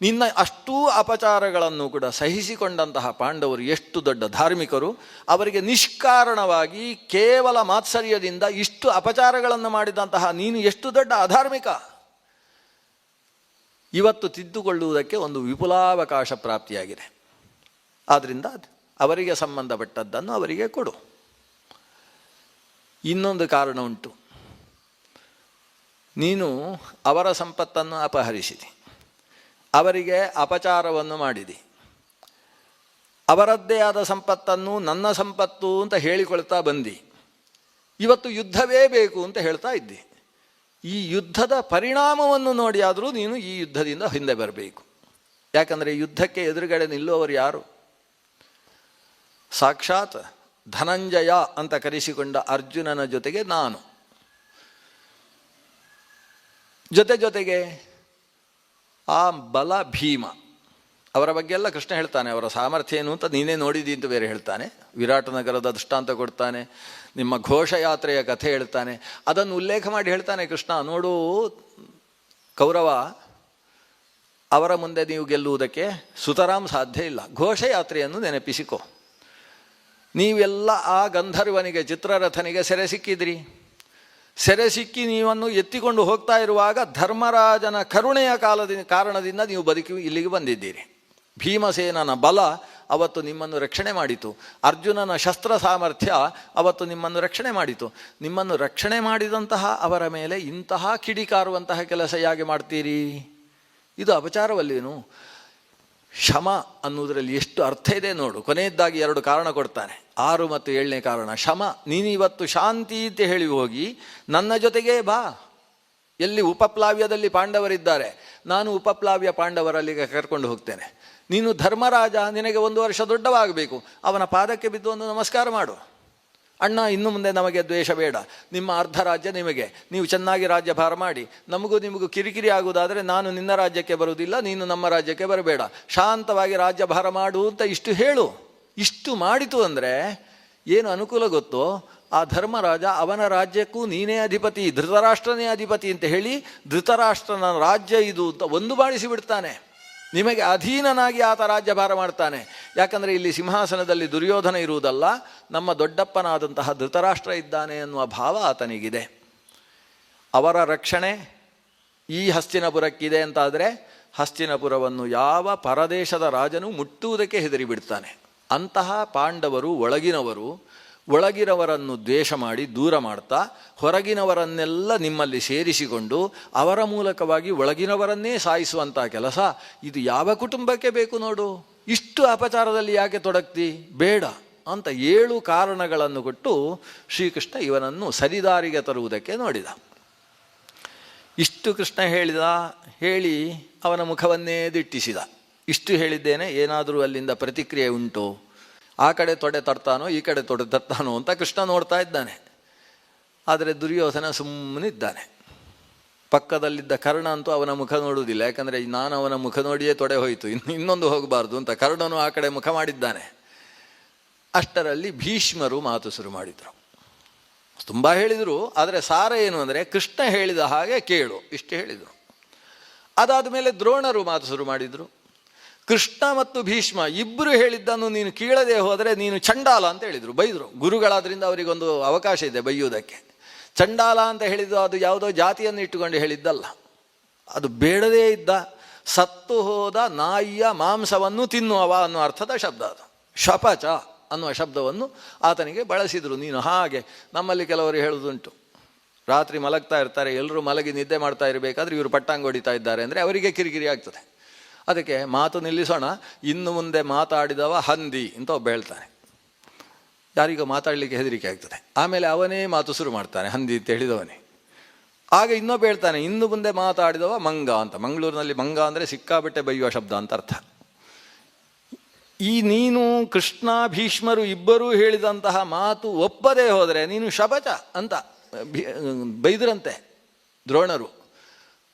ನಿನ್ನ ಅಷ್ಟೂ ಅಪಚಾರಗಳನ್ನು ಕೂಡ ಸಹಿಸಿಕೊಂಡಂತಹ ಪಾಂಡವರು ಎಷ್ಟು ದೊಡ್ಡ ಧಾರ್ಮಿಕರು. ಅವರಿಗೆ ನಿಷ್ಕಾರಣವಾಗಿ ಕೇವಲ ಮಾತ್ಸರ್ಯದಿಂದ ಇಷ್ಟು ಅಪಚಾರಗಳನ್ನು ಮಾಡಿದಂತಹ ನೀನು ಎಷ್ಟು ದೊಡ್ಡ ಅಧಾರ್ಮಿಕ. ಇವತ್ತು ತಿದ್ದುಕೊಳ್ಳುವುದಕ್ಕೆ ಒಂದು ವಿಪುಲಾವಕಾಶ ಪ್ರಾಪ್ತಿಯಾಗಿದೆ. ಆದ್ದರಿಂದ ಅವರಿಗೆ ಸಂಬಂಧಪಟ್ಟದ್ದನ್ನು ಅವರಿಗೆ ಕೊಡು. ಇನ್ನೊಂದು ಕಾರಣ ಉಂಟು. ನೀನು ಅವರ ಸಂಪತ್ತನ್ನು ಅಪಹರಿಸಿದಿ, ಅವರಿಗೆ ಅಪಚಾರವನ್ನು ಮಾಡಿದಿ, ಅವರದ್ದೇ ಆದ ಸಂಪತ್ತನ್ನು ನನ್ನ ಸಂಪತ್ತು ಅಂತ ಹೇಳಿಕೊಳ್ತಾ ಬಂದಿ. ಇವತ್ತು ಯುದ್ಧವೇ ಬೇಕು ಅಂತ ಹೇಳ್ತಾ ಇದ್ದಿ. ಈ ಯುದ್ಧದ ಪರಿಣಾಮವನ್ನು ನೋಡಿ ಆದರೂ ನೀನು ಈ ಯುದ್ಧದಿಂದ ಹಿಂದೆ ಬರಬೇಕು. ಯಾಕಂದರೆ ಯುದ್ಧಕ್ಕೆ ಎದುರುಗಡೆ ನಿಲ್ಲುವವರು ಯಾರು? ಸಾಕ್ಷಾತ್ ಧನಂಜಯ ಅಂತ ಕರೆಸಿಕೊಂಡ ಅರ್ಜುನನ ಜೊತೆಗೆ ನಾನು, ಜೊತೆಗೆ ಆ ಬಲ ಭೀಮ. ಅವರ ಬಗ್ಗೆ ಎಲ್ಲ ಕೃಷ್ಣ ಹೇಳ್ತಾನೆ. ಅವರ ಸಾಮರ್ಥ್ಯ ಏನು ಅಂತ ನೀನೇ ನೋಡಿದಿ ಅಂತ ಬೇರೆ ಹೇಳ್ತಾನೆ. ವಿರಾಟ ನಗರದ ದೃಷ್ಟಾಂತ ಕೊಡ್ತಾನೆ, ನಿಮ್ಮ ಘೋಷಯಾತ್ರೆಯ ಕಥೆ ಹೇಳ್ತಾನೆ. ಅದನ್ನು ಉಲ್ಲೇಖ ಮಾಡಿ ಹೇಳ್ತಾನೆ ಕೃಷ್ಣ, ನೋಡು ಕೌರವ, ಅವರ ಮುಂದೆ ನೀವು ಗೆಲ್ಲುವುದಕ್ಕೆ ಸುತರಾಮ್ ಸಾಧ್ಯ ಇಲ್ಲ. ಘೋಷಯಾತ್ರೆಯನ್ನು ನೆನಪಿಸಿಕೊ. ನೀವೆಲ್ಲ ಆ ಗಂಧರ್ವನಿಗೆ, ಚಿತ್ರರಥನಿಗೆ ಸೆರೆ ಸಿಕ್ಕಿದ್ರಿ. ಸೆರೆ ಸಿಕ್ಕಿ ನೀವನ್ನು ಎತ್ತಿಕೊಂಡು ಹೋಗ್ತಾ ಇರುವಾಗ ಧರ್ಮರಾಜನ ಕರುಣೆಯ ಕಾರಣದಿಂದ ನೀವು ಬದುಕಿ ಇಲ್ಲಿಗೆ ಬಂದಿದ್ದೀರಿ. ಭೀಮಸೇನನ ಬಲ ಅವತ್ತು ನಿಮ್ಮನ್ನು ರಕ್ಷಣೆ ಮಾಡಿತು. ಅರ್ಜುನನ ಶಸ್ತ್ರ ಸಾಮರ್ಥ್ಯ ಅವತ್ತು ನಿಮ್ಮನ್ನು ರಕ್ಷಣೆ ಮಾಡಿತು. ನಿಮ್ಮನ್ನು ರಕ್ಷಣೆ ಮಾಡಿದಂತಹ ಅವರ ಮೇಲೆ ಇಂತಹ ಕಿಡಿಕಾರುವಂತಹ ಕೆಲಸ ಹೇಗೆ ಮಾಡ್ತೀರಿ? ಇದು ಅಪಚಾರವಲ್ಲೇನು? ಶಮ ಅನ್ನುವುದರಲ್ಲಿ ಎಷ್ಟು ಅರ್ಥ ಇದೆ ನೋಡು. ಕೊನೆಯದ್ದಾಗಿ 2 ಕಾರಣ ಕೊಡ್ತಾನೆ, 6 ಮತ್ತು 7ನೇ ಕಾರಣ. ಶಮ, ನೀನಿವತ್ತು ಶಾಂತಿ ಅಂತ ಹೇಳಿ ಹೋಗಿ ನನ್ನ ಜೊತೆಗೇ ಬಾ. ಎಲ್ಲಿ ಉಪಪ್ಲಾವ್ಯದಲ್ಲಿ ಪಾಂಡವರಿದ್ದಾರೆ, ನಾನು ಉಪಪ್ಲಾವ್ಯ ಪಾಂಡವರಲ್ಲಿಗೆ ಕರ್ಕೊಂಡು ಹೋಗ್ತೇನೆ. ನೀನು ಧರ್ಮರಾಜ, ನಿನಗೆ 1 ವರ್ಷ ದೊಡ್ಡವಾಗಬೇಕು, ಅವನ ಪಾದಕ್ಕೆ ಬಿದ್ದು ಒಂದು ನಮಸ್ಕಾರ ಮಾಡು. ಅಣ್ಣ, ಇನ್ನು ಮುಂದೆ ನಮಗೆ ದ್ವೇಷ ಬೇಡ, ನಿಮ್ಮ ಅರ್ಧ ರಾಜ್ಯ ನಿಮಗೆ, ನೀವು ಚೆನ್ನಾಗಿ ರಾಜ್ಯಭಾರ ಮಾಡಿ. ನಮಗೂ ನಿಮಗೂ ಕಿರಿಕಿರಿ ಆಗುವುದಾದರೆ ನಾನು ನಿನ್ನ ರಾಜ್ಯಕ್ಕೆ ಬರುವುದಿಲ್ಲ, ನೀನು ನಮ್ಮ ರಾಜ್ಯಕ್ಕೆ ಬರಬೇಡ, ಶಾಂತವಾಗಿ ರಾಜ್ಯಭಾರ ಮಾಡು ಅಂತ ಇಷ್ಟು ಹೇಳು. ಇಷ್ಟು ಮಾಡಿತು ಅಂದರೆ ಏನು ಅನುಕೂಲ ಗೊತ್ತೋ? ಆ ಧರ್ಮರಾಜ ಅವನ ರಾಜ್ಯಕ್ಕೂ ನೀನೇ ಅಧಿಪತಿ, ಧೃತರಾಷ್ಟ್ರನೇ ಅಧಿಪತಿ ಅಂತ ಹೇಳಿ ಧೃತರಾಷ್ಟ್ರನ ರಾಜ್ಯ ಇದು ಅಂತ ಒಂದು ಬಾಳಿಸಿಬಿಡ್ತಾನೆ. ನಿಮಗೆ ಅಧೀನನಾಗಿ ಆತ ರಾಜ್ಯಭಾರ ಮಾಡ್ತಾನೆ. ಯಾಕಂದರೆ ಇಲ್ಲಿ ಸಿಂಹಾಸನದಲ್ಲಿ ದುರ್ಯೋಧನ ಇರುವುದಲ್ಲ, ನಮ್ಮ ದೊಡ್ಡಪ್ಪನಾದಂತಹ ಧೃತರಾಷ್ಟ್ರ ಇದ್ದಾನೆ ಅನ್ನುವ ಭಾವ ಆತನಿಗಿದೆ. ಅವರ ರಕ್ಷಣೆ ಈ ಹಸ್ತಿನಪುರಕ್ಕಿದೆ ಅಂತಾದರೆ ಹಸ್ತಿನಪುರವನ್ನು ಯಾವ ಪರದೇಶದ ರಾಜನು ಮುಟ್ಟುವುದಕ್ಕೆ ಹೆದರಿಬಿಡ್ತಾನೆ. ಅಂತಹ ಪಾಂಡವರು ಒಳಗಿನವರನ್ನು ದ್ವೇಷ ಮಾಡಿ ದೂರ ಮಾಡ್ತಾ ಹೊರಗಿನವರನ್ನೆಲ್ಲ ನಿಮ್ಮಲ್ಲಿ ಸೇರಿಸಿಕೊಂಡು ಅವರ ಮೂಲಕವಾಗಿ ಒಳಗಿನವರನ್ನೇ ಸಾಯಿಸುವಂಥ ಕೆಲಸ ಇದು ಯಾವ ಕುಟುಂಬಕ್ಕೆ ಬೇಕು ನೋಡು? ಇಷ್ಟು ಅಪಚಾರದಲ್ಲಿ ಯಾಕೆ ತೊಡಗ್ತಿ? ಬೇಡ ಅಂತ 7 ಕಾರಣಗಳನ್ನು ಕೊಟ್ಟು ಶ್ರೀಕೃಷ್ಣ ಇವನನ್ನು ಸರಿದಾರಿಗೆ ತರುವುದಕ್ಕೆ ನೋಡಿದ. ಇಷ್ಟು ಕೃಷ್ಣ ಹೇಳಿ ಅವನ ಮುಖವನ್ನೇ ದಿಟ್ಟಿಸಿದ. ಇಷ್ಟು ಹೇಳಿದ್ದೇನೆ, ಏನಾದರೂ ಅಲ್ಲಿಂದ ಪ್ರತಿಕ್ರಿಯೆ ಉಂಟು? ಆ ಕಡೆ ತೊಡೆ ತರ್ತಾನೋ ಈ ಕಡೆ ತೊಡೆ ತರ್ತಾನೋ ಅಂತ ಕೃಷ್ಣ ನೋಡ್ತಾ ಇದ್ದಾನೆ. ಆದರೆ ದುರ್ಯೋಧನ ಸುಮ್ಮನಿದ್ದಾನೆ. ಪಕ್ಕದಲ್ಲಿದ್ದ ಕರ್ಣ ಅಂತೂ ಅವನ ಮುಖ ನೋಡುವುದಿಲ್ಲ. ಯಾಕಂದರೆ ನಾನು ಅವನ ಮುಖ ನೋಡಿಯೇ ತೊಡೆ ಹೋಯಿತು, ಇನ್ನೊಂದು ಹೋಗಬಾರ್ದು ಅಂತ ಕರ್ಣನು ಆ ಕಡೆ ಮುಖ ಮಾಡಿದ್ದಾನೆ. ಅಷ್ಟರಲ್ಲಿ ಭೀಷ್ಮರು ಮಾತು ಶುರು ಮಾಡಿದರು. ತುಂಬ ಹೇಳಿದರು, ಆದರೆ ಸಾರ ಏನು ಅಂದರೆ ಕೃಷ್ಣ ಹೇಳಿದ ಹಾಗೆ ಕೇಳು, ಇಷ್ಟು ಹೇಳಿದರು. ಅದಾದ ಮೇಲೆ ದ್ರೋಣರು ಮಾತು ಶುರು ಮಾಡಿದರು. ಕೃಷ್ಣ ಮತ್ತು ಭೀಷ್ಮ ಇಬ್ಬರು ಹೇಳಿದ್ದನ್ನು ನೀನು ಕೀಳದೆ ಹೋದರೆ ನೀನು ಚಂಡಾಲ ಅಂತ ಹೇಳಿದರು, ಬೈದರು. ಗುರುಗಳಾದ್ರಿಂದ ಅವರಿಗೊಂದು ಅವಕಾಶ ಇದೆ ಬೈಯುವುದಕ್ಕೆ. ಚಂಡಾಲ ಅಂತ ಹೇಳಿದ್ದು ಅದು ಯಾವುದೋ ಜಾತಿಯನ್ನು ಇಟ್ಟುಕೊಂಡು ಹೇಳಿದ್ದಲ್ಲ, ಅದು ಬೇಡದೇ ಇದ್ದ ಸತ್ತು ಹೋದ ನಾಯಿಯ ಮಾಂಸವನ್ನು ತಿನ್ನುವವ ಅನ್ನೋ ಅರ್ಥದ ಶಬ್ದ ಅದು. ಶಪಚ ಅನ್ನುವ ಶಬ್ದವನ್ನು ಆತನಿಗೆ ಬಳಸಿದರು. ನೀನು ಹಾಗೆ ನಮ್ಮಲ್ಲಿ ಕೆಲವರು ಹೇಳುವುದುಂಟು, ರಾತ್ರಿ ಮಲಗ್ತಾ ಇರ್ತಾರೆ, ಎಲ್ಲರೂ ಮಲಗಿ ನಿದ್ದೆ ಮಾಡ್ತಾ ಇರಬೇಕಾದ್ರೆ ಇವರು ಪಟ್ಟಾಂಗ ಹೊಡಿತಾ ಇದ್ದಾರೆ ಅಂದರೆ ಅವರಿಗೆ ಕಿರಿಕಿರಿ ಆಗ್ತದೆ. ಅದಕ್ಕೆ ಮಾತು ನಿಲ್ಲಿಸೋಣ, ಇನ್ನು ಮುಂದೆ ಮಾತಾಡಿದವ ಹಂದಿ ಅಂತ ಒಬ್ಬ ಹೇಳ್ತಾನೆ. ಯಾರಿಗೋ ಮಾತಾಡಲಿಕ್ಕೆ ಹೆದರಿಕೆ ಆಗ್ತದೆ. ಆಮೇಲೆ ಅವನೇ ಮಾತು ಶುರು ಮಾಡ್ತಾನೆ, ಹಂದಿ ಅಂತ ಹೇಳಿದವನೇ. ಆಗ ಇನ್ನೊಬ್ಬ ಹೇಳ್ತಾನೆ, ಇನ್ನು ಮುಂದೆ ಮಾತಾಡಿದವ ಮಂಗ ಅಂತ. ಮಂಗಳೂರಿನಲ್ಲಿ ಮಂಗ ಅಂದರೆ ಸಿಕ್ಕಾಬಟ್ಟೆ ಬೈಯುವ ಶಬ್ದ ಅಂತ ಅರ್ಥ. ಈ ನೀನು ಕೃಷ್ಣ ಭೀಷ್ಮರು ಇಬ್ಬರೂ ಹೇಳಿದಂತಹ ಮಾತು ಒಪ್ಪದೇ ಹೋದರೆ ನೀನು ಶಪಚ ಅಂತ ಬೈದರಂತೆ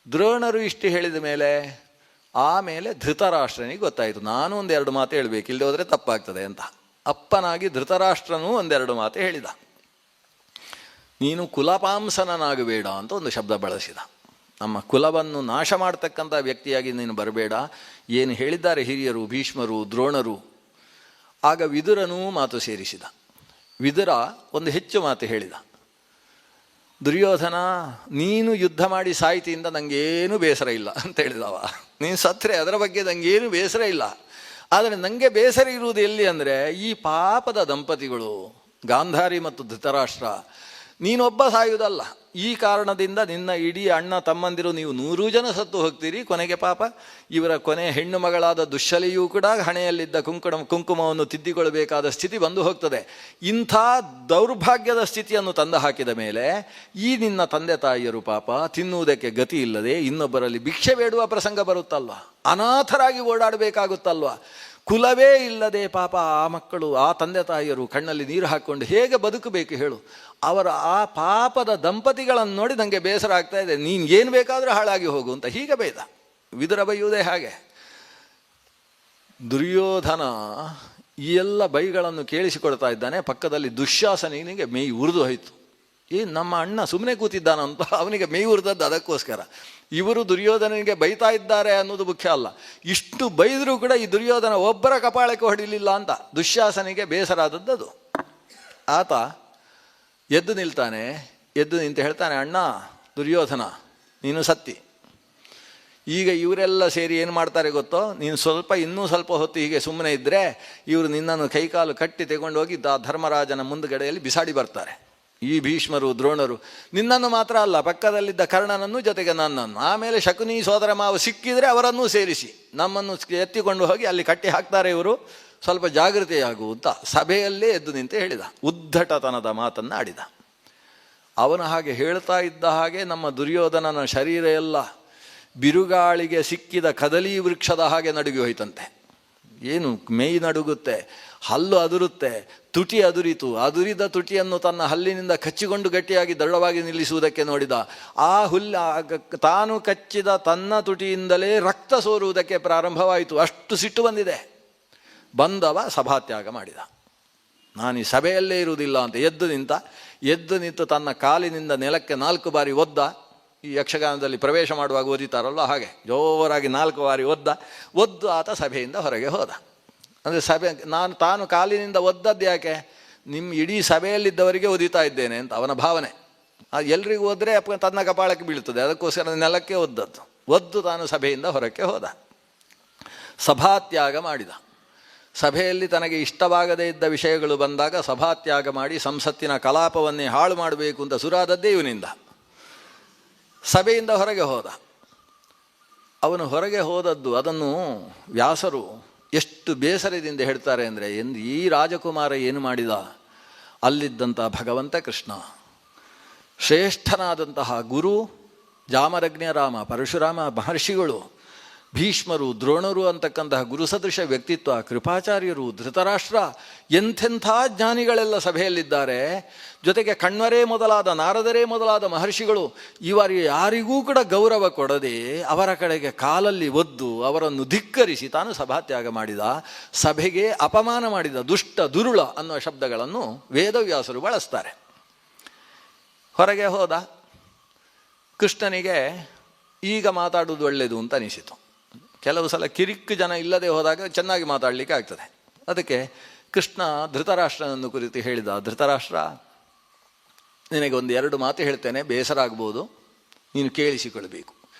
ದ್ರೋಣರು ಇಷ್ಟು ಹೇಳಿದ ಮೇಲೆ ಆಮೇಲೆ ಧೃತರಾಷ್ಟ್ರನಿಗೆ ಗೊತ್ತಾಯಿತು, ನಾನು 1-2 ಮಾತು ಹೇಳಬೇಕು, ಇಲ್ಲದೆ ಹೋದರೆ ತಪ್ಪಾಗ್ತದೆ ಅಂತ. ಅಪ್ಪನಾಗಿ ಧೃತರಾಷ್ಟ್ರನೂ 1-2 ಮಾತು ಹೇಳಿದ. ನೀನು ಕುಲಪಾಂಸನಾಗಬೇಡ ಅಂತ ಒಂದು ಶಬ್ದ ಬಳಸಿದ. ನಮ್ಮ ಕುಲವನ್ನು ನಾಶ ಮಾಡ್ತಕ್ಕಂಥ ವ್ಯಕ್ತಿಯಾಗಿ ನೀನು ಬರಬೇಡ. ಏನು ಹೇಳಿದ್ದಾರೆ ಹಿರಿಯರು, ಭೀಷ್ಮರು, ದ್ರೋಣರು. ಆಗ ವಿದುರನೂ ಮಾತು ಸೇರಿಸಿದ. ವಿದುರ ಒಂದು ಹೆಚ್ಚು ಮಾತು ಹೇಳಿದ. ದುರ್ಯೋಧನ, ನೀನು ಯುದ್ಧ ಮಾಡಿ ಸಾಯ್ತಿಯಿಂದ ನನಗೇನು ಬೇಸರ ಇಲ್ಲ ಅಂತ ಹೇಳಿದವ. ನೀನು ಸತ್ತರೆ ಅದರ ಬಗ್ಗೆ ನನಗೇನು ಬೇಸರ ಇಲ್ಲ. ಆದರೆ ನನಗೆ ಬೇಸರ ಇರುವುದು ಎಲ್ಲಿ ಅಂದರೆ ಈ ಪಾಪದ ದಂಪತಿಗಳು ಗಾಂಧಾರಿ ಮತ್ತು ಧೃತರಾಷ್ಟ್ರ. ನೀನೊಬ್ಬ ಸಾಯುವುದಲ್ಲ, ಈ ಕಾರಣದಿಂದ ನಿನ್ನ ಇಡೀ ಅಣ್ಣ ತಮ್ಮಂದಿರು ನೀವು 100 ಜನ ಸತ್ತು ಹೋಗ್ತೀರಿ. ಕೊನೆಗೆ ಪಾಪ ಇವರ ಕೊನೆ ಹೆಣ್ಣು ಮಗಳಾದ ದುಶ್ಶಲೆಯೂ ಕೂಡ ಹಣೆಯಲ್ಲಿದ್ದ ಕುಂಕುಮವನ್ನು ತಿದ್ದಿಕೊಳ್ಳಬೇಕಾದ ಸ್ಥಿತಿ ಬಂದು ಹೋಗ್ತದೆ. ಇಂಥ ದೌರ್ಭಾಗ್ಯದ ಸ್ಥಿತಿಯನ್ನು ತಂದು ಹಾಕಿದ ಮೇಲೆ ಈ ನಿನ್ನ ತಂದೆ ತಾಯಿಯರು ಪಾಪ ತಿನ್ನುವುದಕ್ಕೆ ಗತಿ ಇಲ್ಲದೆ ಇನ್ನೊಬ್ಬರಲ್ಲಿ ಭಿಕ್ಷೆ ಬೇಡುವ ಪ್ರಸಂಗ ಬರುತ್ತಲ್ವ, ಅನಾಥರಾಗಿ ಓಡಾಡಬೇಕಾಗುತ್ತಲ್ವ. ಕುಲವೇ ಇಲ್ಲದೆ ಪಾಪ ಆ ಮಕ್ಕಳು, ಆ ತಂದೆ ತಾಯಿಯರು ಕಣ್ಣಲ್ಲಿ ನೀರು ಹಾಕ್ಕೊಂಡು ಹೇಗೆ ಬದುಕಬೇಕು ಹೇಳು? ಅವರ ಆ ಪಾಪದ ದಂಪತಿಗಳನ್ನು ನೋಡಿ ನನಗೆ ಬೇಸರ ಆಗ್ತಾ ಇದೆ, ನೀನು ಏನು ಬೇಕಾದರೂ ಹಾಳಾಗಿ ಹೋಗು ಅಂತ ಹೀಗೆ ಬೈದ. ವಿದುರ ಬೈಯುವುದೇ ಹಾಗೆ. ದುರ್ಯೋಧನ ಈ ಎಲ್ಲ ಬೈಗಳನ್ನು ಕೇಳಿಸಿಕೊಡ್ತಾ ಇದ್ದಾನೆ. ಪಕ್ಕದಲ್ಲಿ ದುಶ್ಯಾಸನಿಗೆ ಮೇಯಿ ಉರಿದು ಹೋಯಿತು. ನಮ್ಮ ಅಣ್ಣ ಸುಮ್ಮನೆ ಕೂತಿದ್ದಾನಂತ ಅವನಿಗೆ ಮೇಯಿ ಉರಿದದ್ದು ಅದಕ್ಕೋಸ್ಕರ. ಇವರು ದುರ್ಯೋಧನಿಗೆ ಬೈತಾ ಇದ್ದಾರೆ ಅನ್ನೋದು ಮುಖ್ಯ ಅಲ್ಲ. ಇಷ್ಟು ಬೈದರೂ ಕೂಡ ಈ ದುರ್ಯೋಧನ ಒಬ್ಬರ ಕಪಾಳಕ್ಕೆ ಹೊಡಿಲಿಲ್ಲ ಅಂತ ದುಶ್ಯಾಸನಿಗೆ ಬೇಸರ ಆದದ್ದು. ಆತ ಎದ್ದು ನಿಲ್ತಾನೆ. ಎದ್ದು ನಿಂತು ಹೇಳ್ತಾನೆ, ಅಣ್ಣ ದುರ್ಯೋಧನ, ನೀನು ಸತ್ತಿ. ಈಗ ಇವರೆಲ್ಲ ಸೇರಿ ಏನು ಮಾಡ್ತಾರೆ ಗೊತ್ತೋ, ನೀನು ಇನ್ನೂ ಸ್ವಲ್ಪ ಹೊತ್ತು ಹೀಗೆ ಸುಮ್ಮನೆ ಇದ್ದರೆ ಇವರು ನಿನ್ನನ್ನು ಕೈಕಾಲು ಕಟ್ಟಿ ತೆಗೊಂಡೋಗಿ ಧರ್ಮರಾಜನ ಮುಂದುಗಡೆಯಲ್ಲಿ ಬಿಸಾಡಿ ಬರ್ತಾರೆ. ಈ ಭೀಷ್ಮರು ದ್ರೋಣರು ನಿನ್ನನ್ನು ಮಾತ್ರ ಅಲ್ಲ, ಪಕ್ಕದಲ್ಲಿದ್ದ ಕರ್ಣನನ್ನು ಜೊತೆಗೆ ನನ್ನನ್ನು, ಆಮೇಲೆ ಶಕುನಿ ಸೋದರ ಮಾವ ಸಿಕ್ಕಿದರೆ ಅವರನ್ನೂ ಸೇರಿಸಿ ನಮ್ಮನ್ನು ಎತ್ತಿಕೊಂಡು ಹೋಗಿ ಅಲ್ಲಿ ಕಟ್ಟಿ ಹಾಕ್ತಾರೆ ಇವರು, ಸ್ವಲ್ಪ ಜಾಗೃತಿಯಾಗು ಅಂತ ಸಭೆಯಲ್ಲೇ ಎದ್ದು ನಿಂತು ಹೇಳಿದ. ಉದ್ಧಟತನದ ಮಾತನ್ನು ಆಡಿದ. ಅವನು ಹಾಗೆ ಹೇಳ್ತಾ ಇದ್ದ ಹಾಗೆ ನಮ್ಮ ದುರ್ಯೋಧನನ ಶರೀರ ಎಲ್ಲ ಬಿರುಗಾಳಿಗೆ ಸಿಕ್ಕಿದ ಕದಲಿ ವೃಕ್ಷದ ಹಾಗೆ ನಡುಗಿ ಹೋಯ್ತಂತೆ. ಏನು ಮೈ ನಡುಗುತ್ತೆ, ಹಲ್ಲು ಅದುರುತ್ತೆ, ತುಟಿ ಅದುರಿತು. ಅದುರಿದ ತುಟಿಯನ್ನು ತನ್ನ ಹಲ್ಲಿನಿಂದ ಕಚ್ಚಿಕೊಂಡು ಗಟ್ಟಿಯಾಗಿ ದೃಢವಾಗಿ ನಿಲ್ಲಿಸುವುದಕ್ಕೆ ನೋಡಿದ. ಆ ತಾನು ಕಚ್ಚಿದ ತನ್ನ ತುಟಿಯಿಂದಲೇ ರಕ್ತ ಸೋರುವುದಕ್ಕೆ ಪ್ರಾರಂಭವಾಯಿತು. ಅಷ್ಟು ಸಿಟ್ಟು ಬಂದಿದೆ. ಬಂದವ ಸಭಾತ್ಯಾಗ ಮಾಡಿದ. ನಾನು ಈ ಸಭೆಯಲ್ಲೇ ಇರುವುದಿಲ್ಲ ಅಂತ ಎದ್ದು ನಿಂತು ತನ್ನ ಕಾಲಿನಿಂದ ನೆಲಕ್ಕೆ 4 ಬಾರಿ ಒದ್ದ. ಈ ಯಕ್ಷಗಾನದಲ್ಲಿ ಪ್ರವೇಶ ಮಾಡುವಾಗ ಓದಿತಾರಲ್ಲ ಹಾಗೆ ಜೋರಾಗಿ 4 ಬಾರಿ ಒದ್ದು ಆತ ಸಭೆಯಿಂದ ಹೊರಗೆ ಹೋದ. ಅಂದರೆ ತಾನು ಕಾಲಿನಿಂದ ಒದ್ದದ್ದು ಯಾಕೆ, ನಿಮ್ಮ ಇಡೀ ಸಭೆಯಲ್ಲಿದ್ದವರಿಗೆ ಒದಿತಾ ಇದ್ದೇನೆ ಅಂತ ಅವನ ಭಾವನೆ. ಅದು ಎಲ್ರಿಗೂ ಹೋದರೆ ತನ್ನ ಕಪಾಳಕ್ಕೆ ಬೀಳ್ತದೆ, ಅದಕ್ಕೋಸ್ಕರ ನೆಲಕ್ಕೆ ಒದ್ದು ತಾನು ಸಭೆಯಿಂದ ಹೊರಕ್ಕೆ ಹೋದ. ಸಭಾತ್ಯಾಗ ಮಾಡಿದ. ಸಭೆಯಲ್ಲಿ ತನಗೆ ಇಷ್ಟವಾಗದೇ ಇದ್ದ ವಿಷಯಗಳು ಬಂದಾಗ ಸಭಾತ್ಯಾಗ ಮಾಡಿ ಸಂಸತ್ತಿನ ಕಲಾಪವನ್ನೇ ಹಾಳು ಮಾಡಬೇಕು ಅಂತ ಸುರಾದದ್ದೇ ಇವನಿಂದ. ಸಭೆಯಿಂದ ಹೊರಗೆ ಹೋದ. ಅವನು ಹೊರಗೆ ಹೋದದ್ದು ಅದನ್ನು ವ್ಯಾಸರು ಎಷ್ಟು ಬೇಸರದಿಂದ ಹೇಳ್ತಾರೆ ಅಂದರೆ, ಈ ರಾಜಕುಮಾರ ಏನು ಮಾಡಿದ, ಅಲ್ಲಿದ್ದಂಥ ಭಗವಂತ ಕೃಷ್ಣ, ಶ್ರೇಷ್ಠನಾದಂತಹ ಗುರು ಜಾಮರಜ್ಞರಾಮ, ಪರಶುರಾಮ ಮಹರ್ಷಿಗಳು, ಭೀಷ್ಮರು, ದ್ರೋಣರು ಅಂತಕ್ಕಂತಹ ಗುರುಸದೃಶ ವ್ಯಕ್ತಿತ್ವ, ಕೃಪಾಚಾರ್ಯರು, ಧೃತರಾಷ್ಟ್ರ, ಎಂಥೆಂಥ ಜ್ಞಾನಿಗಳೆಲ್ಲ ಸಭೆಯಲ್ಲಿದ್ದಾರೆ. ಜೊತೆಗೆ ಕಣ್ವರೇ ಮೊದಲಾದ, ನಾರದರೇ ಮೊದಲಾದ ಮಹರ್ಷಿಗಳು ಇವರಿಗೆ ಯಾರಿಗೂ ಕೂಡ ಗೌರವ ಕೊಡದೆ ಅವರ ಕಡೆಗೆ ಕಾಲಲ್ಲಿ ಒದ್ದು ಅವರನ್ನು ಧಿಕ್ಕರಿಸಿ ತಾನು ಸಭಾತ್ಯಾಗ ಮಾಡಿದ. ಸಭೆಗೆ ಅಪಮಾನ ಮಾಡಿದ, ದುಷ್ಟ ದುರುಳ ಅನ್ನುವ ಶಬ್ದಗಳನ್ನು ವೇದವ್ಯಾಸರು ಬಳಸ್ತಾರೆ. ಹೊರಗೆ ಹೋದ. ಕೃಷ್ಣನಿಗೆ ಈಗ ಮಾತಾಡುವುದು ಒಳ್ಳೆಯದು ಅಂತ ಅನಿಸಿತು. ಕೆಲವು ಸಲ ಕಿರಿಕ್ ಜನ ಇಲ್ಲದೆ ಹೋದಾಗ ಚೆನ್ನಾಗಿ ಮಾತಾಡಲಿಕ್ಕೆ ಆಗ್ತದೆ. ಅದಕ್ಕೆ ಕೃಷ್ಣ ಧೃತರಾಷ್ಟ್ರನನ್ನು ಕುರಿತು ಹೇಳಿದ, ಧೃತರಾಷ್ಟ್ರ, ನಿನಗೆ 1-2 ಮಾತು ಹೇಳ್ತೇನೆ, ಬೇಸರ ಆಗ್ಬೋದು, ನೀನು ಕೇಳಿಸಿಕೊಳ್ಬೇಕು.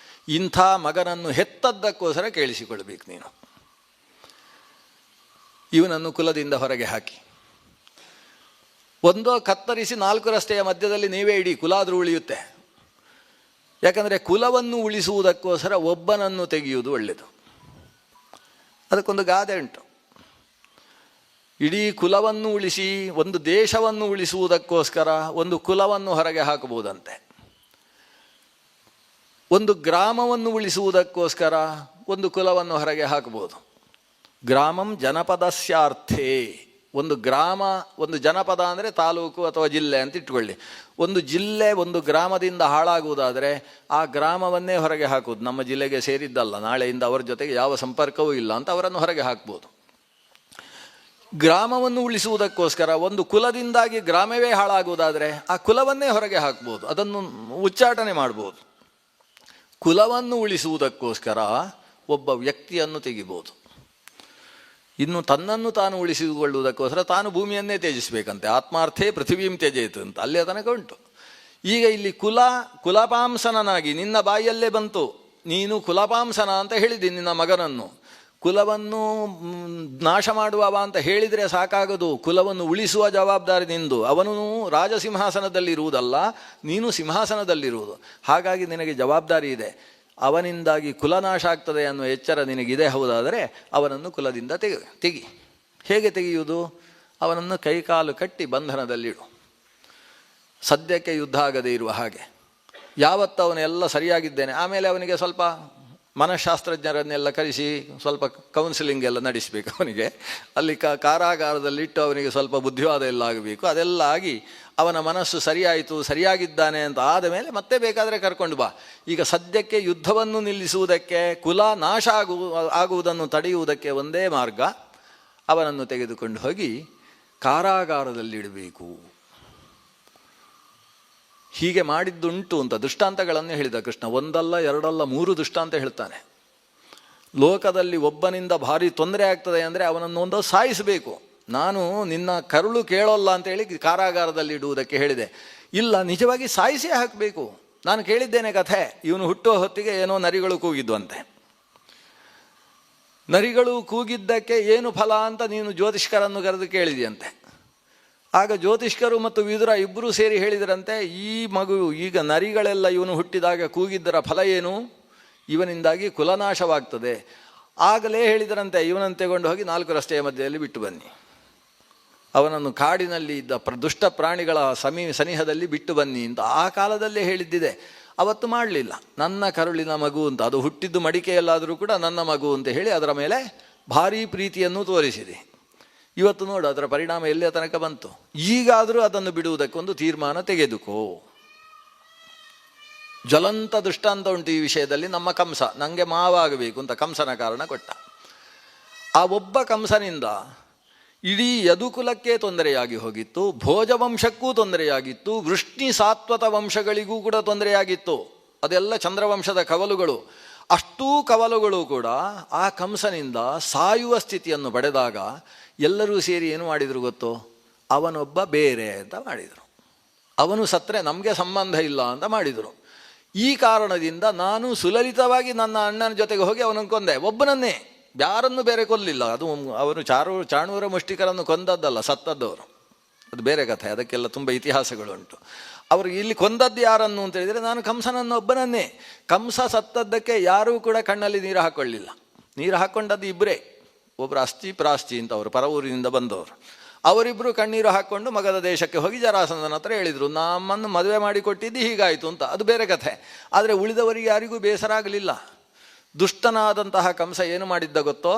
ಇಂಥ ಮಗನನ್ನು ಹೆತ್ತದ್ದಕ್ಕೋಸ್ಕರ ಕೇಳಿಸಿಕೊಳ್ಬೇಕು ನೀನು. ಇವನನ್ನು ಕುಲದಿಂದ ಹೊರಗೆ ಹಾಕಿ ಒಂದೋ ಕತ್ತರಿಸಿ 4 ರಸ್ತೆಯ ಮಧ್ಯದಲ್ಲಿ ನೀವೇ ಇಡಿ, ಕುಲ ಆದರೂ ಉಳಿಯುತ್ತೆ. ಯಾಕಂದರೆ ಕುಲವನ್ನು ಉಳಿಸುವುದಕ್ಕೋಸ್ಕರ ಒಬ್ಬನನ್ನು ತೆಗೆಯುವುದು ಒಳ್ಳೆಯದು. ಅದಕ್ಕೊಂದು ಗಾದೆ ಉಂಟು. ಇಡೀ ಕುಲವನ್ನು ಉಳಿಸಿ ಒಂದು ದೇಶವನ್ನು ಉಳಿಸುವುದಕ್ಕೋಸ್ಕರ ಒಂದು ಕುಲವನ್ನು ಹೊರಗೆ ಹಾಕಬಹುದಂತೆ. ಒಂದು ಗ್ರಾಮವನ್ನು ಉಳಿಸುವುದಕ್ಕೋಸ್ಕರ ಒಂದು ಕುಲವನ್ನು ಹೊರಗೆ ಹಾಕಬಹುದು. ಗ್ರಾಮಂ ಜನಪದಸ್ಯಾರ್ಥೇ. ಒಂದು ಗ್ರಾಮ, ಒಂದು ಜನಪದ ಅಂದರೆ ತಾಲೂಕು ಅಥವಾ ಜಿಲ್ಲೆ ಅಂತ ಇಟ್ಕೊಳ್ಳಿ. ಒಂದು ಜಿಲ್ಲೆ ಒಂದು ಗ್ರಾಮದಿಂದ ಹಾಳಾಗುವುದಾದರೆ ಆ ಗ್ರಾಮವನ್ನೇ ಹೊರಗೆ ಹಾಕುವುದು. ನಮ್ಮ ಜಿಲ್ಲೆಗೆ ಸೇರಿದ್ದಲ್ಲ, ನಾಳೆಯಿಂದ ಅವರ ಜೊತೆಗೆ ಯಾವ ಸಂಪರ್ಕವೂ ಇಲ್ಲ ಅಂತ ಅವರನ್ನು ಹೊರಗೆ ಹಾಕ್ಬೋದು. ಗ್ರಾಮವನ್ನು ಉಳಿಸುವುದಕ್ಕೋಸ್ಕರ ಒಂದು ಕುಲದಿಂದಾಗಿ ಗ್ರಾಮವೇ ಹಾಳಾಗುವುದಾದರೆ ಆ ಕುಲವನ್ನೇ ಹೊರಗೆ ಹಾಕ್ಬೋದು, ಅದನ್ನು ಉಚ್ಚಾಟನೆ ಮಾಡ್ಬೋದು. ಕುಲವನ್ನು ಉಳಿಸುವುದಕ್ಕೋಸ್ಕರ ಒಬ್ಬ ವ್ಯಕ್ತಿಯನ್ನು ತೆಗಿಬೋದು. ಇನ್ನು ತನ್ನನ್ನು ತಾನು ಉಳಿಸಿಕೊಳ್ಳುವುದಕ್ಕೋಸ್ಕರ ತಾನು ಭೂಮಿಯನ್ನೇ ತ್ಯಜಿಸಬೇಕಂತೆ. ಆತ್ಮಾರ್ಥೇ ಪೃಥ್ವೀಂ ತ್ಯಜೇತು ಅಂತ ಅಲ್ಲೇ ತನಕ ಉಂಟು. ಈಗ ಇಲ್ಲಿ ಕುಲಪಾಂಸನಾಗಿ ನಿನ್ನ ಬಾಯಲ್ಲೇ ಬಂತು, ನೀನು ಕುಲಪಾಂಸನ ಅಂತ ಹೇಳಿದಿ ನಿನ್ನ ಮಗನನ್ನು. ಕುಲವನ್ನು ನಾಶ ಮಾಡುವವ ಅಂತ ಹೇಳಿದರೆ ಸಾಕಾಗದು, ಕುಲವನ್ನು ಉಳಿಸುವ ಜವಾಬ್ದಾರಿ ನಿಂದು. ಅವನು ರಾಜಸಿಂಹಾಸನದಲ್ಲಿರುವುದಲ್ಲ, ನೀನು ಸಿಂಹಾಸನದಲ್ಲಿರುವುದು. ಹಾಗಾಗಿ ನಿನಗೆ ಜವಾಬ್ದಾರಿ ಇದೆ. ಅವನಿಂದಾಗಿ ಕುಲನಾಶ ಆಗ್ತದೆ ಅನ್ನುವ ಎಚ್ಚರ ನಿನಗಿದೆ ಹೌದಾದರೆ ಅವನನ್ನು ಕುಲದಿಂದ ತೆಗಿ. ಹೇಗೆ ತೆಗೆಯುವುದು? ಅವನನ್ನು ಕೈಕಾಲು ಕಟ್ಟಿ ಬಂಧನದಲ್ಲಿಡು, ಸದ್ಯಕ್ಕೆ ಯುದ್ಧ ಆಗದೇ ಇರುವ ಹಾಗೆ. ಯಾವತ್ತು ಅವನೆಲ್ಲ ಸರಿಯಾಗಿದ್ದೇನೆ, ಆಮೇಲೆ ಅವನಿಗೆ ಸ್ವಲ್ಪ ಮನಃಶಾಸ್ತ್ರಜ್ಞರನ್ನೆಲ್ಲ ಕರೆಸಿ ಸ್ವಲ್ಪ ಕೌನ್ಸಿಲಿಂಗ್ ಎಲ್ಲ ನಡೆಸಬೇಕು. ಅವನಿಗೆ ಅಲ್ಲಿ ಕಾರಾಗಾರದಲ್ಲಿಟ್ಟು ಅವನಿಗೆ ಸ್ವಲ್ಪ ಬುದ್ಧಿವಾದ ಎಲ್ಲ ಆಗಬೇಕು. ಅದೆಲ್ಲ ಆಗಿ ಅವನ ಮನಸ್ಸು ಸರಿಯಾಗಿದ್ದಾನೆ ಅಂತ ಆದ ಮೇಲೆ ಮತ್ತೆ ಬೇಕಾದರೆ ಕರ್ಕೊಂಡು ಬಾ. ಈಗ ಸದ್ಯಕ್ಕೆ ಯುದ್ಧವನ್ನು ನಿಲ್ಲಿಸುವುದಕ್ಕೆ, ಕುಲ ನಾಶ ಆಗುವುದನ್ನು ತಡೆಯುವುದಕ್ಕೆ ಒಂದೇ ಮಾರ್ಗ, ಅವನನ್ನು ತೆಗೆದುಕೊಂಡು ಹೋಗಿ ಕಾರಾಗಾರದಲ್ಲಿಡಬೇಕು. ಹೀಗೆ ಮಾಡಿದ್ದುಂಟು ಅಂತ ದೃಷ್ಟಾಂತಗಳನ್ನು ಹೇಳಿದ ಕೃಷ್ಣ. 1 ಅಲ್ಲ 2 ಅಲ್ಲ 3 ದೃಷ್ಟಾಂತ ಹೇಳ್ತಾನೆ. ಲೋಕದಲ್ಲಿ ಒಬ್ಬನಿಂದ ಭಾರಿ ತೊಂದರೆ ಆಗ್ತದೆ ಅಂದರೆ ಅವನನ್ನು ಸಾಯಿಸಬೇಕು. ನಾನು ನಿನ್ನ ಕರುಳು ಕೇಳೋಲ್ಲ ಅಂತೇಳಿ ಕಾರಾಗಾರದಲ್ಲಿ ಇಡುವುದಕ್ಕೆ ಹೇಳಿದೆ. ಇಲ್ಲ, ನಿಜವಾಗಿ ಸಾಯಿಸೇ ಹಾಕಬೇಕು. ನಾನು ಕೇಳಿದ್ದೇನೆ ಕಥೆ, ಇವನು ಹುಟ್ಟುವ ಹೊತ್ತಿಗೆ ಏನೋ ನರಿಗಳು ಕೂಗಿದ್ವಂತೆ. ನರಿಗಳು ಕೂಗಿದ್ದಕ್ಕೆ ಏನು ಫಲ ಅಂತ ನೀನು ಜ್ಯೋತಿಷ್ಕರನ್ನು ಕರೆದು ಕೇಳಿದೆಯಂತೆ. ಆಗ ಜ್ಯೋತಿಷ್ಕರು ಮತ್ತು ವಿದುರ ಇಬ್ಬರೂ ಸೇರಿ ಹೇಳಿದರಂತೆ, ಈ ಮಗು ಈಗ ನರಿಗಳೆಲ್ಲ ಇವನು ಹುಟ್ಟಿದಾಗ ಕೂಗಿದ್ದರ ಫಲ ಏನು? ಇವನಿಂದಾಗಿ ಕುಲನಾಶವಾಗ್ತದೆ. ಆಗಲೇ ಹೇಳಿದರಂತೆ, ಇವನನ್ನು ತೆಗೊಂಡು ಹೋಗಿ 4 ರಸ್ತೆಯ ಮಧ್ಯದಲ್ಲಿ ಬಿಟ್ಟು ಬನ್ನಿ, ಅವನನ್ನು ಕಾಡಿನಲ್ಲಿ ಇದ್ದ ದುಷ್ಟ ಪ್ರಾಣಿಗಳ ಸನಿಹದಲ್ಲಿ ಬಿಟ್ಟು ಬನ್ನಿ ಅಂತ ಆ ಕಾಲದಲ್ಲೇ ಹೇಳಿದ್ದಿದೆ. ಅವತ್ತು ಮಾಡಲಿಲ್ಲ. ನನ್ನ ಕರುಳಿನ ಮಗು ಅಂತ, ಅದು ಹುಟ್ಟಿದ್ದು ಮಡಿಕೆಯಲ್ಲಾದರೂ ಕೂಡ ನನ್ನ ಮಗು ಅಂತ ಹೇಳಿ ಅದರ ಮೇಲೆ ಭಾರೀ ಪ್ರೀತಿಯನ್ನು ತೋರಿಸಿದೆ. ಇವತ್ತು ನೋಡು ಅದರ ಪರಿಣಾಮ ಎಲ್ಲಿಯ ತನಕ ಬಂತು. ಈಗಾದರೂ ಅದನ್ನು ಬಿಡುವುದಕ್ಕೊಂದು ತೀರ್ಮಾನ ತೆಗೆದುಕೋ. ಜ್ವಲಂತ ದೃಷ್ಟಾಂತ ಉಂಟು ಈ ವಿಷಯದಲ್ಲಿ. ನಮ್ಮ ಕಂಸ ನನಗೆ ಮಾವಾಗಬೇಕು ಅಂತ ಕಂಸನ ಕಾರಣ ಕೊಟ್ಟ. ಆ ಒಬ್ಬ ಕಂಸನಿಂದ ಇಡೀ ಯದುಕುಲಕ್ಕೆ ತೊಂದರೆಯಾಗಿ ಹೋಗಿತ್ತು, ಭೋಜವಂಶಕ್ಕೂ ತೊಂದರೆಯಾಗಿತ್ತು, ವೃಷ್ಣಿ ಸಾತ್ವತ ವಂಶಗಳಿಗೂ ಕೂಡ ತೊಂದರೆಯಾಗಿತ್ತು. ಅದೆಲ್ಲ ಚಂದ್ರವಂಶದ ಕವಲುಗಳು. ಅಷ್ಟೂ ಕವಲುಗಳು ಕೂಡ ಆ ಕಂಸನಿಂದ ಸಾಯುವ ಸ್ಥಿತಿಯನ್ನು ಪಡೆದಾಗ ಎಲ್ಲರೂ ಸೇರಿ ಏನು ಮಾಡಿದರು ಗೊತ್ತೋ? ಅವನೊಬ್ಬ ಬೇರೆ ಅಂತ ಮಾಡಿದರು. ಅವನು ಸತ್ತರೆ ನಮಗೆ ಸಂಬಂಧ ಇಲ್ಲ ಅಂತ ಮಾಡಿದರು. ಈ ಕಾರಣದಿಂದ ನಾನು ಸುಲಲಿತವಾಗಿ ನನ್ನ ಅಣ್ಣನ ಜೊತೆಗೆ ಹೋಗಿ ಅವನನ್ನು ಕೊಂದೆ, ಒಬ್ಬನನ್ನೇ, ಯಾರನ್ನು ಬೇರೆ ಕೊಲ್ಲಿಲ್ಲ. ಅದು ಅವನು ಚಾಣೂರ ಮುಷ್ಟಿಕರನ್ನು ಕೊಂದದ್ದಲ್ಲ, ಸತ್ತದ್ದವರು. ಅದು ಬೇರೆ ಕಥೆ, ಅದಕ್ಕೆಲ್ಲ ತುಂಬ ಇತಿಹಾಸಗಳುಂಟು. ಅವರು ಇಲ್ಲಿ ಕೊಂದದ್ದು ಯಾರನ್ನು ಅಂತ ಹೇಳಿದರೆ ನಾನು ಕಂಸನನ್ನು ಒಬ್ಬನನ್ನೇ. ಕಂಸ ಸತ್ತದ್ದಕ್ಕೆ ಯಾರೂ ಕೂಡ ಕಣ್ಣಲ್ಲಿ ನೀರು ಹಾಕ್ಕೊಳ್ಳಿಲ್ಲ. ನೀರು ಹಾಕ್ಕೊಂಡದ್ದು ಇಬ್ಬರೇ, ಒಬ್ಬರು ಅಸ್ಥಿ ಪ್ರಾಸ್ತಿ ಅಂತ ಅವರು ಪರ ಊರಿನಿಂದ ಬಂದವರು. ಅವರಿಬ್ಬರು ಕಣ್ಣೀರು ಹಾಕ್ಕೊಂಡು ಮಗಧ ದೇಶಕ್ಕೆ ಹೋಗಿ ಜರಾಸಂಧನ ಹತ್ರ ಹೇಳಿದರು, ನಮ್ಮನ್ನು ಮದುವೆ ಮಾಡಿಕೊಟ್ಟಿದ್ದು ಹೀಗಾಯಿತು ಅಂತ. ಅದು ಬೇರೆ ಕಥೆ. ಆದರೆ ಉಳಿದವರಿಗೆ ಯಾರಿಗೂ ಬೇಸರ ಆಗಲಿಲ್ಲ. ದುಷ್ಟನಾದಂತಹ ಕಂಸ ಏನು ಮಾಡಿದ್ದ ಗೊತ್ತೋ?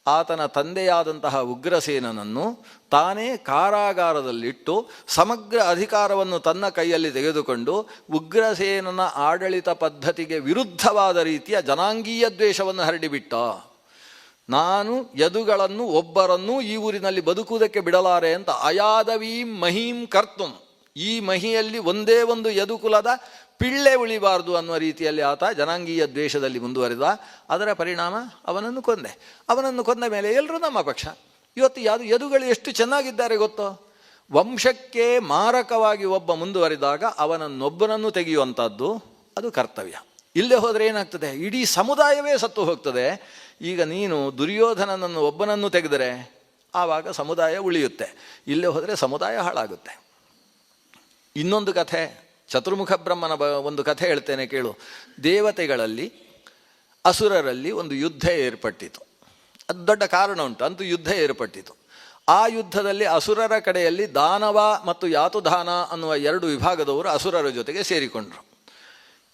ಆತನ ತಂದೆಯಾದಂತಹ ಉಗ್ರಸೇನನನ್ನು ತಾನೇ ಕಾರಾಗಾರದಲ್ಲಿಟ್ಟು ಸಮಗ್ರ ಅಧಿಕಾರವನ್ನು ತನ್ನ ಕೈಯಲ್ಲಿ ತೆಗೆದುಕೊಂಡು ಉಗ್ರಸೇನನ ಆಡಳಿತ ಪದ್ಧತಿಗೆ ವಿರುದ್ಧವಾದ ರೀತಿಯ ಜನಾಂಗೀಯ ದ್ವೇಷವನ್ನು ಹರಡಿಬಿಟ್ಟ. ನಾನು ಯದುಗಳನ್ನು ಒಬ್ಬರನ್ನೂ ಈ ಊರಿನಲ್ಲಿ ಬದುಕುವುದಕ್ಕೆ ಬಿಡಲಾರೆ ಅಂತ ಅಯಾದವೀಂ ಮಹೀಂ ಕರ್ತುಂ, ಈ ಮಹಿಯಲ್ಲಿ ಒಂದೇ ಒಂದು ಯದುಕುಲದ ಪಿಳ್ಳೆ ಉಳಿಬಾರ್ದು ಅನ್ನುವ ರೀತಿಯಲ್ಲಿ ಆತ ಜನಾಂಗೀಯ ದ್ವೇಷದಲ್ಲಿ ಮುಂದುವರಿದ. ಅದರ ಪರಿಣಾಮ ಅವನನ್ನು ಕೊಂದೆ. ಅವನನ್ನು ಕೊಂದ ಮೇಲೆ ಎಲ್ಲರೂ ನಮ್ಮ ಪಕ್ಷ. ಇವತ್ತು ಯದುಗಳು ಎಷ್ಟು ಚೆನ್ನಾಗಿದ್ದಾರೆ ಗೊತ್ತೋ? ವಂಶಕ್ಕೆ ಮಾರಕವಾಗಿ ಒಬ್ಬ ಮುಂದುವರಿದಾಗ ಅವನನ್ನೊಬ್ಬನನ್ನು ತೆಗೆಯುವಂಥದ್ದು ಅದು ಕರ್ತವ್ಯ. ಇಲ್ಲೇ ಹೋದರೆ ಏನಾಗ್ತದೆ? ಇಡೀ ಸಮುದಾಯವೇ ಸತ್ತು ಹೋಗ್ತದೆ. ಈಗ ನೀನು ದುರ್ಯೋಧನನನ್ನು ಒಬ್ಬನನ್ನು ತೆಗೆದರೆ ಆವಾಗ ಸಮುದಾಯ ಉಳಿಯುತ್ತೆ. ಇಲ್ಲೇ ಹೋದರೆ ಸಮುದಾಯ ಹಾಳಾಗುತ್ತೆ. ಇನ್ನೊಂದು ಕಥೆ, ಚತುರ್ಮುಖ ಬ್ರಹ್ಮನ ಒಂದು ಕಥೆ ಹೇಳ್ತೇನೆ ಕೇಳು. ದೇವತೆಗಳಲ್ಲಿ ಅಸುರರಲ್ಲಿ ಒಂದು ಯುದ್ಧ ಏರ್ಪಟ್ಟಿತು. ಅದು ದೊಡ್ಡ ಕಾರಣ ಉಂಟು, ಅಂತೂ ಯುದ್ಧ ಏರ್ಪಟ್ಟಿತು. ಆ ಯುದ್ಧದಲ್ಲಿ ಅಸುರರ ಕಡೆಯಲ್ಲಿ ದಾನವ ಮತ್ತು ಯಾತುಧಾನ ಅನ್ನುವ 2 ವಿಭಾಗದವರು ಅಸುರರ ಜೊತೆಗೆ ಸೇರಿಕೊಂಡರು.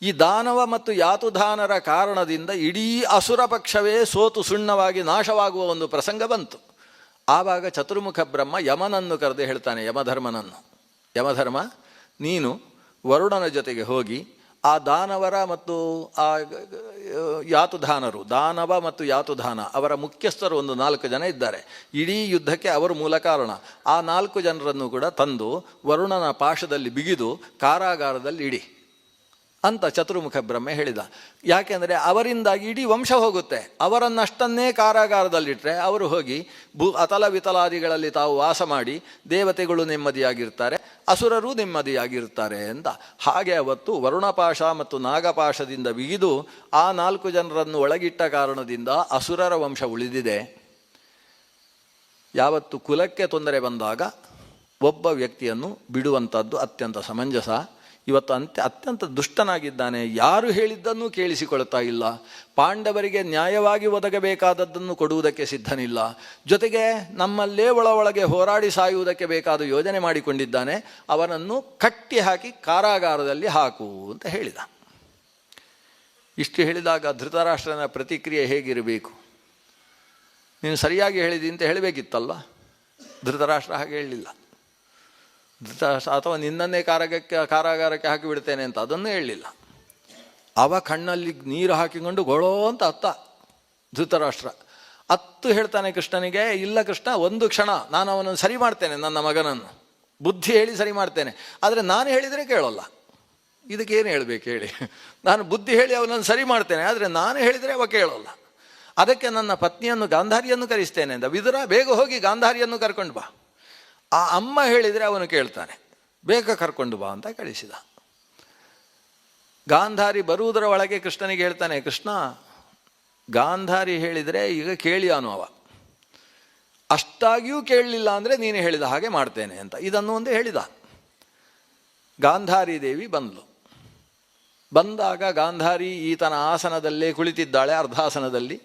ಈ ದಾನವ ಮತ್ತು ಯಾತುಧಾನರ ಕಾರಣದಿಂದ ಇಡೀ ಅಸುರ ಪಕ್ಷವೇ ಸೋತು ಸುಣ್ಣವಾಗಿ ನಾಶವಾಗುವ ಒಂದು ಪ್ರಸಂಗ ಬಂತು. ಆವಾಗ ಚತುರ್ಮುಖ ಬ್ರಹ್ಮ ಯಮನನ್ನು ಕರೆದು ಹೇಳ್ತಾನೆ, ಯಮಧರ್ಮನನ್ನು, ಯಮಧರ್ಮ, ನೀನು ವರುಣನ ಜೊತೆಗೆ ಹೋಗಿ ಆ ದಾನವರ ಮತ್ತು ಆ ಯಾತುಧಾನರು, ದಾನವ ಮತ್ತು ಯಾತುಧಾನ ಅವರ ಮುಖ್ಯಸ್ಥರು ಒಂದು 4 ಜನ ಇದ್ದಾರೆ. ಇಡೀ ಯುದ್ಧಕ್ಕೆ ಅವರು ಮೂಲ ಕಾರಣ. ಆ 4 ಜನರನ್ನು ಕೂಡ ತಂದು ವರುಣನ ಪಾಶದಲ್ಲಿ ಬಿಗಿದು ಕಾರಾಗಾರದಲ್ಲಿ ಇಡಿ ಅಂತ ಚತುರ್ಮುಖ ಬ್ರಹ್ಮ ಹೇಳಿದ. ಯಾಕೆಂದರೆ ಅವರಿಂದಾಗಿ ಇಡೀ ವಂಶ ಹೋಗುತ್ತೆ. ಅವರನ್ನಷ್ಟನ್ನೇ ಕಾರಾಗಾರದಲ್ಲಿಟ್ಟರೆ ಅವರು ಹೋಗಿ ಅತಲ ವಿತಲಾದಿಗಳಲ್ಲಿ ತಾವು ವಾಸ ಮಾಡಿ ದೇವತೆಗಳು ನೆಮ್ಮದಿಯಾಗಿರ್ತಾರೆ, ಅಸುರರೂ ನೆಮ್ಮದಿಯಾಗಿರ್ತಾರೆ ಅಂತ. ಹಾಗೆ ಅವತ್ತು ವರುಣಪಾಶ ಮತ್ತು ನಾಗಪಾಶದಿಂದ ಬಿಗಿದು ಆ 4 ಜನರನ್ನು ಒಳಗಿಟ್ಟ ಕಾರಣದಿಂದ ಅಸುರರ ವಂಶ ಉಳಿದಿದೆ. ಯಾವತ್ತು ಕುಲಕ್ಕೆ ತೊಂದರೆ ಬಂದಾಗ ಒಬ್ಬ ವ್ಯಕ್ತಿಯನ್ನು ಬಿಡುವಂಥದ್ದು ಅತ್ಯಂತ ಸಮಂಜಸ. ಇವತ್ತು ಅತ್ಯಂತ ದುಷ್ಟನಾಗಿದ್ದಾನೆ, ಯಾರು ಹೇಳಿದ್ದನ್ನು ಕೇಳಿಸಿಕೊಳ್ತಾ ಇಲ್ಲ, ಪಾಂಡವರಿಗೆ ನ್ಯಾಯವಾಗಿ ಒದಗಬೇಕಾದದ್ದನ್ನು ಕೊಡುವುದಕ್ಕೆ ಸಿದ್ಧನಿಲ್ಲ, ಜೊತೆಗೆ ನಮ್ಮಲ್ಲೇ ಒಳಗೆ ಹೋರಾಡಿ ಸಾಯುವುದಕ್ಕೆ ಬೇಕಾದ ಯೋಜನೆ ಮಾಡಿಕೊಂಡಿದ್ದಾನೆ, ಅವನನ್ನು ಕಟ್ಟಿ ಹಾಕಿ ಕಾರಾಗಾರದಲ್ಲಿ ಹಾಕು ಅಂತ ಹೇಳಿದ. ಇಷ್ಟು ಹೇಳಿದಾಗ ಧೃತರಾಷ್ಟ್ರನ ಪ್ರತಿಕ್ರಿಯೆ ಹೇಗಿರಬೇಕು? ನೀನು ಸರಿಯಾಗಿ ಹೇಳಿದಿ ಅಂತ ಹೇಳಬೇಕಿತ್ತಲ್ವ? ಧೃತರಾಷ್ಟ್ರ ಹಾಗೆ ಹೇಳಲಿಲ್ಲ. ಅಥವಾ ನಿನ್ನನ್ನೇ ಕಾರಾಗಾರಕ್ಕೆ ಹಾಕಿಬಿಡ್ತೇನೆ ಅಂತ ಅದನ್ನು ಹೇಳಲಿಲ್ಲ. ಅವ ಕಣ್ಣಲ್ಲಿ ನೀರು ಹಾಕಿಕೊಂಡು ಗೊಳೋ ಅಂತ ಅತ್ತ ಧೃತರಾಷ್ಟ್ರ ಹೇಳ್ತಾನೆ ಕೃಷ್ಣನಿಗೆ, ಇಲ್ಲ ಕೃಷ್ಣ, ಒಂದು ಕ್ಷಣ ನಾನು ಅವನನ್ನು ಸರಿ ಮಾಡ್ತೇನೆ, ನನ್ನ ಮಗನನ್ನು ಬುದ್ಧಿ ಹೇಳಿ ಸರಿ ಮಾಡ್ತೇನೆ, ಆದರೆ ನಾನು ಹೇಳಿದರೆ ಕೇಳೋಲ್ಲ. ಇದಕ್ಕೇನು ಹೇಳಬೇಕು ಹೇಳಿ? ನಾನು ಬುದ್ಧಿ ಹೇಳಿ ಅವನನ್ನು ಸರಿ ಮಾಡ್ತೇನೆ, ಆದರೆ ನಾನು ಹೇಳಿದರೆ ಅವ ಕೇಳೋಲ್ಲ. ಅದಕ್ಕೆ ನನ್ನ ಪತ್ನಿಯನ್ನು ಗಾಂಧಾರಿಯನ್ನು ಕರೆಸ್ತೇನೆ ಅಂತ. ವಿದುರ, ಬೇಗ ಹೋಗಿ ಗಾಂಧಾರಿಯನ್ನು ಕರ್ಕೊಂಡು ಬಾ. ಆ ಅಮ್ಮ ಹೇಳಿದರೆ ಅವನು ಕೇಳ್ತಾನೆ, ಬೇಗ ಕರ್ಕೊಂಡು ಬಾ ಅಂತ ಕಳಿಸಿದ. ಗಾಂಧಾರಿ ಬರುವುದರ ಒಳಗೆ ಕೃಷ್ಣನಿಗೆ ಹೇಳ್ತಾನೆ, ಕೃಷ್ಣ ಗಾಂಧಾರಿ ಹೇಳಿದರೆ ಈಗ ಕೇಳಿ ಅನ್ನುವ, ಅಷ್ಟಾಗಿಯೂ ಕೇಳಲಿಲ್ಲ ಅಂದರೆ ನೀನು ಹೇಳಿದ ಹಾಗೆ ಮಾಡ್ತೇನೆ ಅಂತ ಇದನ್ನು ಒಂದು ಹೇಳಿದ. ಗಾಂಧಾರಿ ದೇವಿ ಬಂದಳು. ಬಂದಾಗ ಗಾಂಧಾರಿ ಈತನ ಆಸನದಲ್ಲೇ ಕುಳಿತಿದ್ದಾಳೆ, ಅರ್ಧಾಸನದಲ್ಲಿ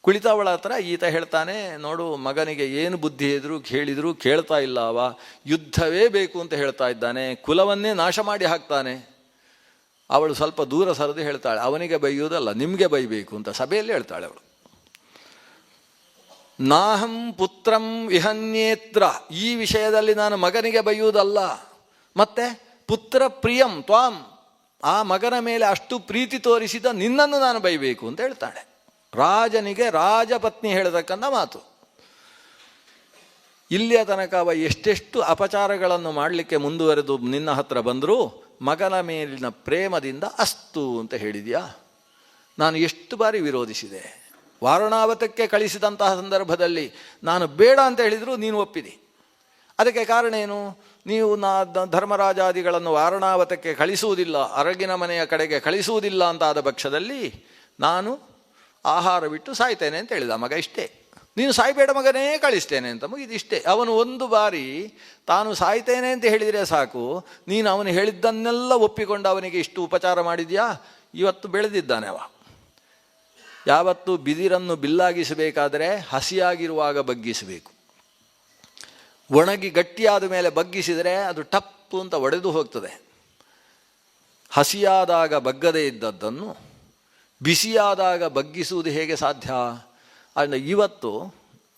ಕುಳಿತವಳ ಹತ್ರ ಈತ ಹೇಳ್ತಾನೆ, ನೋಡು ಮಗನಿಗೆ ಏನು ಬುದ್ಧಿ ಇದ್ರೂ ಹೇಳಿದರೂ ಕೇಳ್ತಾ ಇಲ್ಲ, ಅವ ಯುದ್ಧವೇ ಬೇಕು ಅಂತ ಹೇಳ್ತಾ ಇದ್ದಾನೆ, ಕುಲವನ್ನೇ ನಾಶ ಮಾಡಿ ಹಾಕ್ತಾನೆ. ಅವಳು ಸ್ವಲ್ಪ ದೂರ ಸರಿದು ಹೇಳ್ತಾಳೆ, ಅವನಿಗೆ ಬೈಯುವುದಲ್ಲ ನಿಮಗೆ ಬೈಬೇಕು ಅಂತ ಸಭೆಯಲ್ಲಿ ಹೇಳ್ತಾಳೆ ಅವಳು. ನಾಹಂ ಪುತ್ರಂ ವಿಹನ್ಯೇತ್ರ, ಈ ವಿಷಯದಲ್ಲಿ ನಾನು ಮಗನಿಗೆ ಬೈಯುವುದಲ್ಲ, ಮತ್ತೆ ಪುತ್ರ ಪ್ರಿಯಂ ತ್ವಾಂ, ಆ ಮಗನ ಮೇಲೆ ಅಷ್ಟು ಪ್ರೀತಿ ತೋರಿಸಿದ ನಿನ್ನನ್ನು ನಾನು ಬೈಬೇಕು ಅಂತ ಹೇಳ್ತಾಳೆ. ರಾಜನಿಗೆ ರಾಜಪತ್ನಿ ಹೇಳತಕ್ಕಂಥ ಮಾತು. ಇಲ್ಲಿಯ ತನಕ ಅವ ಎಷ್ಟೆಷ್ಟು ಅಪಚಾರಗಳನ್ನು ಮಾಡಲಿಕ್ಕೆ ಮುಂದುವರೆದು ನಿನ್ನ ಹತ್ರ ಬಂದರೂ ಮಗನ ಮೇಲಿನ ಪ್ರೇಮದಿಂದ ಅಸ್ತು ಅಂತ ಹೇಳಿದ್ಯಾ. ನಾನು ಎಷ್ಟು ಬಾರಿ ವಿರೋಧಿಸಿದೆ. ವಾರಣಾವತಕ್ಕೆ ಕಳಿಸಿದಂತಹ ಸಂದರ್ಭದಲ್ಲಿ ನಾನು ಬೇಡ ಅಂತ ಹೇಳಿದರೂ ನೀನು ಒಪ್ಪಿದಿ. ಅದಕ್ಕೆ ಕಾರಣ ಏನು? ನೀವು ಧರ್ಮರಾಜಾದಿಗಳನ್ನು ವಾರಣಾವತಕ್ಕೆ ಕಳಿಸುವುದಿಲ್ಲ, ಅರಗಿನ ಮನೆಯ ಕಡೆಗೆ ಕಳಿಸುವುದಿಲ್ಲ ಅಂತಾದ ಪಕ್ಷದಲ್ಲಿ ನಾನು ಆಹಾರ ಬಿಟ್ಟು ಸಾಯ್ತೇನೆ ಅಂತ ಹೇಳಿದ ಮಗ. ಇಷ್ಟೇ, ನೀನು ಸಾಯ್ಬೇಡ ಮಗನೇ, ಕಳಿಸ್ತೇನೆ ಅಂತ ಮುಗಿದಿಷ್ಟೇ. ಅವನು ಒಂದು ಬಾರಿ ತಾನು ಸಾಯ್ತೇನೆ ಅಂತ ಹೇಳಿದರೆ ಸಾಕು, ನೀನು ಅವನು ಹೇಳಿದ್ದನ್ನೆಲ್ಲ ಒಪ್ಪಿಕೊಂಡು ಅವನಿಗೆ ಇಷ್ಟು ಉಪಚಾರ ಮಾಡಿದ್ಯಾ. ಇವತ್ತು ಬೆಳೆದಿದ್ದಾನೆ ಅವ. ಯಾವತ್ತು ಬಿದಿರನ್ನು ಬಿಲ್ಲಾಗಿಸಬೇಕಾದರೆ ಹಸಿಯಾಗಿರುವಾಗ ಬಗ್ಗಿಸಬೇಕು. ಒಣಗಿ ಗಟ್ಟಿಯಾದ ಮೇಲೆ ಬಗ್ಗಿಸಿದರೆ ಅದು ಟಪ್ಪು ಅಂತ ಒಡೆದು ಹೋಗ್ತದೆ. ಹಸಿಯಾದಾಗ ಬಗ್ಗದೇ ಇದ್ದದ್ದನ್ನು ಬಿಸಿಯಾದಾಗ ಬಗ್ಗಿಸುವುದು ಹೇಗೆ ಸಾಧ್ಯ? ಅಂದರೆ ಇವತ್ತು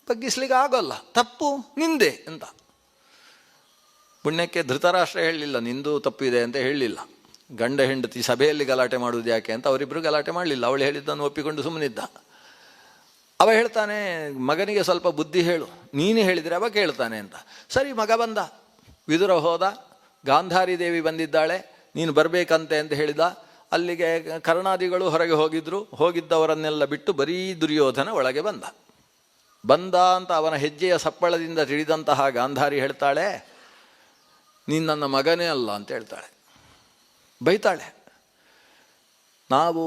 ಬಗ್ಗಿಸ್ಲಿಕ್ಕೆ ಆಗೋಲ್ಲ, ತಪ್ಪು ನಿಂದೆ ಅಂತ. ಪುಣ್ಯಕ್ಕೆ ಧೃತರಾಷ್ಟ್ರ ಹೇಳಲಿಲ್ಲ ನಿಂದು ತಪ್ಪಿದೆ ಅಂತ ಹೇಳಲಿಲ್ಲ. ಗಂಡ ಹೆಂಡತಿ ಸಭೆಯಲ್ಲಿ ಗಲಾಟೆ ಮಾಡುವುದು ಯಾಕೆ ಅಂತ ಅವರಿಬ್ಬರು ಗಲಾಟೆ ಮಾಡಲಿಲ್ಲ. ಅವಳು ಹೇಳಿದ್ದನ್ನು ಒಪ್ಪಿಕೊಂಡು ಸುಮ್ಮನಿದ್ದ. ಅವ ಹೇಳ್ತಾನೆ, ಮಗನಿಗೆ ಸ್ವಲ್ಪ ಬುದ್ಧಿ ಹೇಳು, ನೀನು ಹೇಳಿದರೆ ಅವ ಕೇಳ್ತಾನೆ ಅಂತ. ಸರಿ, ಮಗ ಬಂದ, ವಿದುರ ಹೋದ, ಗಾಂಧಾರಿ ದೇವಿ ಬಂದಿದ್ದಾಳೆ, ನೀನು ಬರಬೇಕಂತೆ ಅಂತ ಹೇಳಿದ. ಅಲ್ಲಿಗೆ ಕರ್ಣಾದಿಗಳು ಹೊರಗೆ ಹೋಗಿದ್ರು. ಹೋಗಿದ್ದವರನ್ನೆಲ್ಲ ಬಿಟ್ಟು ಬರೀ ದುರ್ಯೋಧನ ಒಳಗೆ ಬಂದ ಅಂತ ಅವನ ಹೆಜ್ಜೆಯ ಸಪ್ಪಳದಿಂದ ತಿಳಿದಂತಹ ಗಾಂಧಾರಿ ಹೇಳ್ತಾಳೆ, ನೀನು ನನ್ನ ಮಗನೇ ಅಲ್ಲ ಅಂತ ಹೇಳ್ತಾಳೆ, ಬೈತಾಳೆ. ನಾವು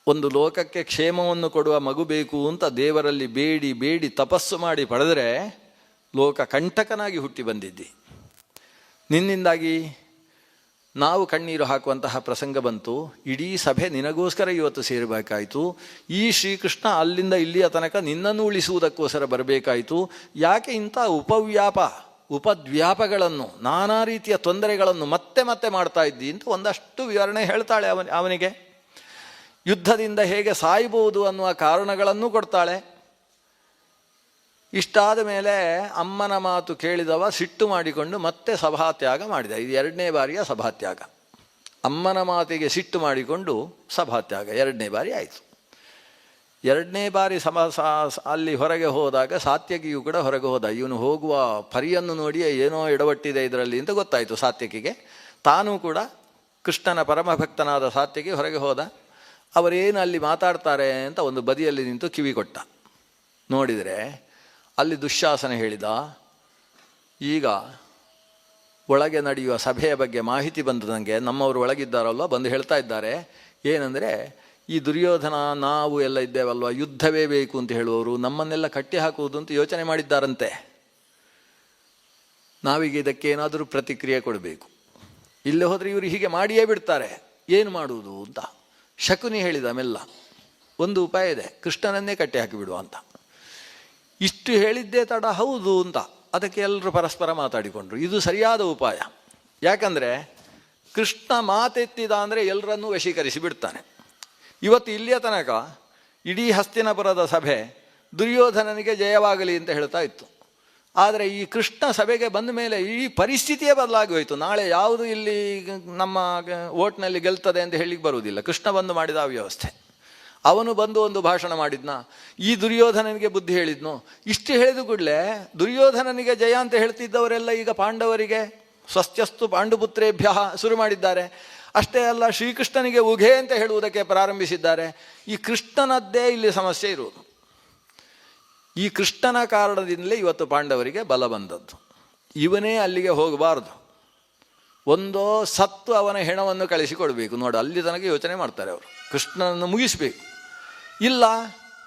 ಒಂದು ಲೋಕಕ್ಕೆ ಕ್ಷೇಮವನ್ನು ಕೊಡುವ ಮಗು ಬೇಕು ಅಂತ ದೇವರಲ್ಲಿ ಬೇಡಿ ಬೇಡಿ ತಪಸ್ಸು ಮಾಡಿ ಪಡೆದರೆ ಲೋಕ ಕಂಟಕನಾಗಿ ಹುಟ್ಟಿ ಬಂದಿದ್ದಿ. ನಿನ್ನಿಂದಾಗಿ ನಾವು ಕಣ್ಣೀರು ಹಾಕುವಂತಹ ಪ್ರಸಂಗ ಬಂತು. ಇಡೀ ಸಭೆ ನಿನಗೋಸ್ಕರ ಇವತ್ತು ಸೇರಬೇಕಾಯಿತು. ಈ ಶ್ರೀಕೃಷ್ಣ ಅಲ್ಲಿಂದ ಇಲ್ಲಿಯ ತನಕ ನಿನ್ನನ್ನು ಉಳಿಸುವುದಕ್ಕೋಸ್ಕರ ಬರಬೇಕಾಯಿತು. ಯಾಕೆ ಇಂಥ ಉಪದ್ವ್ಯಾಪಗಳನ್ನು, ನಾನಾ ರೀತಿಯ ತೊಂದರೆಗಳನ್ನು ಮತ್ತೆ ಮತ್ತೆ ಮಾಡ್ತಾ ಇದ್ದಿ ಅಂತ ಒಂದಷ್ಟು ವಿವರಣೆ ಹೇಳ್ತಾಳೆ ಅವನಿಗೆ. ಯುದ್ಧದಿಂದ ಹೇಗೆ ಸಾಯ್ಬೋದು ಅನ್ನುವ ಕಾರಣಗಳನ್ನು ಕೊಡ್ತಾಳೆ. ಇಷ್ಟಾದ ಮೇಲೆ ಅಮ್ಮನ ಮಾತು ಕೇಳಿದವ ಸಿಟ್ಟು ಮಾಡಿಕೊಂಡು ಮತ್ತೆ ಸಭಾತ್ಯಾಗ ಮಾಡಿದ. ಇದು 2ನೇ ಬಾರಿಯ ಸಭಾತ್ಯಾಗ. ಅಮ್ಮನ ಮಾತಿಗೆ ಸಿಟ್ಟು ಮಾಡಿಕೊಂಡು ಸಭಾತ್ಯಾಗ 2ನೇ ಬಾರಿ ಆಯಿತು. 2ನೇ ಬಾರಿ ಅಲ್ಲಿ ಹೊರಗೆ ಹೋದಾಗ ಸಾತ್ಯಕಿಯು ಕೂಡ ಹೊರಗೆ ಹೋದ. ಇವನು ಹೋಗುವ ಪರಿಯನ್ನು ನೋಡಿಯೇ ಏನೋ ಎಡವಟ್ಟಿದೆ ಇದರಲ್ಲಿ ಅಂತ ಗೊತ್ತಾಯಿತು ಸಾತ್ಯಕಿಗೆ. ತಾನೂ ಕೂಡ ಕೃಷ್ಣನ ಪರಮಭಕ್ತನಾದ ಸಾತ್ಯಕಿ ಹೊರಗೆ ಹೋದ. ಅವರೇನು ಅಲ್ಲಿ ಮಾತಾಡ್ತಾರೆ ಅಂತ ಒಂದು ಬದಿಯಲ್ಲಿ ನಿಂತು ಕಿವಿ ಕೊಟ್ಟ. ನೋಡಿದರೆ ಅಲ್ಲಿ ದುಶ್ಯಾಸನ ಹೇಳಿದ, ಈಗ ಒಳಗೆ ನಡೆಯುವ ಸಭೆಯ ಬಗ್ಗೆ ಮಾಹಿತಿ ಬಂದು ನನಗೆ, ನಮ್ಮವರು ಒಳಗಿದ್ದಾರಲ್ವ ಬಂದು ಹೇಳ್ತಾ ಇದ್ದಾರೆ, ಏನಂದರೆ ಈ ದುರ್ಯೋಧನ ನಾವು ಎಲ್ಲ ಇದ್ದೇವಲ್ವ, ಯುದ್ಧವೇ ಬೇಕು ಅಂತ ಹೇಳುವವರು ನಮ್ಮನ್ನೆಲ್ಲ ಕಟ್ಟಿ ಹಾಕುವುದು ಅಂತ ಯೋಚನೆ ಮಾಡಿದ್ದಾರಂತೆ. ನಾವೀಗ ಇದಕ್ಕೆ ಏನಾದರೂ ಪ್ರತಿಕ್ರಿಯೆ ಕೊಡಬೇಕು. ಇಲ್ಲೇ ಹೋದರೆ ಇವರು ಹೀಗೆ ಮಾಡಿಯೇ ಬಿಡ್ತಾರೆ, ಏನು ಮಾಡುವುದು ಅಂತ ಶಕುನಿ ಹೇಳಿದ. ಮೆಲ್ಲ ಒಂದು ಉಪಾಯ ಇದೆ, ಕೃಷ್ಣನನ್ನೇ ಕಟ್ಟಿ ಹಾಕಿಬಿಡುವ ಅಂತ. ಇಷ್ಟು ಹೇಳಿದ್ದೇ ತಡ ಹೌದು ಅಂತ ಅದಕ್ಕೆ ಎಲ್ಲರೂ ಪರಸ್ಪರ ಮಾತಾಡಿಕೊಂಡ್ರು. ಇದು ಸರಿಯಾದ ಉಪಾಯ. ಯಾಕಂದರೆ ಕೃಷ್ಣ ಮಾತೆತ್ತಿದ ಅಂದರೆ ಎಲ್ಲರನ್ನೂ ವಶೀಕರಿಸಿ ಬಿಡ್ತಾನೆ. ಇವತ್ತು ಇಲ್ಲಿಯ ತನಕ ಇಡೀ ಹಸ್ತಿನಪುರದ ಸಭೆ ದುರ್ಯೋಧನನಿಗೆ ಜಯವಾಗಲಿ ಅಂತ ಹೇಳ್ತಾ ಇತ್ತು. ಆದರೆ ಈ ಕೃಷ್ಣ ಸಭೆಗೆ ಬಂದ ಮೇಲೆ ಈ ಪರಿಸ್ಥಿತಿಯೇ ಬದಲಾಗಿ ಹೋಯಿತು. ನಾಳೆ ಯಾವುದು ಇಲ್ಲಿ ನಮ್ಮ ಓಟ್ನಲ್ಲಿ ಗೆಲ್ತದೆ ಅಂತ ಹೇಳಿಕ್ಕೆ ಬರುವುದಿಲ್ಲ. ಕೃಷ್ಣ ಬಂದು ಮಾಡಿದ ಆ ವ್ಯವಸ್ಥೆ. ಅವನು ಬಂದು ಒಂದು ಭಾಷಣ ಮಾಡಿದ್ನ, ಈ ದುರ್ಯೋಧನನಿಗೆ ಬುದ್ಧಿ ಹೇಳಿದ್ನು. ಇಷ್ಟು ಹೇಳಿದ ಕೂಡಲೇ ದುರ್ಯೋಧನನಿಗೆ ಜಯ ಅಂತ ಹೇಳ್ತಿದ್ದವರೆಲ್ಲ ಈಗ ಪಾಂಡವರಿಗೆ ಸ್ವಸ್ತ್ಯಸ್ತು ಪಾಂಡುಪುತ್ರೇಭ್ಯ ಶುರು ಮಾಡಿದ್ದಾರೆ. ಅಷ್ಟೇ ಅಲ್ಲ, ಶ್ರೀಕೃಷ್ಣನಿಗೆ ಉಘೆ ಅಂತ ಹೇಳುವುದಕ್ಕೆ ಪ್ರಾರಂಭಿಸಿದ್ದಾರೆ. ಈ ಕೃಷ್ಣನದ್ದೇ ಇಲ್ಲಿ ಸಮಸ್ಯೆ ಇರುವುದು. ಈ ಕೃಷ್ಣನ ಕಾರಣದಿಂದಲೇ ಇವತ್ತು ಪಾಂಡವರಿಗೆ ಬಲ ಬಂದದ್ದು. ಇವನೇ ಅಲ್ಲಿಗೆ ಹೋಗಬಾರ್ದು. ಒಂದೋ ಸತ್ತು ಅವನ ಹೆಣವನ್ನು ಕಳಿಸಿಕೊಡ್ಬೇಕು. ನೋಡಿ, ಅಲ್ಲಿ ತನಕ ಯೋಚನೆ ಮಾಡ್ತಾರೆ ಅವರು. ಕೃಷ್ಣನನ್ನು ಮುಗಿಸಬೇಕು, ಇಲ್ಲ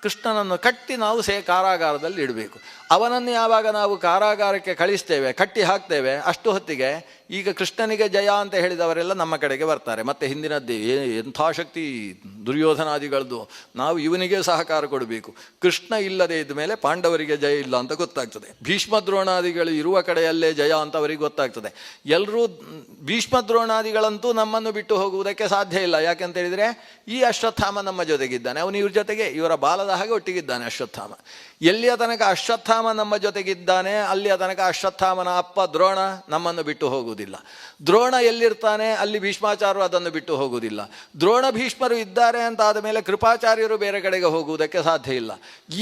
ಕೃಷ್ಣನನ್ನು ಕಟ್ಟಿ ನಾವು ಕಾರಾಗಾರದಲ್ಲಿ ಇಡಬೇಕು. ಅವನನ್ನು ಯಾವಾಗ ನಾವು ಕಾರಾಗಾರಕ್ಕೆ ಕಳಿಸ್ತೇವೆ, ಕಟ್ಟಿ ಹಾಕ್ತೇವೆ, ಅಷ್ಟು ಹೊತ್ತಿಗೆ ಈಗ ಕೃಷ್ಣನಿಗೆ ಜಯ ಅಂತ ಹೇಳಿದವರೆಲ್ಲ ನಮ್ಮ ಕಡೆಗೆ ಬರ್ತಾರೆ. ಮತ್ತು ಹಿಂದಿನದ್ದೇ ಎಂಥ ಶಕ್ತಿ ದುರ್ಯೋಧನಾದಿಗಳದ್ದು, ನಾವು ಇವನಿಗೆ ಸಹಕಾರ ಕೊಡಬೇಕು. ಕೃಷ್ಣ ಇಲ್ಲದೆ ಇದ್ದ ಮೇಲೆ ಪಾಂಡವರಿಗೆ ಜಯ ಇಲ್ಲ ಅಂತ ಗೊತ್ತಾಗ್ತದೆ. ಭೀಷ್ಮದ್ರೋಣಾದಿಗಳು ಇರುವ ಕಡೆಯಲ್ಲೇ ಜಯ ಅಂತ ಅವರಿಗೆ ಗೊತ್ತಾಗ್ತದೆ. ಎಲ್ಲರೂ ಭೀಷ್ಮದ್ರೋಣಾದಿಗಳಂತೂ ನಮ್ಮನ್ನು ಬಿಟ್ಟು ಹೋಗುವುದಕ್ಕೆ ಸಾಧ್ಯ ಇಲ್ಲ. ಯಾಕೆಂತ ಹೇಳಿದರೆ ಈ ಅಶ್ವತ್ಥಾಮ ನಮ್ಮ ಜೊತೆಗಿದ್ದಾನೆ, ಅವನು ಇವ್ರ ಜೊತೆಗೆ ಇವರ ಬಾಲದ ಹಾಗೆ ಒಟ್ಟಿಗಿದ್ದಾನೆ ಅಶ್ವತ್ಥಾಮ. ಎಲ್ಲಿಯ ತನಕ ಅಶ್ವತ್ಥಾಮ ನಮ್ಮ ಜೊತೆಗಿದ್ದಾನೆ ಅಲ್ಲಿಯ ತನಕ ಅಶ್ವತ್ಥಾಮನ ಅಪ್ಪ ದ್ರೋಣ ನಮ್ಮನ್ನು ಬಿಟ್ಟು ಹೋಗುವುದಿಲ್ಲ. ದ್ರೋಣ ಎಲ್ಲಿರ್ತಾನೆ ಅಲ್ಲಿ ಭೀಷ್ಮಾಚಾರ್ಯರು ಅದನ್ನು ಬಿಟ್ಟು ಹೋಗುವುದಿಲ್ಲ. ದ್ರೋಣ ಭೀಷ್ಮರು ಇದ್ದಾರೆ ಅಂತ ಆದ ಮೇಲೆ ಕೃಪಾಚಾರ್ಯರು ಬೇರೆ ಕಡೆಗೆ ಹೋಗುವುದಕ್ಕೆ ಸಾಧ್ಯ ಇಲ್ಲ.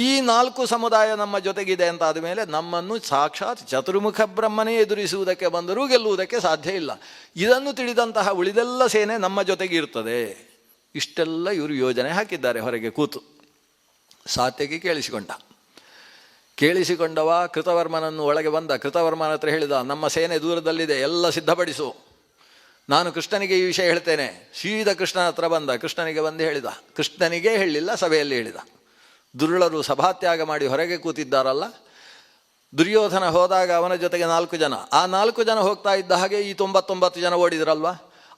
ಈ 4 ಸಮುದಾಯ ನಮ್ಮ ಜೊತೆಗಿದೆ ಅಂತ ಆದ ಮೇಲೆ ನಮ್ಮನ್ನು ಸಾಕ್ಷಾತ್ ಚತುರ್ಮುಖ ಬ್ರಹ್ಮನೇ ಎದುರಿಸುವುದಕ್ಕೆ ಬಂದರೂ ಗೆಲ್ಲುವುದಕ್ಕೆ ಸಾಧ್ಯ ಇಲ್ಲ. ಇದನ್ನು ತಿಳಿದಂತಹ ಉಳಿದೆಲ್ಲ ಸೇನೆ ನಮ್ಮ ಜೊತೆಗೆ ಇರ್ತದೆ. ಇಷ್ಟೆಲ್ಲ ಇವರು ಯೋಜನೆ ಹಾಕಿದ್ದಾರೆ ಹೊರಗೆ ಕೂತು. ಸಾತ್ಯಕಿ ಕೇಳಿಸಿಕೊಂಡವ ಕೃತವರ್ಮನನ್ನು ಒಳಗೆ ಬಂದ. ಕೃತವರ್ಮನ ಹತ್ರ ಹೇಳಿದ, ನಮ್ಮ ಸೇನೆ ದೂರದಲ್ಲಿದೆ, ಎಲ್ಲ ಸಿದ್ಧಪಡಿಸು, ನಾನು ಕೃಷ್ಣನಿಗೆ ಈ ವಿಷಯ ಹೇಳ್ತೇನೆ. ಸೀದಾ ಕೃಷ್ಣನ ಹತ್ರ ಬಂದ. ಕೃಷ್ಣನಿಗೆ ಬಂದು ಹೇಳಿದ. ಕೃಷ್ಣನಿಗೇ ಹೇಳಲಿಲ್ಲ, ಸಭೆಯಲ್ಲಿ ಹೇಳಿದ. ದುರುಳರು ಸಭಾತ್ಯಾಗ ಮಾಡಿ ಹೊರಗೆ ಕೂತಿದ್ದಾರಲ್ಲ, ದುರ್ಯೋಧನ ಹೋದಾಗ ಅವನ ಜೊತೆಗೆ 4 ಜನ, ಆ 4 ಜನ ಹೋಗ್ತಾ ಇದ್ದ ಹಾಗೆ ಈ 99 ಜನ ಓಡಿದ್ರಲ್ವ,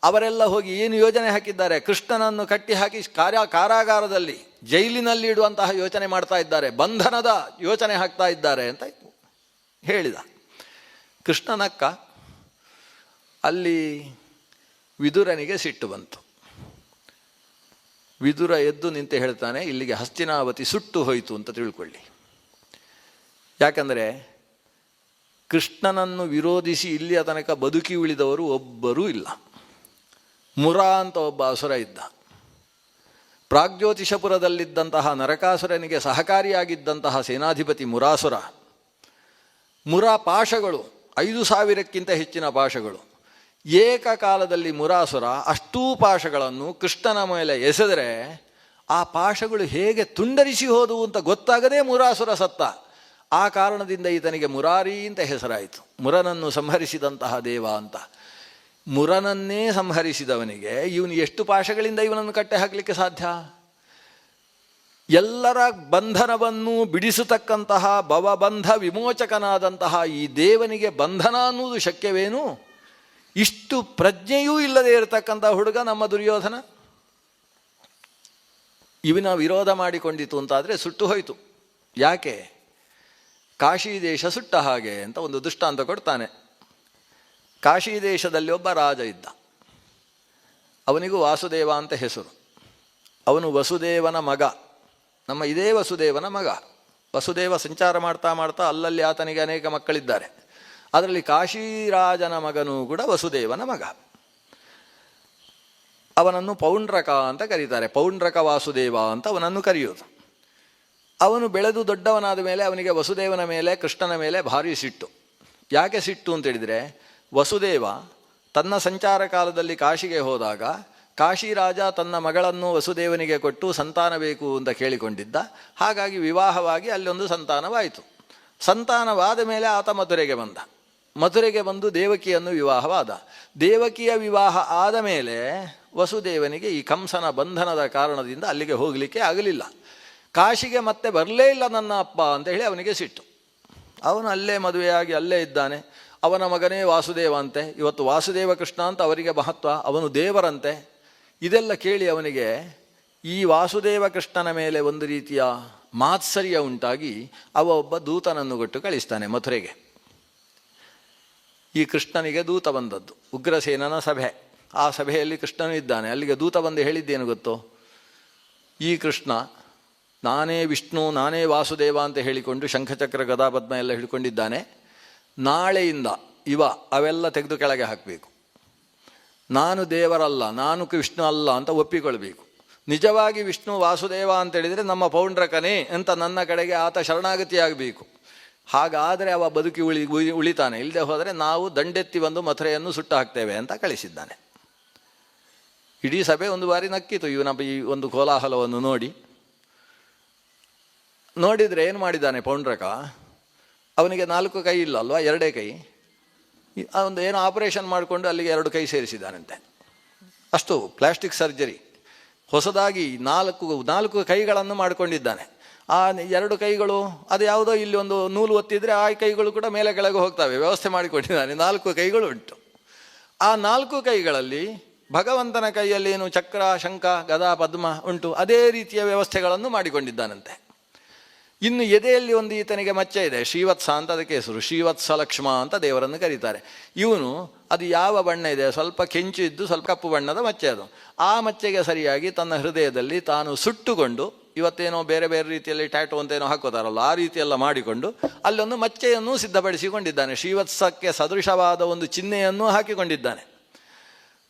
ಅವರೆಲ್ಲ ಹೋಗಿ ಏನು ಯೋಜನೆ ಹಾಕಿದ್ದಾರೆ, ಕೃಷ್ಣನನ್ನು ಕಟ್ಟಿ ಹಾಕಿ ಕಾರಾಗಾರದಲ್ಲಿ ಜೈಲಿನಲ್ಲಿ ಇಡುವಂತಹ ಯೋಚನೆ ಮಾಡ್ತಾ ಇದ್ದಾರೆ, ಬಂಧನದ ಯೋಚನೆ ಹಾಕ್ತಾ ಇದ್ದಾರೆ ಅಂತ ಹೇಳಿದ. ಕೃಷ್ಣನಕ್ಕ ಅಲ್ಲಿ ವಿದುರನಿಗೆ ಸಿಟ್ಟು ಬಂತು. ವಿದುರ ಎದ್ದು ನಿಂತು ಹೇಳ್ತಾನೆ, ಇಲ್ಲಿಗೆ ಹಸ್ತಿನಾವತಿ ಸುಟ್ಟು ಹೋಯಿತು ಅಂತ ತಿಳ್ಕೊಳ್ಳಿ. ಯಾಕಂದರೆ ಕೃಷ್ಣನನ್ನು ವಿರೋಧಿಸಿ ಇಲ್ಲಿಯ ತನಕ ಬದುಕಿ ಉಳಿದವರು ಒಬ್ಬರೂ ಇಲ್ಲ. ಮುರ ಅಂತ ಒಬ್ಬ ಅಸುರ ಇದ್ದ. ಪ್ರಾಗ್ಜ್ಯೋತಿಷಪುರದಲ್ಲಿದ್ದಂತಹ ನರಕಾಸುರನಿಗೆ ಸಹಕಾರಿಯಾಗಿದ್ದಂತಹ ಸೇನಾಧಿಪತಿ ಮುರಾಸುರ. ಮುರ ಪಾಶಗಳು 5,000ಕ್ಕಿಂತ ಹೆಚ್ಚಿನ ಪಾಶಗಳು. ಏಕಕಾಲದಲ್ಲಿ ಮುರಾಸುರ ಅಷ್ಟೂ ಪಾಶಗಳನ್ನು ಕೃಷ್ಣನ ಮೇಲೆ ಎಸೆದರೆ ಆ ಪಾಶಗಳು ಹೇಗೆ ತುಂಡರಿಸಿ ಹೋದವು ಅಂತ ಗೊತ್ತಾಗದೇ ಮುರಾಸುರ ಸತ್ತ. ಆ ಕಾರಣದಿಂದ ಈತನಿಗೆ ಮುರಾರಿ ಅಂತ ಹೆಸರಾಯಿತು. ಮುರನನ್ನು ಸಂಹರಿಸಿದಂತಹ ದೇವ ಅಂತ. ಮುರನನ್ನೇ ಸಂಹರಿಸಿದವನಿಗೆ ಇವನು ಎಷ್ಟು ಪಾಶಗಳಿಂದ ಇವನನ್ನು ಕಟ್ಟೆ ಹಾಕಲಿಕ್ಕೆ ಸಾಧ್ಯ? ಎಲ್ಲರ ಬಂಧನವನ್ನು ಬಿಡಿಸತಕ್ಕಂತಹ ಭವಬಂಧ ವಿಮೋಚಕನಾದಂತಹ ಈ ದೇವನಿಗೆ ಬಂಧನ ಅನ್ನುವುದು ಶಕ್ಯವೇನು? ಇಷ್ಟು ಪ್ರಜ್ಞೆಯೂ ಇಲ್ಲದೆ ಇರತಕ್ಕಂಥ ಹುಡುಗ ನಮ್ಮ ದುರ್ಯೋಧನ. ಇವನ ವಿರೋಧ ಮಾಡಿಕೊಂಡಿತು ಅಂತಾದರೆ ಸುಟ್ಟು ಹೋಯಿತು. ಯಾಕೆ? ಕಾಶಿ ದೇಶ ಸುಟ್ಟ ಹಾಗೆ ಅಂತ ಒಂದು ದೃಷ್ಟಾಂತ ಕೊಡ್ತಾನೆ. ಕಾಶಿ ದೇಶದಲ್ಲಿ ಒಬ್ಬ ರಾಜ ಇದ್ದ. ಅವನಿಗೂ ವಾಸುದೇವ ಅಂತ ಹೆಸರು. ಅವನು ವಸುದೇವನ ಮಗ, ನಮ್ಮ ಇದೇ ವಸುದೇವನ ಮಗ. ವಸುದೇವ ಸಂಚಾರ ಮಾಡ್ತಾ ಮಾಡ್ತಾ ಅಲ್ಲಲ್ಲಿ ಆತನಿಗೆ ಅನೇಕ ಮಕ್ಕಳಿದ್ದಾರೆ. ಅದರಲ್ಲಿ ಕಾಶಿರಾಜನ ಮಗನೂ ಕೂಡ ವಸುದೇವನ ಮಗ. ಅವನನ್ನು ಪೌಂಡ್ರಕ ಅಂತ ಕರೀತಾರೆ. ಪೌಂಡ್ರಕ ವಾಸುದೇವ ಅಂತ ಅವನನ್ನು ಕರೆಯೋದು. ಅವನು ಬೆಳೆದು ದೊಡ್ಡವನಾದ ಮೇಲೆ ಅವನಿಗೆ ವಸುದೇವನ ಮೇಲೆ ಕೃಷ್ಣನ ಮೇಲೆ ಭಾರಿ ಸಿಟ್ಟು. ಯಾಕೆ ಸಿಟ್ಟು ಅಂತೇಳಿದರೆ, ವಸುದೇವ ತನ್ನ ಸಂಚಾರ ಕಾಲದಲ್ಲಿ ಕಾಶಿಗೆ ಹೋದಾಗ ಕಾಶಿರಾಜ ತನ್ನ ಮಗಳನ್ನು ವಸುದೇವನಿಗೆ ಕೊಟ್ಟು ಸಂತಾನ ಬೇಕು ಅಂತ ಕೇಳಿಕೊಂಡಿದ್ದ. ಹಾಗಾಗಿ ವಿವಾಹವಾಗಿ ಅಲ್ಲೊಂದು ಸಂತಾನವಾಯಿತು. ಸಂತಾನವಾದ ಮೇಲೆ ಆತ ಮಥುರೆಗೆ ಬಂದ. ಮಥುರೆಗೆ ಬಂದು ದೇವಕಿಯನ್ನು ವಿವಾಹವಾದ. ದೇವಕಿಯ ವಿವಾಹ ಆದ ಮೇಲೆ ವಸುದೇವನಿಗೆ ಈ ಕಂಸನ ಬಂಧನದ ಕಾರಣದಿಂದ ಅಲ್ಲಿಗೆ ಹೋಗಲಿಕ್ಕೆ ಆಗಲಿಲ್ಲ. ಕಾಶಿಗೆ ಮತ್ತೆ ಬರಲೇ ಇಲ್ಲ ನನ್ನ ಅಪ್ಪ ಅಂತ ಹೇಳಿ ಅವನಿಗೆ ಸಿಟ್ಟು. ಅವನು ಅಲ್ಲೇ ಮದುವೆಯಾಗಿ ಅಲ್ಲೇ ಇದ್ದಾನೆ. ಅವನ ಮಗನೇ ವಾಸುದೇವ ಅಂತೆ. ಇವತ್ತು ವಾಸುದೇವ ಕೃಷ್ಣ ಅಂತ ಅವರಿಗೆ ಮಹತ್ವ, ಅವನು ದೇವರಂತೆ. ಇದೆಲ್ಲ ಕೇಳಿ ಅವನಿಗೆ ಈ ವಾಸುದೇವ ಕೃಷ್ಣನ ಮೇಲೆ ಒಂದು ರೀತಿಯ ಮಾತ್ಸರ್ಯ ಉಂಟಾಗಿ ಒಬ್ಬ ದೂತನನ್ನು ಕೊಟ್ಟು ಕಳಿಸ್ತಾನೆ ಮಥುರೆಗೆ. ಈ ಕೃಷ್ಣನಿಗೆ ದೂತ ಬಂದದ್ದು, ಉಗ್ರಸೇನನ ಸಭೆ. ಆ ಸಭೆಯಲ್ಲಿ ಕೃಷ್ಣನು ಇದ್ದಾನೆ. ಅಲ್ಲಿಗೆ ದೂತ ಬಂದು ಹೇಳಿದ್ದೇನು ಗೊತ್ತೋ, ಈ ಕೃಷ್ಣ ನಾನೇ ವಿಷ್ಣು ನಾನೇ ವಾಸುದೇವ ಅಂತ ಹೇಳಿಕೊಂಡು ಶಂಖಚಕ್ರ ಗದಾಪದ್ಮ ಎಲ್ಲ ಹಿಡ್ಕೊಂಡಿದ್ದಾನೆ. ನಾಳೆಯಿಂದ ಅವೆಲ್ಲ ತೆಗೆದು ಕೆಳಗೆ ಹಾಕಬೇಕು. ನಾನು ದೇವರಲ್ಲ, ನಾನು ವಿಷ್ಣು ಅಲ್ಲ ಅಂತ ಒಪ್ಪಿಕೊಳ್ಬೇಕು. ನಿಜವಾಗಿ ವಿಷ್ಣು ವಾಸುದೇವ ಅಂತೇಳಿದರೆ ನಮ್ಮ ಪೌಂಡ್ರಕನೇ ಅಂತ ನನ್ನ ಕಡೆಗೆ ಆತ ಶರಣಾಗತಿಯಾಗಬೇಕು. ಹಾಗಾದರೆ ಬದುಕಿ ಉಳಿತಾನೆ. ಇಲ್ಲದೆ ಹೋದರೆ ನಾವು ದಂಡೆತ್ತಿ ಬಂದು ಮಥುರೆಯನ್ನು ಸುಟ್ಟು ಹಾಕ್ತೇವೆ ಅಂತ ಕಳಿಸಿದ್ದಾನೆ. ಇಡೀ ಸಭೆ ಒಂದು ಬಾರಿ ನಕ್ಕಿತು ಇವನ ಈ ಒಂದು ಕೋಲಾಹಲವನ್ನು ನೋಡಿದರೆ ಏನು ಮಾಡಿದ್ದಾನೆ ಪೌಂಡ್ರಕ, ಅವನಿಗೆ 4 ಕೈ ಇಲ್ಲ ಅಲ್ವಾ, 2 ಕೈ. ಒಂದು ಏನೋ ಆಪರೇಷನ್ ಮಾಡಿಕೊಂಡು ಅಲ್ಲಿಗೆ 2 ಕೈ ಸೇರಿಸಿದ್ದಾನಂತೆ. ಅಷ್ಟು ಪ್ಲಾಸ್ಟಿಕ್ ಸರ್ಜರಿ. ಹೊಸದಾಗಿ 4 ಕೈಗಳನ್ನು ಮಾಡಿಕೊಂಡಿದ್ದಾನೆ. ಆ 2 ಕೈಗಳು ಅದು ಯಾವುದೋ ಇಲ್ಲಿ ಒಂದು ನೂಲು ಒತ್ತಿದ್ರೆ ಆ ಕೈಗಳು ಕೂಡ ಮೇಲೆ ಕೆಳಗೆ ಹೋಗ್ತವೆ, ವ್ಯವಸ್ಥೆ ಮಾಡಿಕೊಂಡಿದ್ದಾನೆ. 4 ಕೈಗಳು ಉಂಟು. ಆ 4 ಕೈಗಳಲ್ಲಿ ಭಗವಂತನ ಕೈಯಲ್ಲಿ ಏನು ಚಕ್ರ, ಶಂಖ, ಗದಾ, ಪದ್ಮ ಉಂಟು, ಅದೇ ರೀತಿಯ ವ್ಯವಸ್ಥೆಗಳನ್ನು ಮಾಡಿಕೊಂಡಿದ್ದಾನಂತೆ. ಇನ್ನು ಎದೆಯಲ್ಲಿ ಒಂದು ಈತನಿಗೆ ಮಚ್ಚೆ ಇದೆ, ಶ್ರೀವತ್ಸ ಅಂತ ಅದಕ್ಕೆ ಹೆಸರು. ಶ್ರೀವತ್ಸ ಲಕ್ಷ್ಮ ಅಂತ ದೇವರನ್ನು ಕರೀತಾರೆ. ಇವನು ಅದು ಯಾವ ಬಣ್ಣ ಇದೆ, ಸ್ವಲ್ಪ ಕೆಂಚು ಇದ್ದು ಸ್ವಲ್ಪ ಕಪ್ಪು ಬಣ್ಣದ ಮಚ್ಚೆ ಅದು. ಆ ಮಚ್ಚೆಗೆ ಸರಿಯಾಗಿ ತನ್ನ ಹೃದಯದಲ್ಲಿ ತಾನು ಸುಟ್ಟುಕೊಂಡು, ಇವತ್ತೇನೋ ಬೇರೆ ಬೇರೆ ರೀತಿಯಲ್ಲಿ ಟ್ಯಾಟು ಅಂತೇನೋ ಹಾಕೋತಾರಲ್ಲ, ಆ ರೀತಿಯೆಲ್ಲ ಮಾಡಿಕೊಂಡು ಅಲ್ಲೊಂದು ಮಚ್ಚೆಯನ್ನು ಸಿದ್ಧಪಡಿಸಿಕೊಂಡಿದ್ದಾನೆ. ಶ್ರೀವತ್ಸಕ್ಕೆ ಸದೃಶವಾದ ಒಂದು ಚಿಹ್ನೆಯನ್ನು ಹಾಕಿಕೊಂಡಿದ್ದಾನೆ.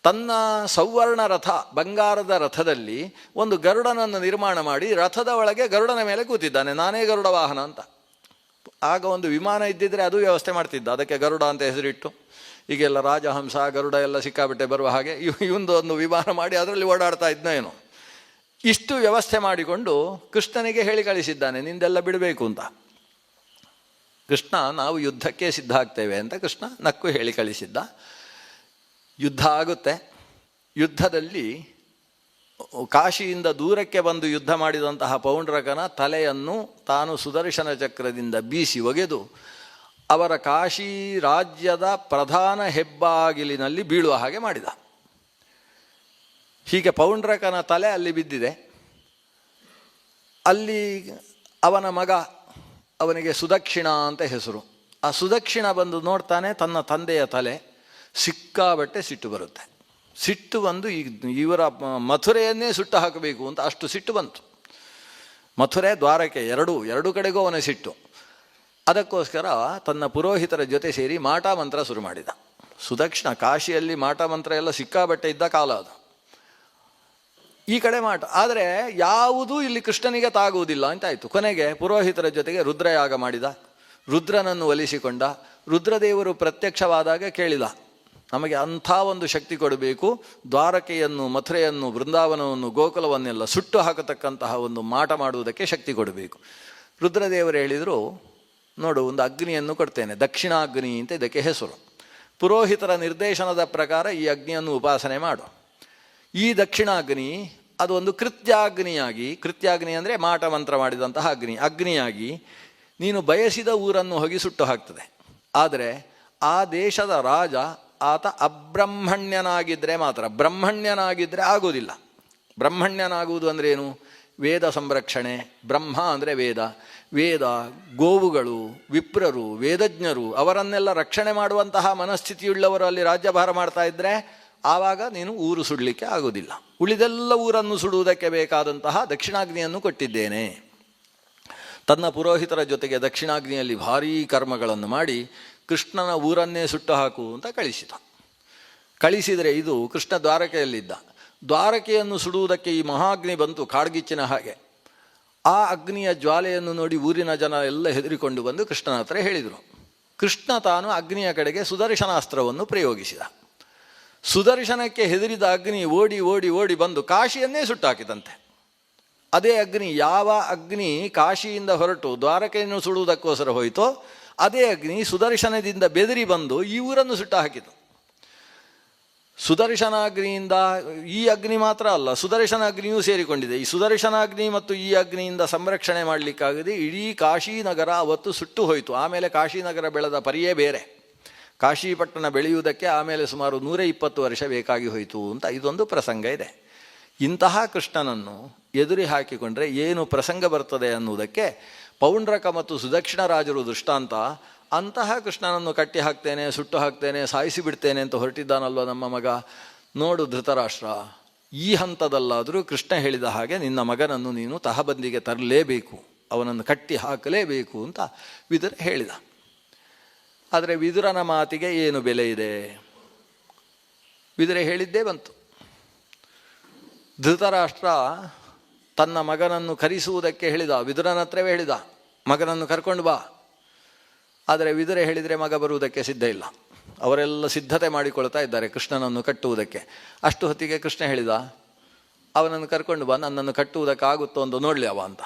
ತನ್ನ ಸೌವರ್ಣ ರಥ, ಬಂಗಾರದ ರಥದಲ್ಲಿ ಒಂದು ಗರುಡನನ್ನು ನಿರ್ಮಾಣ ಮಾಡಿ ರಥದ ಒಳಗೆ ಗರುಡನ ಮೇಲೆ ಕೂತಿದ್ದಾನೆ. ನಾನೇ ಗರುಡ ವಾಹನ ಅಂತ. ಆಗ ಒಂದು ವಿಮಾನ ಇದ್ದಿದ್ರೆ ಅದು ವ್ಯವಸ್ಥೆ ಮಾಡ್ತಿದ್ದ, ಅದಕ್ಕೆ ಗರುಡ ಅಂತ ಹೆಸರಿಟ್ಟು. ಈಗೆಲ್ಲ ರಾಜಹಂಸ, ಗರುಡ ಎಲ್ಲ ಸಿಕ್ಕಾಬಿಟ್ಟೆ ಬರುವ ಹಾಗೆ ಒಂದು ವಿಮಾನ ಮಾಡಿ ಅದರಲ್ಲಿ ಓಡಾಡ್ತಾ ಇದ್ನ ಏನೋ. ಇಷ್ಟು ವ್ಯವಸ್ಥೆ ಮಾಡಿಕೊಂಡು ಕೃಷ್ಣನಿಗೆ ಹೇಳಿ ಕಳಿಸಿದ್ದಾನೆ, ನಿಂದೆಲ್ಲ ಬಿಡಬೇಕು ಅಂತ. ಕೃಷ್ಣ ನಾವು ಯುದ್ಧಕ್ಕೆ ಸಿದ್ಧ ಆಗ್ತೇವೆ ಅಂತ ಕೃಷ್ಣ ನಕ್ಕು ಹೇಳಿ ಕಳಿಸಿದ್ದ. ಯುದ್ಧ ಆಗುತ್ತೆ. ಯುದ್ಧದಲ್ಲಿ ಕಾಶಿಯಿಂದ ದೂರಕ್ಕೆ ಬಂದು ಯುದ್ಧ ಮಾಡಿದಂತಹ ಪೌಂಡ್ರಕನ ತಲೆಯನ್ನು ತಾನು ಸುದರ್ಶನ ಚಕ್ರದಿಂದ ಬೀಸಿ ಒಗೆದು ಅವರ ಕಾಶಿ ರಾಜ್ಯದ ಪ್ರಧಾನ ಹೆಬ್ಬಾಗಿಲಿನಲ್ಲಿ ಬೀಳುವ ಹಾಗೆ ಮಾಡಿದ. ಹೀಗೆ ಪೌಂಡ್ರಕನ ತಲೆ ಅಲ್ಲಿ ಬಿದ್ದಿದೆ. ಅಲ್ಲಿ ಅವನ ಮಗ, ಅವನಿಗೆ ಸುದಕ್ಷಿಣ ಅಂತ ಹೆಸರು. ಆ ಸುದಕ್ಷಿಣ ಬಂದು ನೋಡ್ತಾನೆ, ತನ್ನ ತಂದೆಯ ತಲೆ. ಸಿಕ್ಕಾಬಟ್ಟೆ ಸಿಟ್ಟು ಬರುತ್ತೆ. ಸಿಟ್ಟು ಬಂದು ಇವರ ಮಥುರೆಯನ್ನೇ ಸುಟ್ಟು ಹಾಕಬೇಕು ಅಂತ ಅಷ್ಟು ಸಿಟ್ಟು ಬಂತು. ಮಥುರೆ, ದ್ವಾರಕೆ ಎರಡು ಕಡೆಗೂ ಅವನ ಸಿಟ್ಟು. ಅದಕ್ಕೋಸ್ಕರ ತನ್ನ ಪುರೋಹಿತರ ಜೊತೆ ಸೇರಿ ಮಾಟ ಮಂತ್ರ ಶುರು ಮಾಡಿದ. ಸುದಕ್ಷಿಣ ಕಾಶಿಯಲ್ಲಿ ಮಾಟ ಮಂತ್ರ ಎಲ್ಲ ಸಿಕ್ಕಾಬಟ್ಟೆ ಇದ್ದ ಕಾಲ ಅದು. ಈ ಕಡೆ ಮಾಟ. ಆದರೆ ಯಾವುದೂ ಇಲ್ಲಿ ಕೃಷ್ಣನಿಗೆ ತಾಗುವುದಿಲ್ಲ ಅಂತಾಯಿತು. ಕೊನೆಗೆ ಪುರೋಹಿತರ ಜೊತೆಗೆ ರುದ್ರಯಾಗ ಮಾಡಿದ. ರುದ್ರನನ್ನು ಒಲಿಸಿಕೊಂಡ. ರುದ್ರದೇವರು ಪ್ರತ್ಯಕ್ಷವಾದಾಗ ಕೇಳಿದ, ನಮಗೆ ಅಂಥ ಒಂದು ಶಕ್ತಿ ಕೊಡಬೇಕು, ದ್ವಾರಕೆಯನ್ನು, ಮಥುರೆಯನ್ನು, ಬೃಂದಾವನವನ್ನು, ಗೋಕುಲವನ್ನೆಲ್ಲ ಸುಟ್ಟು ಹಾಕತಕ್ಕಂತಹ ಒಂದು ಮಾಟ ಮಾಡುವುದಕ್ಕೆ ಶಕ್ತಿ ಕೊಡಬೇಕು. ರುದ್ರದೇವರು ಹೇಳಿದರು, ನೋಡು, ಒಂದು ಅಗ್ನಿಯನ್ನು ಕೊಡ್ತೇನೆ, ದಕ್ಷಿಣಾಗ್ನಿ ಅಂತ ಇದಕ್ಕೆ ಹೆಸರು. ಪುರೋಹಿತರ ನಿರ್ದೇಶನದ ಪ್ರಕಾರ ಈ ಅಗ್ನಿಯನ್ನು ಉಪಾಸನೆ ಮಾಡು. ಈ ದಕ್ಷಿಣಾಗ್ನಿ ಅದು ಒಂದು ಕೃತ್ಯಾಗ್ನಿ ಅಂದರೆ ಮಾಟ ಮಂತ್ರ ಮಾಡಿದಂತಹ ಅಗ್ನಿಯಾಗಿ ನೀನು ಬಯಸಿದ ಊರನ್ನು ಹೋಗಿ ಸುಟ್ಟು ಹಾಕ್ತದೆ. ಆದರೆ ಆ ದೇಶದ ರಾಜ ಆತ ಅಬ್ರಹ್ಮಣ್ಯನಾಗಿದ್ದರೆ ಮಾತ್ರ. ಬ್ರಹ್ಮಣ್ಯನಾಗಿದ್ದರೆ ಆಗೋದಿಲ್ಲ. ಬ್ರಹ್ಮಣ್ಯನಾಗುವುದು ಅಂದರೆ ಏನು? ವೇದ ಸಂರಕ್ಷಣೆ. ಬ್ರಹ್ಮ ಅಂದರೆ ವೇದ, ಗೋವುಗಳು, ವಿಪ್ರರು, ವೇದಜ್ಞರು ಅವರನ್ನೆಲ್ಲ ರಕ್ಷಣೆ ಮಾಡುವಂತಹ ಮನಸ್ಥಿತಿಯುಳ್ಳವರು ಅಲ್ಲಿ ರಾಜ್ಯಭಾರ ಮಾಡ್ತಾ ಇದ್ದರೆ ಆವಾಗ ನೀನು ಊರು ಸುಡಲಿಕ್ಕೆ ಆಗೋದಿಲ್ಲ. ಉಳಿದೆಲ್ಲ ಊರನ್ನು ಸುಡುವುದಕ್ಕೆ ಬೇಕಾದಂತಹ ದಕ್ಷಿಣಾಗ್ನಿಯನ್ನು ಕೊಟ್ಟಿದ್ದೇನೆ. ತನ್ನ ಪುರೋಹಿತರ ಜೊತೆಗೆ ದಕ್ಷಿಣಾಗ್ನಿಯಲ್ಲಿ ಭಾರೀ ಕರ್ಮಗಳನ್ನು ಮಾಡಿ ಕೃಷ್ಣನ ಊರನ್ನೇ ಸುಟ್ಟು ಹಾಕು ಅಂತ ಕಳಿಸಿದರೆ ಇದು ಕೃಷ್ಣ ದ್ವಾರಕೆಯಲ್ಲಿದ್ದ. ದ್ವಾರಕೆಯನ್ನು ಸುಡುವುದಕ್ಕೆ ಈ ಮಹಾಗ್ನಿ ಬಂತು, ಕಾಡ್ಗಿಚ್ಚಿನ ಹಾಗೆ. ಆ ಅಗ್ನಿಯ ಜ್ವಾಲೆಯನ್ನು ನೋಡಿ ಊರಿನ ಜನ ಎಲ್ಲ ಹೆದರಿಕೊಂಡು ಬಂದು ಕೃಷ್ಣನ ಹತ್ರ ಹೇಳಿದರು. ಕೃಷ್ಣ ತಾನು ಅಗ್ನಿಯ ಕಡೆಗೆ ಸುದರ್ಶನಾಸ್ತ್ರವನ್ನು ಪ್ರಯೋಗಿಸಿದ. ಸುದರ್ಶನಕ್ಕೆ ಹೆದರಿದ ಅಗ್ನಿ ಓಡಿ ಓಡಿ ಓಡಿ ಬಂದು ಕಾಶಿಯನ್ನೇ ಸುಟ್ಟಾಕಿದಂತೆ. ಅದೇ ಅಗ್ನಿ, ಯಾವ ಅಗ್ನಿ ಕಾಶಿಯಿಂದ ಹೊರಟು ದ್ವಾರಕೆಯನ್ನು ಸುಡುವುದಕ್ಕೋಸ್ಕರ ಹೋಯಿತೋ ಅದೇ ಅಗ್ನಿ ಸುದರ್ಶನದಿಂದ ಬೆದರಿ ಬಂದು ಈ ಊರನ್ನು ಸುಟ್ಟು ಹಾಕಿತು. ಸುದರ್ಶನಾಗ್ನಿಯಿಂದ ಈ ಅಗ್ನಿ ಮಾತ್ರ ಅಲ್ಲ, ಸುದರ್ಶನ ಅಗ್ನಿಯೂ ಸೇರಿಕೊಂಡಿದೆ. ಈ ಸುದರ್ಶನಾಗ್ನಿ ಮತ್ತು ಈ ಅಗ್ನಿಯಿಂದ ಸಂರಕ್ಷಣೆ ಮಾಡಲಿಕ್ಕಾಗದೆ ಇಡೀ ಕಾಶಿನಗರ ಅವತ್ತು ಸುಟ್ಟು ಹೋಯಿತು. ಆಮೇಲೆ ಕಾಶಿನಗರ ಬೆಳೆದ ಪರಿಯೇ ಬೇರೆ. ಕಾಶಿಪಟ್ಟಣ ಬೆಳೆಯುವುದಕ್ಕೆ ಆಮೇಲೆ ಸುಮಾರು 120 ವರ್ಷ ಬೇಕಾಗಿ ಹೋಯಿತು ಅಂತ ಇದೊಂದು ಪ್ರಸಂಗ ಇದೆ. ಇಂತಹ ಕೃಷ್ಣನನ್ನು ಎದುರಿ ಹಾಕಿಕೊಂಡ್ರೆ ಏನು ಪ್ರಸಂಗ ಬರ್ತದೆ ಅನ್ನುವುದಕ್ಕೆ ಪೌಂಡ್ರಕ ಮತ್ತು ಸುದಕ್ಷಿಣ ರಾಜರು ದೃಷ್ಟಾಂತ. ಅಂತಹ ಕೃಷ್ಣನನ್ನು ಕಟ್ಟಿ ಹಾಕ್ತೇನೆ, ಸುಟ್ಟು ಹಾಕ್ತೇನೆ, ಸಾಯಿಸಿ ಬಿಡ್ತೇನೆ ಅಂತ ಹೊರಟಿದ್ದಾನಲ್ವ ನಮ್ಮ ಮಗ. ನೋಡು ಧೃತರಾಷ್ಟ್ರ, ಈ ಹಂತದಲ್ಲಾದರೂ ಕೃಷ್ಣ ಹೇಳಿದ ಹಾಗೆ ನಿನ್ನ ಮಗನನ್ನು ನೀನು ತಹಬಂದಿಗೆ ತರಲೇಬೇಕು, ಅವನನ್ನು ಕಟ್ಟಿ ಹಾಕಲೇಬೇಕು ಅಂತ ವಿದುರ ಹೇಳಿದ. ಆದರೆ ವಿದುರನ ಮಾತಿಗೆ ಏನು ಬೆಲೆ ಇದೆ? ವಿದುರ ಹೇಳಿದ್ದೇ ಬಂತು. ಧೃತರಾಷ್ಟ್ರ ತನ್ನ ಮಗನನ್ನು ಕರೆಸುವುದಕ್ಕೆ ಹೇಳಿದ. ವಿದುರನ ಹತ್ರವೇ ಹೇಳಿದ, ಮಗನನ್ನು ಕರ್ಕೊಂಡು ಬಾ. ಆದರೆ ವಿದುರ ಹೇಳಿದರೆ ಮಗ ಬರುವುದಕ್ಕೆ ಸಿದ್ಧ ಇಲ್ಲ. ಅವರೆಲ್ಲ ಸಿದ್ಧತೆ ಮಾಡಿಕೊಳ್ತಾ ಇದ್ದಾರೆ ಕೃಷ್ಣನನ್ನು ಕಟ್ಟುವುದಕ್ಕೆ. ಅಷ್ಟು ಹೊತ್ತಿಗೆ ಕೃಷ್ಣ ಹೇಳಿದ, ಅವನನ್ನು ಕರ್ಕೊಂಡು ಬಾ, ನನ್ನನ್ನು ಕಟ್ಟುವುದಕ್ಕಾಗುತ್ತೋ ಒಂದು ನೋಡಲಿ ಅವ ಅಂತ.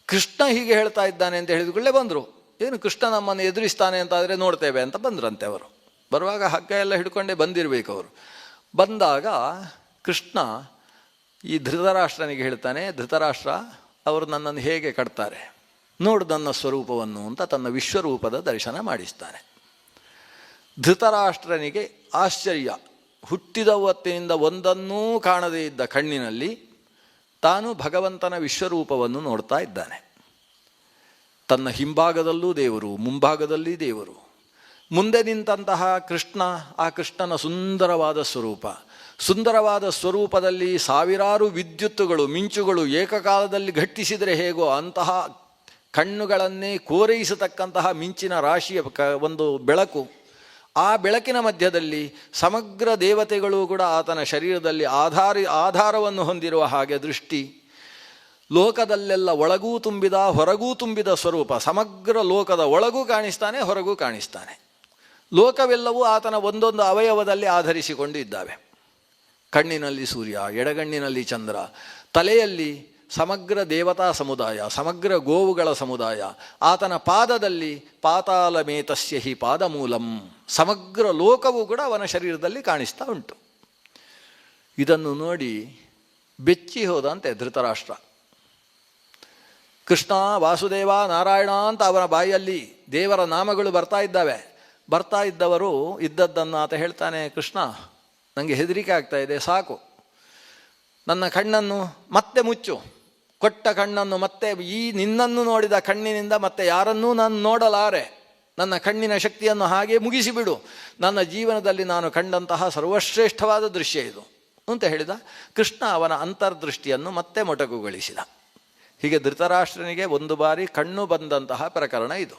ಕೃಷ್ಣ ಹೀಗೆ ಹೇಳ್ತಾ ಇದ್ದಾನೆ ಅಂತ ಹೇಳಿದ ಕೂಡಲೇ ಬಂದರು. ಏನು ಕೃಷ್ಣ ನಮ್ಮನ್ನು ಎದುರಿಸ್ತಾನೆ ಅಂತಾದರೆ ನೋಡ್ತೇವೆ ಅಂತ ಬಂದ್ರಂತೆ ಅವರು. ಬರುವಾಗ ಹಗ್ಗ ಎಲ್ಲ ಹಿಡ್ಕೊಂಡೇ ಬಂದಿರಬೇಕು ಅವರು. ಬಂದಾಗ ಕೃಷ್ಣ ಈ ಧೃತರಾಷ್ಟ್ರನಿಗೆ ಹೇಳ್ತಾನೆ, ಧೃತರಾಷ್ಟ್ರ, ಅವರು ನನ್ನನ್ನು ಹೇಗೆ ಕಟ್ತಾರೆ ನೋಡು ನನ್ನ ಸ್ವರೂಪವನ್ನು ಅಂತ ತನ್ನ ವಿಶ್ವರೂಪದ ದರ್ಶನ ಮಾಡಿಸ್ತಾನೆ. ಧೃತರಾಷ್ಟ್ರನಿಗೆ ಆಶ್ಚರ್ಯ. ಹುಟ್ಟಿದ ಹೊತ್ತಿನಿಂದ ಒಂದನ್ನೂ ಕಾಣದೇ ಇದ್ದ ಕಣ್ಣಿನಲ್ಲಿ ತಾನು ಭಗವಂತನ ವಿಶ್ವರೂಪವನ್ನು ನೋಡ್ತಾ ಇದ್ದಾನೆ. ತನ್ನ ಹಿಂಭಾಗದಲ್ಲೂ ದೇವರು, ಮುಂಭಾಗದಲ್ಲಿ ದೇವರು. ಮುಂದೆ ನಿಂತಹ ಕೃಷ್ಣ, ಆ ಕೃಷ್ಣನ ಸುಂದರವಾದ ಸ್ವರೂಪ. ಸುಂದರವಾದ ಸ್ವರೂಪದಲ್ಲಿ ಸಾವಿರಾರು ವಿದ್ಯುತ್ತುಗಳು, ಮಿಂಚುಗಳು ಏಕಕಾಲದಲ್ಲಿ ಘಟ್ಟಿಸಿದರೆ ಹೇಗೋ ಅಂತಹ ಕಣ್ಣುಗಳನ್ನೇ ಕೋರೈಸತಕ್ಕಂತಹ ಮಿಂಚಿನ ರಾಶಿಯ ಒಂದು ಬೆಳಕು. ಆ ಬೆಳಕಿನ ಮಧ್ಯದಲ್ಲಿ ಸಮಗ್ರ ದೇವತೆಗಳು ಕೂಡ ಆತನ ಶರೀರದಲ್ಲಿ ಆಧಾರವನ್ನು ಹೊಂದಿರುವ ಹಾಗೆ ದೃಷ್ಟಿ. ಲೋಕದಲ್ಲೆಲ್ಲ ಒಳಗೂ ತುಂಬಿದ ಹೊರಗೂ ತುಂಬಿದ ಸ್ವರೂಪ. ಸಮಗ್ರ ಲೋಕದ ಒಳಗೂ ಕಾಣಿಸ್ತಾನೆ, ಹೊರಗೂ ಕಾಣಿಸ್ತಾನೆ. ಲೋಕವೆಲ್ಲವೂ ಆತನ ಒಂದೊಂದು ಅವಯವದಲ್ಲಿ ಆಧರಿಸಿಕೊಂಡು ಇದ್ದಾವೆ. ಕಣ್ಣಿನಲ್ಲಿ ಸೂರ್ಯ, ಎಡಗಣ್ಣಿನಲ್ಲಿ ಚಂದ್ರ, ತಲೆಯಲ್ಲಿ ಸಮಗ್ರ ದೇವತಾ ಸಮುದಾಯ, ಸಮಗ್ರ ಗೋವುಗಳ ಸಮುದಾಯ. ಆತನ ಪಾದದಲ್ಲಿ ಪಾತಾಳಮೇತಸ್ಯ ಹಿ ಪಾದಮೂಲಂ. ಸಮಗ್ರ ಲೋಕವೂ ಕೂಡ ಅವನ ಶರೀರದಲ್ಲಿ ಕಾಣಿಸ್ತಾ ಉಂಟು. ಇದನ್ನು ನೋಡಿ ಬೆಚ್ಚಿ ಹೋದಂತೆ ಧೃತರಾಷ್ಟ್ರ. ಕೃಷ್ಣ, ವಾಸುದೇವ, ನಾರಾಯಣ ಅಂತ ಅವನ ಬಾಯಲ್ಲಿ ದೇವರ ನಾಮಗಳು ಬರ್ತಾ ಇದ್ದಾವೆ. ಬರ್ತಾ ಇದ್ದವರು ಇದ್ದದ್ದನ್ನು ಆತ ಹೇಳ್ತಾನೆ, ಕೃಷ್ಣ ನನಗೆ ಹೆದರಿಕೆ ಆಗ್ತಾ ಇದೆ, ಸಾಕು, ನನ್ನ ಕಣ್ಣನ್ನು ಮತ್ತೆ ಮುಚ್ಚು. ಕೊಟ್ಟ ಕಣ್ಣನ್ನು ಮತ್ತೆ, ಈ ನಿನ್ನನ್ನು ನೋಡಿದ ಕಣ್ಣಿನಿಂದ ಮತ್ತೆ ಯಾರನ್ನೂ ನಾನು ನೋಡಲಾರೆ. ನನ್ನ ಕಣ್ಣಿನ ಶಕ್ತಿಯನ್ನು ಹಾಗೆ ಮುಗಿಸಿಬಿಡು. ನನ್ನ ಜೀವನದಲ್ಲಿ ನಾನು ಕಂಡಂತಹ ಸರ್ವಶ್ರೇಷ್ಠವಾದ ದೃಶ್ಯ ಇದು ಅಂತ ಹೇಳಿದ. ಕೃಷ್ಣ ಅವನ ಅಂತರ್ದೃಷ್ಟಿಯನ್ನು ಮತ್ತೆ ಮೊಟಕುಗೊಳಿಸಿದ. ಹೀಗೆ ಧೃತರಾಷ್ಟ್ರನಿಗೆ ಒಂದು ಬಾರಿ ಕಣ್ಣು ಬಂದಂತಹ ಪ್ರಕರಣ ಇದು.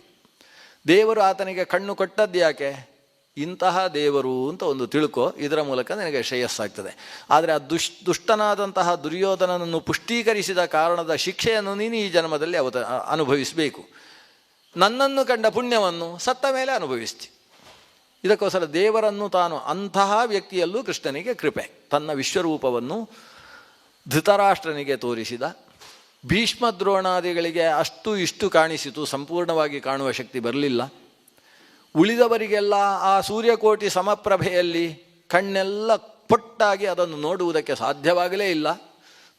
ದೇವರು ಆತನಿಗೆ ಕಣ್ಣು ಕೊಟ್ಟದ್ದು ಯಾಕೆ? ಇಂತಹ ದೇವರು ಅಂತ ಒಂದು ತಿಳ್ಕೊ, ಇದರ ಮೂಲಕ ನಿನಗೆ ಶ್ರೇಯಸ್ಸಾಗ್ತದೆ. ಆದರೆ ಆ ದುಷ್ಟನಾದಂತಹ ದುರ್ಯೋಧನನನ್ನು ಪುಷ್ಟೀಕರಿಸಿದ ಕಾರಣದ ಶಿಕ್ಷೆಯನ್ನು ನೀನು ಈ ಜನ್ಮದಲ್ಲಿ ಅನುಭವಿಸಬೇಕು. ನನ್ನನ್ನು ಕಂಡ ಪುಣ್ಯವನ್ನು ಸತ್ತ ಮೇಲೆ ಅನುಭವಿಸ್ತಿ. ಇದಕ್ಕೋಸ್ಕರ ದೇವರನ್ನು ತಾನು ಅಂತಹ ವ್ಯಕ್ತಿಯಲ್ಲೂ ಕೃಷ್ಣನಿಗೆ ಕೃಪೆ. ತನ್ನ ವಿಶ್ವರೂಪವನ್ನು ಧೃತರಾಷ್ಟ್ರನಿಗೆ ತೋರಿಸಿದ. ಭೀಷ್ಮ ದ್ರೋಣಾದಿಗಳಿಗೆ ಅಷ್ಟು ಇಷ್ಟು ಕಾಣಿಸಿತು, ಸಂಪೂರ್ಣವಾಗಿ ಕಾಣುವ ಶಕ್ತಿ ಬರಲಿಲ್ಲ. ಉಳಿದವರಿಗೆಲ್ಲ ಆ ಸೂರ್ಯಕೋಟಿ ಸಮಪ್ರಭೆಯಲ್ಲಿ ಕಣ್ಣೆಲ್ಲ ಪೊಟ್ಟಾಗಿ ಅದನ್ನು ನೋಡುವುದಕ್ಕೆ ಸಾಧ್ಯವಾಗಲೇ ಇಲ್ಲ.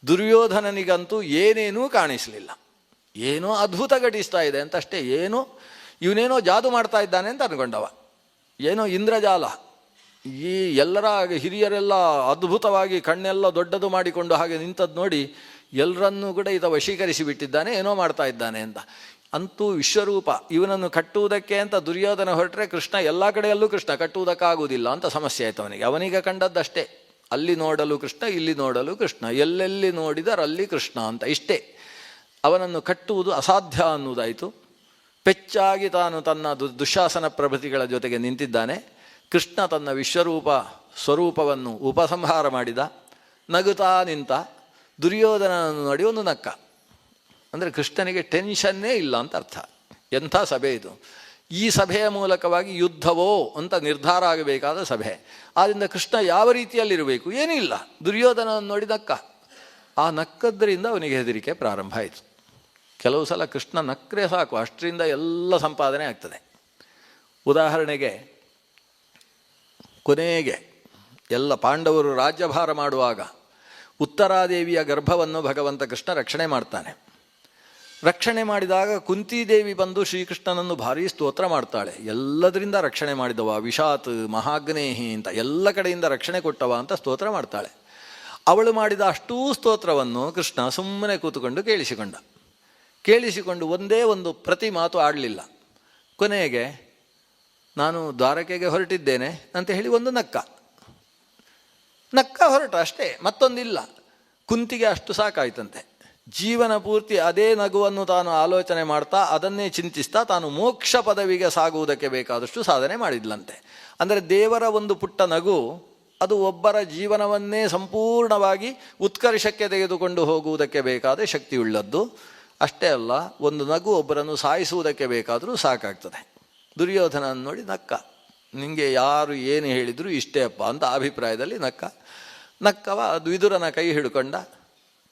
ದುರ್ಯೋಧನನಿಗಂತೂ ಏನೇನೂ ಕಾಣಿಸಲಿಲ್ಲ. ಏನೋ ಅದ್ಭುತ ಘಟಿಸ್ತಾ ಇದೆ ಅಂತಷ್ಟೇ. ಏನೋ ಇವನೇನೋ ಜಾದು ಮಾಡ್ತಾ ಇದ್ದಾನೆ ಅಂತ ಅಂದ್ಕೊಂಡವ. ಏನೋ ಇಂದ್ರಜಾಲ. ಈ ಎಲ್ಲರ ಹಿರಿಯರೆಲ್ಲ ಅದ್ಭುತವಾಗಿ ಕಣ್ಣೆಲ್ಲ ದೊಡ್ಡದು ಮಾಡಿಕೊಂಡು ಹಾಗೆ ನಿಂತದ್ದು ನೋಡಿ ಎಲ್ಲರನ್ನೂ ಕೂಡ ಈತ ವಶೀಕರಿಸಿ ಬಿಟ್ಟಿದ್ದಾನೆ, ಏನೋ ಮಾಡ್ತಾ ಇದ್ದಾನೆ ಅಂತ. ಅಂತೂ ವಿಶ್ವರೂಪ. ಇವನನ್ನು ಕಟ್ಟುವುದಕ್ಕೆ ಅಂತ ದುರ್ಯೋಧನ ಹೊರಟ್ರೆ ಕೃಷ್ಣ ಎಲ್ಲ ಕಡೆಯಲ್ಲೂ ಕೃಷ್ಣ, ಕಟ್ಟುವುದಕ್ಕಾಗುವುದಿಲ್ಲ ಅಂತ ಸಮಸ್ಯೆ ಆಯಿತು ಅವನಿಗೆ. ಅವನಿಗೆ ಕಂಡದ್ದಷ್ಟೇ, ಅಲ್ಲಿ ನೋಡಲು ಕೃಷ್ಣ, ಇಲ್ಲಿ ನೋಡಲು ಕೃಷ್ಣ, ಎಲ್ಲೆಲ್ಲಿ ನೋಡಿದರಲ್ಲಿ ಕೃಷ್ಣ ಅಂತ ಇಷ್ಟೇ. ಅವನನ್ನು ಕಟ್ಟುವುದು ಅಸಾಧ್ಯ ಅನ್ನುವುದಾಯಿತು. ಪೆಚ್ಚಾಗಿ ತಾನು ತನ್ನ ದುಶ್ಯಾಸನ ಪ್ರಭೃತಿಗಳ ಜೊತೆಗೆ ನಿಂತಿದ್ದಾನೆ. ಕೃಷ್ಣ ತನ್ನ ವಿಶ್ವರೂಪ ಸ್ವರೂಪವನ್ನು ಉಪಸಂಹಾರ ಮಾಡಿದ. ನಗುತ್ತಾ ನಿಂತ. ದುರ್ಯೋಧನನನ್ನು ನೋಡಿ ಒಂದು ನಕ್ಕ. ಅಂದರೆ ಕೃಷ್ಣನಿಗೆ ಟೆನ್ಷನ್ನೇ ಇಲ್ಲ ಅಂತ ಅರ್ಥ. ಎಂಥ ಸಭೆ ಇದು! ಈ ಸಭೆಯ ಮೂಲಕವಾಗಿ ಯುದ್ಧವೋ ಅಂತ ನಿರ್ಧಾರ ಆಗಬೇಕಾದ ಸಭೆ. ಆದ್ದರಿಂದ ಕೃಷ್ಣ ಯಾವ ರೀತಿಯಲ್ಲಿರಬೇಕು ಏನೂ ಇಲ್ಲ. ದುರ್ಯೋಧನನನ್ನು ನೋಡಿ ನಕ್ಕ. ಆ ನಕ್ಕದ್ರಿಂದ ಅವನಿಗೆ ಹೆದರಿಕೆ ಪ್ರಾರಂಭ ಆಯಿತು. ಕೆಲವು ಸಲ ಕೃಷ್ಣ ನಕ್ಕರೆ ಸಾಕು, ಅಷ್ಟರಿಂದ ಎಲ್ಲ ಸಂಪಾದನೆ ಆಗ್ತದೆ. ಉದಾಹರಣೆಗೆ, ಕೊನೆಗೆ ಎಲ್ಲ ಪಾಂಡವರು ರಾಜ್ಯಭಾರ ಮಾಡುವಾಗ ಉತ್ತರಾದೇವಿಯ ಗರ್ಭವನ್ನು ಭಗವಂತ ಕೃಷ್ಣ ರಕ್ಷಣೆ ಮಾಡ್ತಾನೆ. ರಕ್ಷಣೆ ಮಾಡಿದಾಗ ಕುಂತಿದೇವಿ ಬಂದು ಶ್ರೀಕೃಷ್ಣನನ್ನು ಭಾರೀ ಸ್ತೋತ್ರ ಮಾಡ್ತಾಳೆ. ಎಲ್ಲದರಿಂದ ರಕ್ಷಣೆ ಮಾಡಿದವ, ವಿಷಾತ್ ಮಹಾಗ್ನೇಹಿ ಅಂತ ಎಲ್ಲ ಕಡೆಯಿಂದ ರಕ್ಷಣೆ ಕೊಟ್ಟವ ಅಂತ ಸ್ತೋತ್ರ ಮಾಡ್ತಾಳೆ. ಅವಳು ಮಾಡಿದ ಅಷ್ಟೂ ಸ್ತೋತ್ರವನ್ನು ಕೃಷ್ಣ ಸುಮ್ಮನೆ ಕೂತುಕೊಂಡು ಕೇಳಿಸಿಕೊಂಡು ಒಂದೇ ಒಂದು ಪ್ರತಿ ಮಾತು ಆಡಲಿಲ್ಲ. ಕೊನೆಗೆ ನಾನು ದ್ವಾರಕೆಗೆ ಹೊರಟಿದ್ದೇನೆ ಅಂತ ಹೇಳಿ ಒಂದು ನಕ್ಕ ಹೊರಟ ಅಷ್ಟೇ, ಮತ್ತೊಂದಿಲ್ಲ. ಕುಂತಿಗೆ ಅಷ್ಟು ಸಾಕಾಯ್ತಂತೆ. ಜೀವನ ಪೂರ್ತಿ ಅದೇ ನಗುವನ್ನು ತಾನು ಆಲೋಚನೆ ಮಾಡ್ತಾ ಅದನ್ನೇ ಚಿಂತಿಸ್ತಾ ತಾನು ಮೋಕ್ಷ ಪದವಿಗೆ ಸಾಗುವುದಕ್ಕೆ ಬೇಕಾದಷ್ಟು ಸಾಧನೆ ಮಾಡಿದ್ಲಂತೆ. ಅಂದರೆ ದೇವರ ಒಂದು ಪುಟ್ಟ ನಗು ಅದು ಒಬ್ಬರ ಜೀವನವನ್ನೇ ಸಂಪೂರ್ಣವಾಗಿ ಉತ್ಕರ್ಷಕ್ಕೆ ತೆಗೆದುಕೊಂಡು ಹೋಗುವುದಕ್ಕೆ ಬೇಕಾದ ಶಕ್ತಿಯುಳ್ಳದ್ದು. ಅಷ್ಟೇ ಅಲ್ಲ, ಒಂದು ನಗು ಒಬ್ಬರನ್ನು ಸಾಯಿಸುವುದಕ್ಕೆ ಬೇಕಾದರೂ ಸಾಕಾಗ್ತದೆ. ದುರ್ಯೋಧನನ್ನು ನೋಡಿ ನಕ್ಕ. ನಿಮಗೆ ಯಾರು ಏನು ಹೇಳಿದರೂ ಇಷ್ಟೇ ಅಪ್ಪ ಅಂತ ಅಭಿಪ್ರಾಯದಲ್ಲಿ ನಕ್ಕವ ವಿದುರನ ಕೈ ಹಿಡ್ಕೊಂಡ.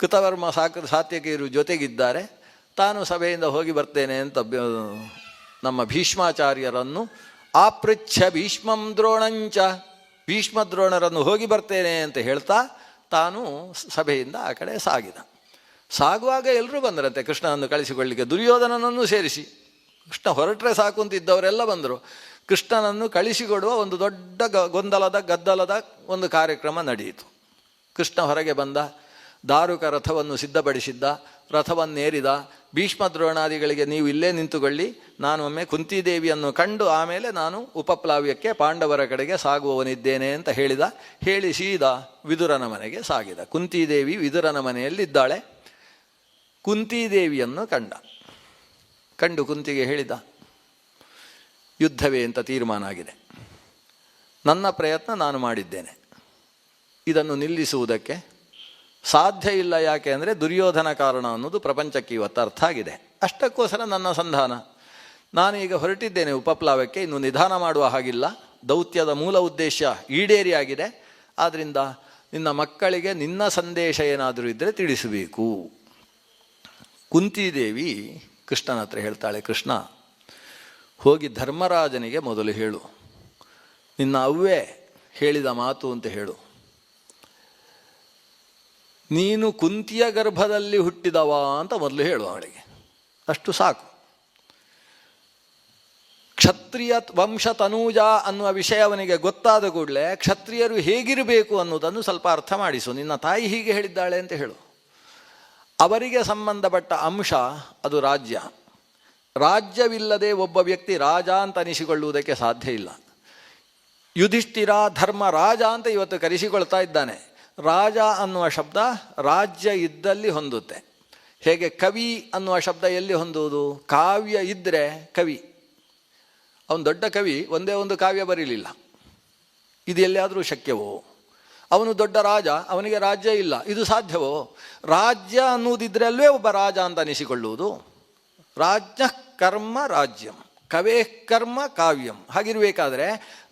ಕೃತವರ್ಮ ಸಾತ್ಯಕಿಯರು ಜೊತೆಗಿದ್ದಾರೆ. ತಾನು ಸಭೆಯಿಂದ ಹೋಗಿ ಬರ್ತೇನೆ ಅಂತ ನಮ್ಮ ಭೀಷ್ಮಾಚಾರ್ಯರನ್ನು ಆಪೃಚ್ಛ ಭೀಷ್ಮಂ ದ್ರೋಣಂಚ, ಭೀಷ್ಮ ದ್ರೋಣರನ್ನು ಹೋಗಿ ಬರ್ತೇನೆ ಅಂತ ಹೇಳ್ತಾ ತಾನು ಸಭೆಯಿಂದ ಆ ಕಡೆ ಸಾಗಿದ. ಸಾಗುವಾಗ ಎಲ್ಲರೂ ಬಂದರಂತೆ ಕೃಷ್ಣನನ್ನು ಕಳಿಸಿಕೊಳ್ಳಿಕ್ಕೆ, ದುರ್ಯೋಧನನನ್ನು ಸೇರಿಸಿ. ಕೃಷ್ಣ ಹೊರಟ್ರೆ ಸಾಕು ಅಂತಿದ್ದವರೆಲ್ಲ ಬಂದರು. ಕೃಷ್ಣನನ್ನು ಕಳಿಸಿಕೊಡುವ ಒಂದು ದೊಡ್ಡ ಗದ್ದಲದ ಒಂದು ಕಾರ್ಯಕ್ರಮ ನಡೆಯಿತು. ಕೃಷ್ಣ ಹೊರಗೆ ಬಂದ, ದಾರುಕ ರಥವನ್ನು ಸಿದ್ಧಪಡಿಸಿದ್ದ, ರಥವನ್ನೇರಿದ. ಭೀಷ್ಮ ದ್ರೋಣಾದಿಗಳಿಗೆ ನೀವು ಇಲ್ಲೇ ನಿಂತುಕೊಳ್ಳಿ, ನಾನು ಒಮ್ಮೆ ಕುಂತಿದೇವಿಯನ್ನು ಕಂಡು ಆಮೇಲೆ ನಾನು ಉಪಪ್ಲಾವ್ಯಕ್ಕೆ ಪಾಂಡವರ ಕಡೆಗೆ ಸಾಗುವವನಿದ್ದೇನೆ ಅಂತ ಹೇಳಿದ. ಹೇಳಿ ಸೀದಾ ವಿದುರನ ಮನೆಗೆ ಸಾಗಿದ. ಕುಂತಿದೇವಿ ವಿದುರನ ಮನೆಯಲ್ಲಿದ್ದಾಳೆ. ಕುಂತಿದೇವಿಯನ್ನು ಕಂಡು ಕುಂತಿಗೆ ಹೇಳಿದ, ಯುದ್ಧವೇ ಅಂತ ತೀರ್ಮಾನ ಆಗಿದೆ. ನನ್ನ ಪ್ರಯತ್ನ ನಾನು ಮಾಡಿದ್ದೇನೆ, ಇದನ್ನು ನಿಲ್ಲಿಸುವುದಕ್ಕೆ ಸಾಧ್ಯ ಇಲ್ಲ. ಯಾಕೆ ಅಂದರೆ ದುರ್ಯೋಧನ ಕಾರಣ ಅನ್ನೋದು ಪ್ರಪಂಚಕ್ಕೆ ಇವತ್ತು ಅರ್ಥ ಆಗಿದೆ. ಅಷ್ಟಕ್ಕೋಸ್ಕರ ನನ್ನ ಸಂಧಾನ. ನಾನು ಈಗ ಹೊರಟಿದ್ದೇನೆ ಉಪಪ್ಲಾವಕ್ಕೆ, ಇನ್ನು ನಿಧಾನ ಮಾಡುವ ಹಾಗಿಲ್ಲ. ದೌತ್ಯದ ಮೂಲ ಉದ್ದೇಶ ಈಡೇರಿಯಾಗಿದೆ. ಆದ್ದರಿಂದ ನಿನ್ನ ಮಕ್ಕಳಿಗೆ ನಿನ್ನ ಸಂದೇಶ ಏನಾದರೂ ಇದ್ದರೆ ತಿಳಿಸಬೇಕು. ಕುಂತಿದೇವಿ ಕೃಷ್ಣನ ಹತ್ರ ಹೇಳ್ತಾಳೆ, ಕೃಷ್ಣ, ಹೋಗಿ ಧರ್ಮರಾಜನಿಗೆ ಮೊದಲು ಹೇಳು, ನಿನ್ನ ಅವ್ವೇ ಹೇಳಿದ ಮಾತು ಅಂತ ಹೇಳು. ನೀನು ಕುಂತಿಯ ಗರ್ಭದಲ್ಲಿ ಹುಟ್ಟಿದವ ಅಂತ ಮೊದಲು ಹೇಳು ಅವಳಿಗೆ. ಅಷ್ಟು ಸಾಕು. ಕ್ಷತ್ರಿಯ ವಂಶ ತನೂಜ ಅನ್ನುವ ವಿಷಯ ಅವನಿಗೆ ಗೊತ್ತಾದ ಕೂಡಲೇ ಕ್ಷತ್ರಿಯರು ಹೇಗಿರಬೇಕು ಅನ್ನೋದನ್ನು ಸ್ವಲ್ಪ ಅರ್ಥ ಮಾಡಿಸು. ನಿನ್ನ ತಾಯಿ ಹೀಗೆ ಹೇಳಿದ್ದಾಳೆ ಅಂತ ಹೇಳು. ಅವರಿಗೆ ಸಂಬಂಧಪಟ್ಟ ಅಂಶ ಅದು ರಾಜ್ಯ. ರಾಜ್ಯವಿಲ್ಲದೆ ಒಬ್ಬ ವ್ಯಕ್ತಿ ರಾಜ ಅಂತ ಅನಿಸಿಕೊಳ್ಳುವುದಕ್ಕೆ ಸಾಧ್ಯ ಇಲ್ಲ. ಯುಧಿಷ್ಠಿರ ಧರ್ಮ ರಾಜ ಅಂತ ಇವತ್ತು ಕರೆಸಿಕೊಳ್ತಾ ಇದ್ದಾನೆ. ರಾಜ ಅನ್ನುವ ಶಬ್ದ ರಾಜ್ಯ ಇದ್ದಲ್ಲಿ ಹೊಂದುತ್ತೆ. ಹೇಗೆ ಕವಿ ಅನ್ನುವ ಶಬ್ದ ಎಲ್ಲಿ ಹೊಂದುವುದು? ಕಾವ್ಯ ಇದ್ದರೆ ಕವಿ. ಅವನು ದೊಡ್ಡ ಕವಿ, ಒಂದೇ ಒಂದು ಕಾವ್ಯ ಬರೀಲಿಲ್ಲ, ಇದು ಎಲ್ಲಿಯಾದರೂ ಶಕ್ಯವೋ? ಅವನು ದೊಡ್ಡ ರಾಜ, ಅವನಿಗೆ ರಾಜ್ಯ ಇಲ್ಲ, ಇದು ಸಾಧ್ಯವೋ? ರಾಜ್ಯ ಅನ್ನುವುದಿದ್ರೆ ಅಲ್ವೇ ಒಬ್ಬ ರಾಜ ಅಂತ ಅನಿಸಿಕೊಳ್ಳುವುದು. ರಾಜ್ಯ ಕರ್ಮ ರಾಜ್ಯಂ, ಕವೇ ಕರ್ಮ ಕಾವ್ಯಂ. ಹಾಗಿರಬೇಕಾದ್ರೆ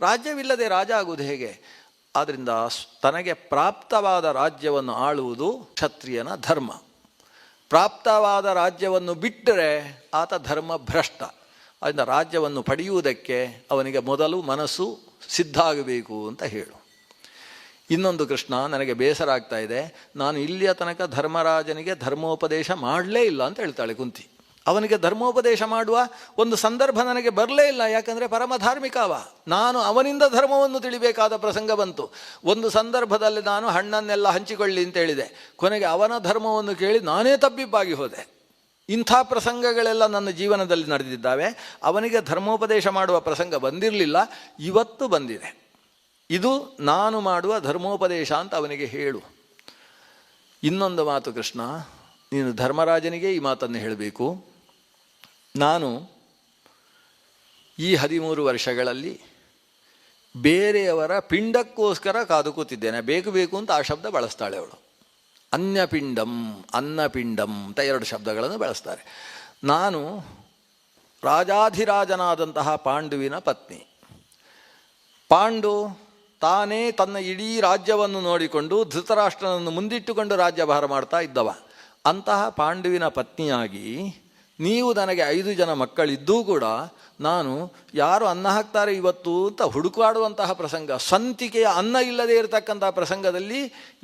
ರಾಜ್ಯವಿಲ್ಲದೆ ರಾಜ ಆಗುವುದು ಹೇಗೆ? ಆದ್ದರಿಂದ ತನಗೆ ಪ್ರಾಪ್ತವಾದ ರಾಜ್ಯವನ್ನು ಆಳುವುದು ಕ್ಷತ್ರಿಯನ ಧರ್ಮ. ಪ್ರಾಪ್ತವಾದ ರಾಜ್ಯವನ್ನು ಬಿಟ್ಟರೆ ಆತ ಧರ್ಮ ಭ್ರಷ್ಟ. ಅದರಿಂದ ರಾಜ್ಯವನ್ನು ಪಡೆಯುವುದಕ್ಕೆ ಅವನಿಗೆ ಮೊದಲು ಮನಸ್ಸು ಸಿದ್ಧ ಆಗಬೇಕು ಅಂತ ಹೇಳು. ಇನ್ನೊಂದು, ಕೃಷ್ಣ, ನನಗೆ ಬೇಸರ ಆಗ್ತಾ ಇದೆ, ನಾನು ಇಲ್ಲಿಯ ತನಕ ಧರ್ಮರಾಜನಿಗೆ ಧರ್ಮೋಪದೇಶ ಮಾಡಲೇ ಇಲ್ಲ ಅಂತ ಹೇಳ್ತಾಳೆ ಕುಂತಿ. ಅವನಿಗೆ ಧರ್ಮೋಪದೇಶ ಮಾಡುವ ಒಂದು ಸಂದರ್ಭ ನನಗೆ ಬರಲೇ ಇಲ್ಲ. ಯಾಕಂದರೆ ಪರಮ ಧಾರ್ಮಿಕ ಅವ. ನಾನು ಅವನಿಂದ ಧರ್ಮವನ್ನು ತಿಳಿಬೇಕಾದ ಪ್ರಸಂಗ ಬಂತು. ಒಂದು ಸಂದರ್ಭದಲ್ಲಿ ನಾನು ಹಣ್ಣನ್ನೆಲ್ಲ ಹಂಚಿಕೊಳ್ಳಿ ಅಂತ ಹೇಳಿದೆ, ಕೊನೆಗೆ ಅವನ ಧರ್ಮವನ್ನು ಕೇಳಿ ನಾನೇ ತಬ್ಬಿಬ್ಬಾಗಿ ಹೋದೆ. ಇಂಥ ಪ್ರಸಂಗಗಳೆಲ್ಲ ನನ್ನ ಜೀವನದಲ್ಲಿ ನಡೆದಿದ್ದಾವೆ. ಅವನಿಗೆ ಧರ್ಮೋಪದೇಶ ಮಾಡುವ ಪ್ರಸಂಗ ಬಂದಿರಲಿಲ್ಲ, ಇವತ್ತು ಬಂದಿದೆ. ಇದು ನಾನು ಮಾಡುವ ಧರ್ಮೋಪದೇಶ ಅಂತ ಅವನಿಗೆ ಹೇಳು. ಇನ್ನೊಂದು ಮಾತು, ಕೃಷ್ಣ, ನೀನು ಧರ್ಮರಾಜನಿಗೆ ಈ ಮಾತನ್ನು ಹೇಳಬೇಕು. ನಾನು ಈ 13 ವರ್ಷಗಳಲ್ಲಿ ಬೇರೆಯವರ ಪಿಂಡಕ್ಕೋಸ್ಕರ ಕಾದು ಕೂತಿದ್ದೇನೆ. ಬೇಕು ಅಂತ ಆ ಶಬ್ದ ಬಳಸ್ತಾಳೆ ಅವಳು. ಅನ್ಯಪಿಂಡಂ, ಅನ್ನಪಿಂಡಂ ಅಂತ 2 ಶಬ್ದಗಳನ್ನು ಬಳಸ್ತಾರೆ. ನಾನು ರಾಜಾಧಿರಾಜನಾದಂತಹ ಪಾಂಡುವಿನ ಪತ್ನಿ. ಪಾಂಡು ತಾನೇ ತನ್ನ ಇಡೀ ರಾಜ್ಯವನ್ನು ನೋಡಿಕೊಂಡು ಧೃತರಾಷ್ಟ್ರನನ್ನು ಮುಂದಿಟ್ಟುಕೊಂಡು ರಾಜ್ಯಭಾರ ಮಾಡ್ತಾ ಇದ್ದವ. ಅಂತಹ ಪಾಂಡುವಿನ ಪತ್ನಿಯಾಗಿ ನೀವು ನನಗೆ 5 ಜನ ಮಕ್ಕಳಿದ್ದೂ ಕೂಡ ನಾನು ಯಾರು ಅನ್ನ ಹಾಕ್ತಾರೆ ಇವತ್ತು ಅಂತ ಹುಡುಕಾಡುವಂತಹ ಪ್ರಸಂಗ, ಸ್ವಂತಿಕೆಯ ಅನ್ನ ಇಲ್ಲದೆ ಇರತಕ್ಕಂತಹ ಪ್ರಸಂಗದಲ್ಲಿ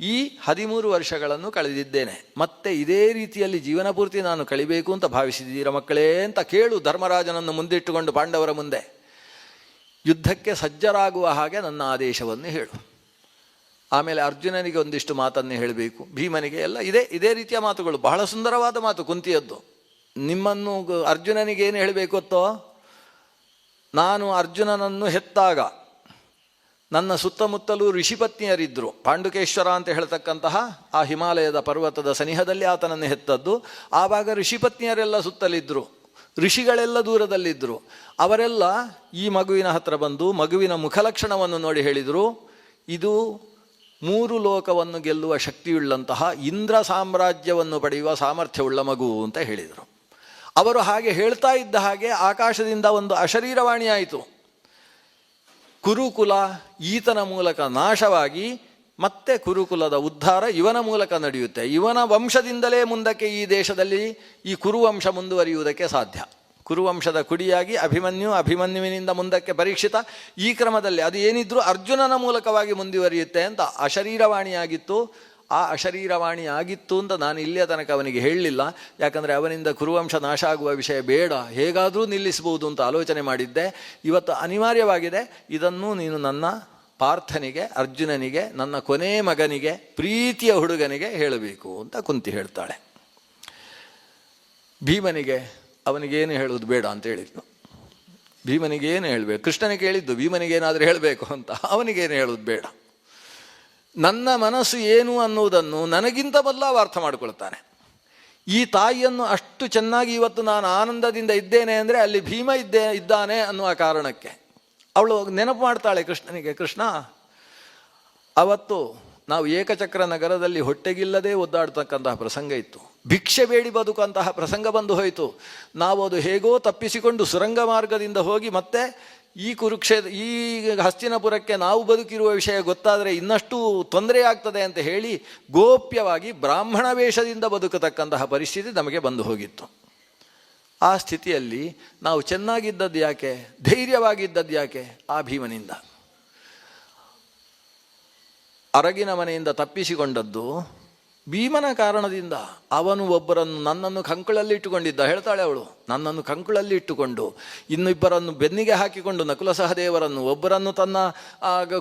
ಈ 13 ವರ್ಷಗಳನ್ನು ಕಳೆದಿದ್ದೇನೆ. ಮತ್ತೆ ಇದೇ ರೀತಿಯಲ್ಲಿ ಜೀವನ ಪೂರ್ತಿ ನಾನು ಕಳಿಬೇಕು ಅಂತ ಭಾವಿಸಿದ್ದೀರ ಮಕ್ಕಳೇ ಅಂತ ಕೇಳು ಧರ್ಮರಾಜನನ್ನು ಮುಂದಿಟ್ಟುಕೊಂಡು ಪಾಂಡವರ ಮುಂದೆ. ಯುದ್ಧಕ್ಕೆ ಸಜ್ಜರಾಗುವ ಹಾಗೆ ನನ್ನ ಆದೇಶವನ್ನು ಹೇಳು. ಆಮೇಲೆ ಅರ್ಜುನನಿಗೆ ಒಂದಿಷ್ಟು ಮಾತನ್ನೇ ಹೇಳಬೇಕು, ಭೀಮನಿಗೆ ಎಲ್ಲ ಇದೇ ರೀತಿಯ ಮಾತುಗಳು. ಬಹಳ ಸುಂದರವಾದ ಮಾತು ಕುಂತಿಯದ್ದು. ನಿಮ್ಮನ್ನು ಅರ್ಜುನನಿಗೆ ಏನು ಹೇಳಬೇಕು ಗೊತ್ತೋ? ನಾನು ಅರ್ಜುನನನ್ನು ಹೆತ್ತಾಗ ನನ್ನ ಸುತ್ತಮುತ್ತಲೂ ಋಷಿಪತ್ನಿಯರಿದ್ದರು. ಪಾಂಡುಕೇಶ್ವರ ಅಂತ ಹೇಳ್ತಕ್ಕಂತಹ ಆ ಹಿಮಾಲಯದ ಪರ್ವತದ ಸನಿಹದಲ್ಲಿ ಆತನನ್ನು ಹೆತ್ತದ್ದು. ಆವಾಗ ಋಷಿಪತ್ನಿಯರೆಲ್ಲ ಸುತ್ತಲಿದ್ದರು, ಋಷಿಗಳೆಲ್ಲ ದೂರದಲ್ಲಿದ್ದರು. ಅವರೆಲ್ಲ ಈ ಮಗುವಿನ ಹತ್ರ ಬಂದು ಮಗುವಿನ ಮುಖಲಕ್ಷಣವನ್ನು ನೋಡಿ ಹೇಳಿದರು, ಇದು 3 ಲೋಕವನ್ನು ಗೆಲ್ಲುವ ಶಕ್ತಿಯುಳ್ಳಂತಹ ಇಂದ್ರ ಸಾಮ್ರಾಜ್ಯವನ್ನು ಪಡೆಯುವ ಸಾಮರ್ಥ್ಯವುಳ್ಳ ಮಗು ಅಂತ ಹೇಳಿದರು. ಅವರು ಹಾಗೆ ಹೇಳ್ತಾ ಇದ್ದ ಹಾಗೆ ಆಕಾಶದಿಂದ ಒಂದು ಅಶರೀರವಾಣಿ ಆಯಿತು. ಕುರುಕುಲ ಈತನ ಮೂಲಕ ನಾಶವಾಗಿ ಮತ್ತೆ ಕುರುಕುಲದ ಉದ್ಧಾರ ಇವನ ಮೂಲಕ ನಡೆಯುತ್ತೆ. ಇವನ ವಂಶದಿಂದಲೇ ಮುಂದಕ್ಕೆ ಈ ದೇಶದಲ್ಲಿ ಈ ಕುರುವಂಶ ಮುಂದುವರಿಯುವುದಕ್ಕೆ ಸಾಧ್ಯ. ಕುರುವಂಶದ ಕುಡಿಯಾಗಿ ಅಭಿಮನ್ಯುವಿನಿಂದ ಮುಂದಕ್ಕೆ ಪರೀಕ್ಷಿತ, ಈ ಕ್ರಮದಲ್ಲಿ ಅದು ಏನಿದ್ರೂ ಅರ್ಜುನನ ಮೂಲಕವಾಗಿ ಮುಂದುವರಿಯುತ್ತೆ ಅಂತ ಅಶರೀರವಾಣಿಯಾಗಿತ್ತು. ಆ ಅಶರೀರವಾಣಿ ಆಗಿತ್ತು ಅಂತ ನಾನು ಇಲ್ಲಿಯ ತನಕ ಅವನಿಗೆ ಹೇಳಲಿಲ್ಲ. ಯಾಕಂದರೆ ಅವನಿಂದ ಕುರುವಂಶ ನಾಶ ಆಗುವ ವಿಷಯ ಬೇಡ, ಹೇಗಾದರೂ ನಿಲ್ಲಿಸಬಹುದು ಅಂತ ಆಲೋಚನೆ ಮಾಡಿದ್ದೆ. ಇವತ್ತು ಅನಿವಾರ್ಯವಾಗಿದೆ. ಇದನ್ನು ನೀನು ನನ್ನ ಪಾರ್ಥನಿಗೆ, ಅರ್ಜುನನಿಗೆ, ನನ್ನ ಕೊನೆ ಮಗನಿಗೆ, ಪ್ರೀತಿಯ ಹುಡುಗನಿಗೆ ಹೇಳಬೇಕು ಅಂತ ಕುಂತಿ ಹೇಳ್ತಾಳೆ. ಭೀಮನಿಗೆ ಅವನಿಗೇನು ಹೇಳುವುದು ಬೇಡ ಅಂತ ಹೇಳಿದ್ನು. ಭೀಮನಿಗೇನು ಹೇಳಬೇಕು? ಕೃಷ್ಣನಿಗೆ ಹೇಳಿದ್ದು ಭೀಮನಿಗೇನಾದರೂ ಹೇಳಬೇಕು ಅಂತ. ಅವನಿಗೇನು ಹೇಳೋದು ಬೇಡ. ನನ್ನ ಮನಸ್ಸು ಏನು ಅನ್ನುವುದನ್ನು ನನಗಿಂತ ಮೊದಲು ಅವ ಅರ್ಥ ಮಾಡಿಕೊಳ್ತಾನೆ. ಈ ತಾಯಿಯನ್ನು ಅಷ್ಟು ಚೆನ್ನಾಗಿ ಇವತ್ತು ನಾನು ಆನಂದದಿಂದ ಇದ್ದೇನೆ ಅಂದರೆ ಅಲ್ಲಿ ಭೀಮ ಇದ್ದಾನೆ ಅನ್ನುವ ಕಾರಣಕ್ಕೆ. ಅವಳು ನೆನಪು ಮಾಡ್ತಾಳೆ ಕೃಷ್ಣನಿಗೆ, ಕೃಷ್ಣ ಅವತ್ತು ನಾವು ಏಕಚಕ್ರ ನಗರದಲ್ಲಿ ಹೊಟ್ಟೆಗಿಲ್ಲದೆ ಒದ್ದಾಡ್ತಕ್ಕಂತಹ ಪ್ರಸಂಗ ಇತ್ತು. ಭಿಕ್ಷೆ ಬೇಡಿ ಬದುಕಂತಹ ಪ್ರಸಂಗ ಬಂದು ಹೋಯಿತು. ನಾವು ಅದು ಹೇಗೋ ತಪ್ಪಿಸಿಕೊಂಡು ಸುರಂಗ ಮಾರ್ಗದಿಂದ ಹೋಗಿ ಮತ್ತೆ ಈ ಈ ಹಸ್ತಿನಪುರಕ್ಕೆ ನಾವು ಬದುಕಿರುವ ವಿಷಯ ಗೊತ್ತಾದರೆ ಇನ್ನಷ್ಟು ತೊಂದರೆಯಾಗ್ತದೆ ಅಂತ ಹೇಳಿ ಗೋಪ್ಯವಾಗಿ ಬ್ರಾಹ್ಮಣ ವೇಷದಿಂದ ಬದುಕತಕ್ಕಂತಹ ಪರಿಸ್ಥಿತಿ ನಮಗೆ ಬಂದು ಹೋಗಿತ್ತು. ಆ ಸ್ಥಿತಿಯಲ್ಲಿ ನಾವು ಚೆನ್ನಾಗಿದ್ದದ್ದು ಯಾಕೆ, ಧೈರ್ಯವಾಗಿದ್ದದ್ದು ಯಾಕೆ? ಆ ಭೀಮನಿಂದ. ಅರಗಿನ ಮನೆಯಿಂದ ತಪ್ಪಿಸಿಕೊಂಡದ್ದು ಭೀಮನ ಕಾರಣದಿಂದ. ಅವನು ಒಬ್ಬರನ್ನು, ನನ್ನನ್ನು ಕಂಕುಳಲ್ಲಿ ಇಟ್ಟುಕೊಂಡಿದ್ದ, ಹೇಳ್ತಾಳೆ ಅವಳು, ನನ್ನನ್ನು ಕಂಕುಳಲ್ಲಿ ಇಟ್ಟುಕೊಂಡು ಇನ್ನಿಬ್ಬರನ್ನು ಬೆನ್ನಿಗೆ ಹಾಕಿಕೊಂಡು ನಕುಲ ಸಹದೇವರನ್ನು, ಒಬ್ಬರನ್ನು ತನ್ನ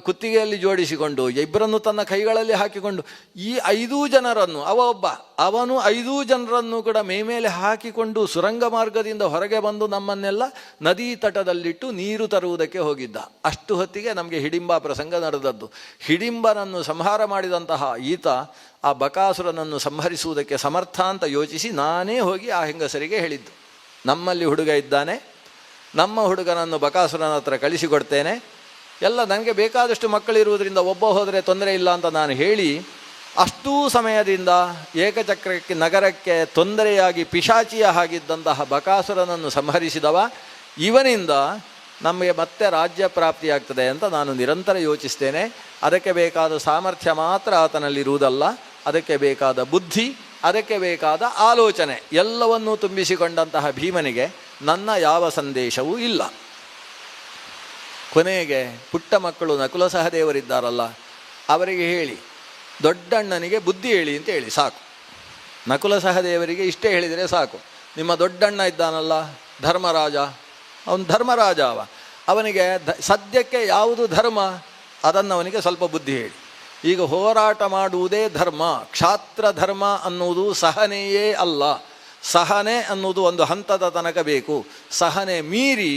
ಕುತ್ತಿಗೆಯಲ್ಲಿ ಜೋಡಿಸಿಕೊಂಡು, ಇಬ್ಬರನ್ನು ತನ್ನ ಕೈಗಳಲ್ಲಿ ಹಾಕಿಕೊಂಡು, ಈ 5 ಜನರನ್ನು ಅವನು 5 ಜನರನ್ನು ಕೂಡ ಮೇಮೇಲೆ ಹಾಕಿಕೊಂಡು ಸುರಂಗ ಮಾರ್ಗದಿಂದ ಹೊರಗೆ ಬಂದು ನಮ್ಮನ್ನೆಲ್ಲ ನದಿ ತಟದಲ್ಲಿಟ್ಟು ನೀರು ತರುವುದಕ್ಕೆ ಹೋಗಿದ್ದ. ಅಷ್ಟು ಹೊತ್ತಿಗೆ ನಮಗೆ ಹಿಡಿಂಬ ಪ್ರಸಂಗ ನಡೆದದ್ದು. ಹಿಡಿಂಬನನ್ನು ಸಂಹಾರ ಮಾಡಿದಂತಹ ಈತ ಆ ಬಕಾಸುರನನ್ನು ಸಂಹರಿಸುವುದಕ್ಕೆ ಸಮರ್ಥ ಅಂತ ಯೋಚಿಸಿ ನಾನೇ ಹೋಗಿ ಆ ಹೆಂಗಸರಿಗೆ ಹೇಳಿದ್ದು, ನಮ್ಮಲ್ಲಿ ಹುಡುಗ ಇದ್ದಾನೆ, ನಮ್ಮ ಹುಡುಗನನ್ನು ಬಕಾಸುರನ ಹತ್ರ ಕಳಿಸಿಕೊಡ್ತೇನೆ, ಎಲ್ಲ ನನಗೆ ಬೇಕಾದಷ್ಟು ಮಕ್ಕಳಿರುವುದರಿಂದ ಒಬ್ಬ ಹೋದರೆ ತೊಂದರೆ ಇಲ್ಲ ಅಂತ ನಾನು ಹೇಳಿ, ಅಷ್ಟೂ ಸಮಯದಿಂದ ಏಕಚಕ್ರಕ್ಕೆ ನಗರಕ್ಕೆ ತೊಂದರೆಯಾಗಿ ಪಿಶಾಚಿಯ ಹಾಗಿದ್ದಂತಹ ಬಕಾಸುರನನ್ನು ಸಂಹರಿಸಿದವ. ಇವನಿಂದ ನಮಗೆ ಮತ್ತೆ ರಾಜ್ಯ ಪ್ರಾಪ್ತಿಯಾಗ್ತದೆ ಅಂತ ನಾನು ನಿರಂತರ ಯೋಚಿಸ್ತೇನೆ. ಅದಕ್ಕೆ ಬೇಕಾದ ಸಾಮರ್ಥ್ಯ ಮಾತ್ರ ಆತನಲ್ಲಿರುವುದಲ್ಲ, ಅದಕ್ಕೆ ಬೇಕಾದ ಬುದ್ಧಿ, ಅದಕ್ಕೆ ಬೇಕಾದ ಆಲೋಚನೆ ಎಲ್ಲವನ್ನೂ ತುಂಬಿಸಿಕೊಂಡಂತಹ ಭೀಮನಿಗೆ ನನ್ನ ಯಾವ ಸಂದೇಶವೂ ಇಲ್ಲ. ಕೊನೆಗೆ ಪುಟ್ಟ ಮಕ್ಕಳು ನಕುಲ ಸಹದೇವರಿದ್ದಾರಲ್ಲ, ಅವರಿಗೆ ಹೇಳಿ, ದೊಡ್ಡಣ್ಣನಿಗೆ ಬುದ್ಧಿ ಹೇಳಿ ಅಂತ ಹೇಳಿ ಸಾಕು. ನಕುಲ ಸಹದೇವರಿಗೆ ಇಷ್ಟೇ ಹೇಳಿದರೆ ಸಾಕು. ನಿಮ್ಮ ದೊಡ್ಡಣ್ಣ ಇದ್ದಾನಲ್ಲ ಧರ್ಮರಾಜ, ಅವನು ಧರ್ಮರಾಜ, ಅವನಿಗೆ ಸದ್ಯಕ್ಕೆ ಯಾವುದು ಧರ್ಮ ಅದನ್ನು ಅವನಿಗೆ ಸ್ವಲ್ಪ ಬುದ್ಧಿ ಹೇಳಿ. ಈಗ ಹೋರಾಟ ಮಾಡುವುದೇ ಧರ್ಮ. ಕ್ಷಾತ್ರ ಧರ್ಮ ಅನ್ನುವುದು ಸಹನೆಯೇ ಅಲ್ಲ. ಸಹನೆ ಅನ್ನುವುದು ಒಂದು ಹಂತದ ತನಕ ಬೇಕು. ಸಹನೆ ಮೀರಿ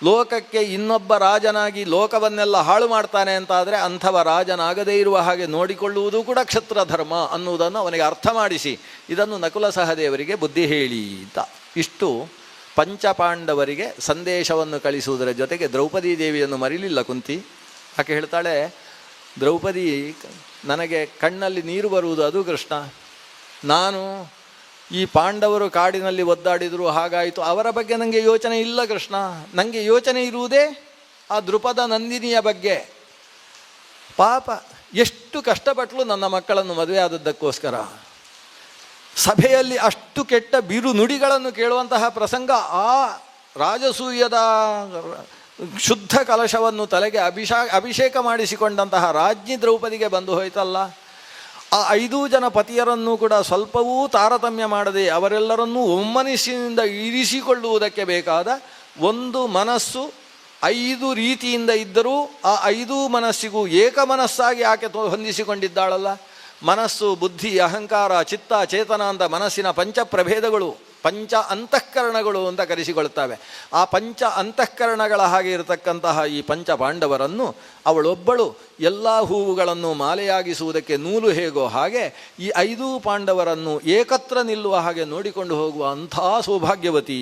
ಲೋಕಕ್ಕೆ ಇನ್ನೊಬ್ಬ ರಾಜನಾಗಿ ಲೋಕವನ್ನೆಲ್ಲ ಹಾಳು ಮಾಡ್ತಾನೆ ಅಂತಾದರೆ ಅಂಥವ ರಾಜನಾಗದೇ ಇರುವ ಹಾಗೆ ನೋಡಿಕೊಳ್ಳುವುದು ಕೂಡ ಕ್ಷತ್ರ ಧರ್ಮ ಅನ್ನುವುದನ್ನು ಅವನಿಗೆ ಅರ್ಥ ಮಾಡಿಸಿ, ಇದನ್ನು ನಕುಲ ಸಹದೇವರಿಗೆ ಬುದ್ಧಿ ಹೇಳಿ ಅಂತ. ಇಷ್ಟು ಪಂಚಪಾಂಡವರಿಗೆ ಸಂದೇಶವನ್ನು ಕಳಿಸುವುದರ ಜೊತೆಗೆ ದ್ರೌಪದಿ ದೇವಿಯನ್ನು ಮರಿಲಿಲ್ಲ ಕುಂತಿ. ಆಕೆ ಹೇಳ್ತಾಳೆ, ದ್ರೌಪದಿ ನನಗೆ ಕಣ್ಣಲ್ಲಿ ನೀರು ಬರುವುದು ಅದು ಕೃಷ್ಣ. ನಾನು ಈ ಪಾಂಡವರು ಕಾಡಿನಲ್ಲಿ ಒದ್ದಾಡಿದರು, ಹಾಗಾಯಿತು, ಅವರ ಬಗ್ಗೆ ನನಗೆ ಯೋಚನೆ ಇಲ್ಲ ಕೃಷ್ಣ. ನನಗೆ ಯೋಚನೆ ಇರುವುದೇ ಆ ದೃಪದ ನಂದಿನಿಯ ಬಗ್ಗೆ. ಪಾಪ ಎಷ್ಟು ಕಷ್ಟಪಟ್ಟಲು ನನ್ನ ಮಕ್ಕಳನ್ನು ಮದುವೆ ಆದದ್ದಕ್ಕೋಸ್ಕರ. ಸಭೆಯಲ್ಲಿ ಅಷ್ಟು ಕೆಟ್ಟ ಬಿರು ನುಡಿಗಳನ್ನು ಕೇಳುವಂತಹ ಪ್ರಸಂಗ, ಆ ರಾಜಸೂಯದ ಶುದ್ಧ ಕಲಶವನ್ನು ತಲೆಗೆ ಅಭಿಷೇಕ ಮಾಡಿಸಿಕೊಂಡಂತಹ ರಾಜ್ಞಿ ದ್ರೌಪದಿಗೆ ಬಂದು ಹೋಯ್ತಲ್ಲ. ಆ 5 ಜನ ಪತಿಯರನ್ನು ಕೂಡ ಸ್ವಲ್ಪವೂ ತಾರತಮ್ಯ ಮಾಡದೆ ಅವರೆಲ್ಲರನ್ನೂ ಒಮ್ಮನಸ್ಸಿನಿಂದ ಇರಿಸಿಕೊಳ್ಳುವುದಕ್ಕೆ ಬೇಕಾದ ಒಂದು ಮನಸ್ಸು 5 ರೀತಿಯಿಂದ ಇದ್ದರೂ ಆ 5 ಮನಸ್ಸಿಗೂ ಏಕಮನಸ್ಸಾಗಿ ಆಕೆ ಹೊಂದಿಸಿಕೊಂಡಿದ್ದಾಳಲ್ಲ. ಮನಸ್ಸು, ಬುದ್ಧಿ, ಅಹಂಕಾರ, ಚಿತ್ತ, ಚೇತನ ಅಂತ ಮನಸ್ಸಿನ ಪಂಚಪ್ರಭೇದಗಳು, ಪಂಚ ಅಂತಃಕರಣಗಳು ಅಂತ ಕರೆಸಿಕೊಳ್ತವೆ. ಆ ಪಂಚ ಅಂತಃಕರಣಗಳ ಹಾಗೆ ಇರತಕ್ಕಂತಹ ಈ ಪಂಚ ಪಾಂಡವರನ್ನು ಅವಳೊಬ್ಬಳು ಎಲ್ಲ ಹೂವುಗಳನ್ನು ಮಾಲೆಯಾಗಿಸುವುದಕ್ಕೆ ನೂಲು ಹೇಗೋ ಹಾಗೆ ಈ 5 ಪಾಂಡವರನ್ನು ಏಕತ್ರ ನಿಲ್ಲುವ ಹಾಗೆ ನೋಡಿಕೊಂಡು ಹೋಗುವ ಅಂಥ ಸೌಭಾಗ್ಯವತಿ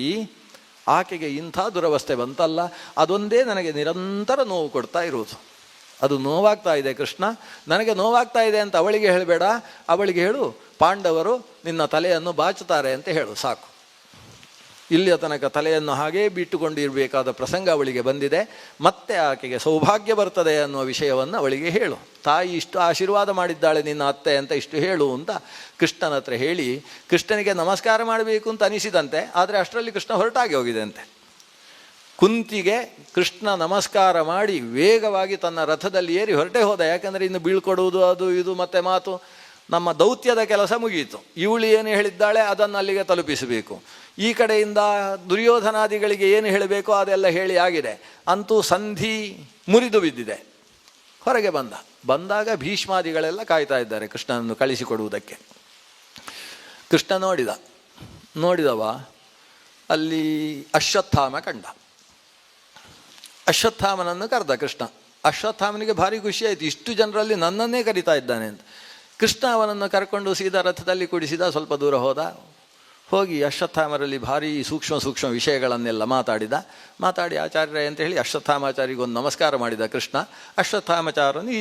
ಆಕೆಗೆ ಇಂಥ ದುರವಸ್ಥೆ ಬಂತಲ್ಲ. ಅದೊಂದೇ ನನಗೆ ನಿರಂತರ ನೋವು ಕೊಡ್ತಾ ಇರುವುದು. ಅದು ನೋವಾಗ್ತಾ ಇದೆ ಕೃಷ್ಣ, ನನಗೆ ನೋವಾಗ್ತಾ ಇದೆ ಅಂತ ಅವಳಿಗೆ ಹೇಳಬೇಡ. ಅವಳಿಗೆ ಹೇಳು, ಪಾಂಡವರು ನಿನ್ನ ತಲೆಯನ್ನು ಬಾಚುತ್ತಾರೆ ಅಂತ ಹೇಳು ಸಾಕು. ಇಲ್ಲಿಯ ತನಕ ತಲೆಯನ್ನು ಹಾಗೇ ಬಿಟ್ಟುಕೊಂಡಿರಬೇಕಾದ ಪ್ರಸಂಗ ಅವಳಿಗೆ ಬಂದಿದೆ. ಮತ್ತೆ ಆಕೆಗೆ ಸೌಭಾಗ್ಯ ಬರ್ತದೆ ಅನ್ನುವ ವಿಷಯವನ್ನು ಅವಳಿಗೆ ಹೇಳು. ತಾಯಿ ಇಷ್ಟು ಆಶೀರ್ವಾದ ಮಾಡಿದ್ದಾಳೆ ನಿನ್ನ ಅತ್ತೆ ಅಂತ ಇಷ್ಟು ಹೇಳು ಅಂತ ಕೃಷ್ಣನ ಹತ್ರ ಹೇಳಿ, ಕೃಷ್ಣನಿಗೆ ನಮಸ್ಕಾರ ಮಾಡಬೇಕು ಅಂತ ಅನಿಸಿದಂತೆ. ಆದರೆ ಅಷ್ಟರಲ್ಲಿ ಕೃಷ್ಣ ಹೊರಟಾಗಿ ಹೋಗಿದೆ ಅಂತೆ. ಕುಂತಿಗೆ ಕೃಷ್ಣ ನಮಸ್ಕಾರ ಮಾಡಿ ವೇಗವಾಗಿ ತನ್ನ ರಥದಲ್ಲಿ ಏರಿ ಹೊರಟೇ ಹೋದ. ಯಾಕಂದರೆ ಇನ್ನು ಬೀಳ್ಕೊಡುವುದು ಅದು ಇದು ಮತ್ತೆ ಮಾತು, ನಮ್ಮ ದೌತ್ಯದ ಕೆಲಸ ಮುಗಿಯಿತು. ಇವಳು ಏನು ಹೇಳಿದ್ದಾಳೆ ಅದನ್ನು ಅಲ್ಲಿಗೆ ತಲುಪಿಸಬೇಕು. ಈ ಕಡೆಯಿಂದ ದುರ್ಯೋಧನಾದಿಗಳಿಗೆ ಏನು ಹೇಳಬೇಕೋ ಅದೆಲ್ಲ ಹೇಳಿ ಆಗಿದೆ. ಅಂತೂ ಸಂಧಿ ಮುರಿದು ಬಿದ್ದಿದೆ. ಹೊರಗೆ ಬಂದಾಗ ಭೀಷ್ಮಾದಿಗಳೆಲ್ಲ ಕಾಯ್ತಾ ಇದ್ದಾರೆ ಕೃಷ್ಣನನ್ನು ಕಳಿಸಿಕೊಡುವುದಕ್ಕೆ. ಕೃಷ್ಣ ನೋಡಿದವ ಅಲ್ಲಿ ಅಶ್ವತ್ಥಾಮ ಕಂಡ. ಅಶ್ವತ್ಥಾಮನನ್ನು ಕರೆದ ಕೃಷ್ಣ. ಅಶ್ವತ್ಥಾಮನಿಗೆ ಭಾರಿ ಖುಷಿ ಆಯಿತು, ಇಷ್ಟು ಜನರಲ್ಲಿ ನನ್ನನ್ನೇ ಕರೀತಾ ಇದ್ದಾನೆ ಅಂತ. ಕೃಷ್ಣ ಅವನನ್ನು ಕರ್ಕೊಂಡು ಸೀದಾ ರಥದಲ್ಲಿ ಕೂಡಿಸಿದ. ಸ್ವಲ್ಪ ದೂರ ಹೋಗಿ ಅಶ್ವತ್ಥಾಮರಲ್ಲಿ ಭಾರಿ ಸೂಕ್ಷ್ಮ ವಿಷಯಗಳನ್ನೆಲ್ಲ ಮಾತಾಡಿ ಆಚಾರ್ಯ ಅಂತ ಹೇಳಿ ಅಶ್ವತ್ಥಾಮಾಚಾರ್ಯಗೊಂದು ನಮಸ್ಕಾರ ಮಾಡಿದ ಕೃಷ್ಣ. ಅಶ್ವತ್ಥಾಮಾಚಾರ್ಯನು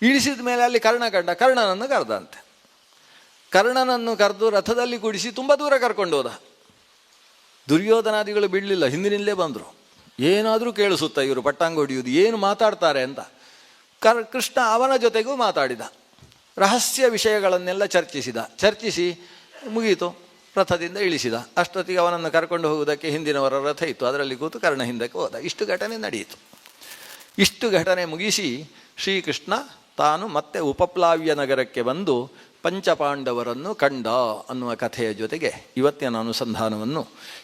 ಇಳಿಸಿದ ಮೇಲೆ ಅಲ್ಲಿ ಕರ್ಣನನ್ನು ಕರೆದಂತೆ. ಕರ್ಣನನ್ನು ಕರೆದು ರಥದಲ್ಲಿ ಕೂಡಿಸಿ ತುಂಬ ದೂರ ಕರ್ಕೊಂಡು ಹೋದ. ದುರ್ಯೋಧನಾದಿಗಳು ಬಿಡಲಿಲ್ಲ, ಹಿಂದಿನಿಂದಲೇ ಬಂದರು. ಏನಾದರೂ ಕೇಳಿಸುತ್ತಾ ಇವರು ಪಟ್ಟಾಂಗ ಹೊಡೆಯುವುದು, ಏನು ಮಾತಾಡ್ತಾರೆ ಅಂತ. ಕೃಷ್ಣ ಅವನ ಜೊತೆಗೂ ಮಾತಾಡಿದ. ರಹಸ್ಯ ವಿಷಯಗಳನ್ನೆಲ್ಲ ಚರ್ಚಿಸಿ ಮುಗೀತು. ರಥದಿಂದ ಇಳಿಸಿದ. ಅಷ್ಟೊತ್ತಿಗೆ ಅವನನ್ನು ಕರ್ಕೊಂಡು ಹೋಗುವುದಕ್ಕೆ ಹಿಂದಿನವರ ರಥ ಇತ್ತು, ಅದರಲ್ಲಿ ಕೂತು ಕರ್ಣ ಹಿಂದಕ್ಕೆ ಹೋದ. ಇಷ್ಟು ಘಟನೆ ನಡೆಯಿತು. ಇಷ್ಟು ಘಟನೆ ಮುಗಿಸಿ ಶ್ರೀಕೃಷ್ಣ ತಾನು ಮತ್ತೆ ಉಪಪ್ಲಾವ್ಯ ನಗರಕ್ಕೆ ಬಂದು ಪಂಚಪಾಂಡವರನ್ನು ಕಂಡ ಅನ್ನುವ ಕಥೆಯ ಜೊತೆಗೆ ಇವತ್ತಿನ ಅನುಸಂಧಾನವನ್ನು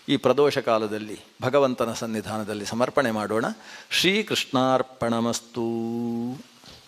ಈ ಪ್ರದೋಷ ಕಾಲದಲ್ಲಿ ಭಗವಂತನ ಸನ್ನಿಧಾನದಲ್ಲಿ ಸಮರ್ಪಣೆ ಮಾಡೋಣ. ಶ್ರೀಕೃಷ್ಣಾರ್ಪಣಮಸ್ತು.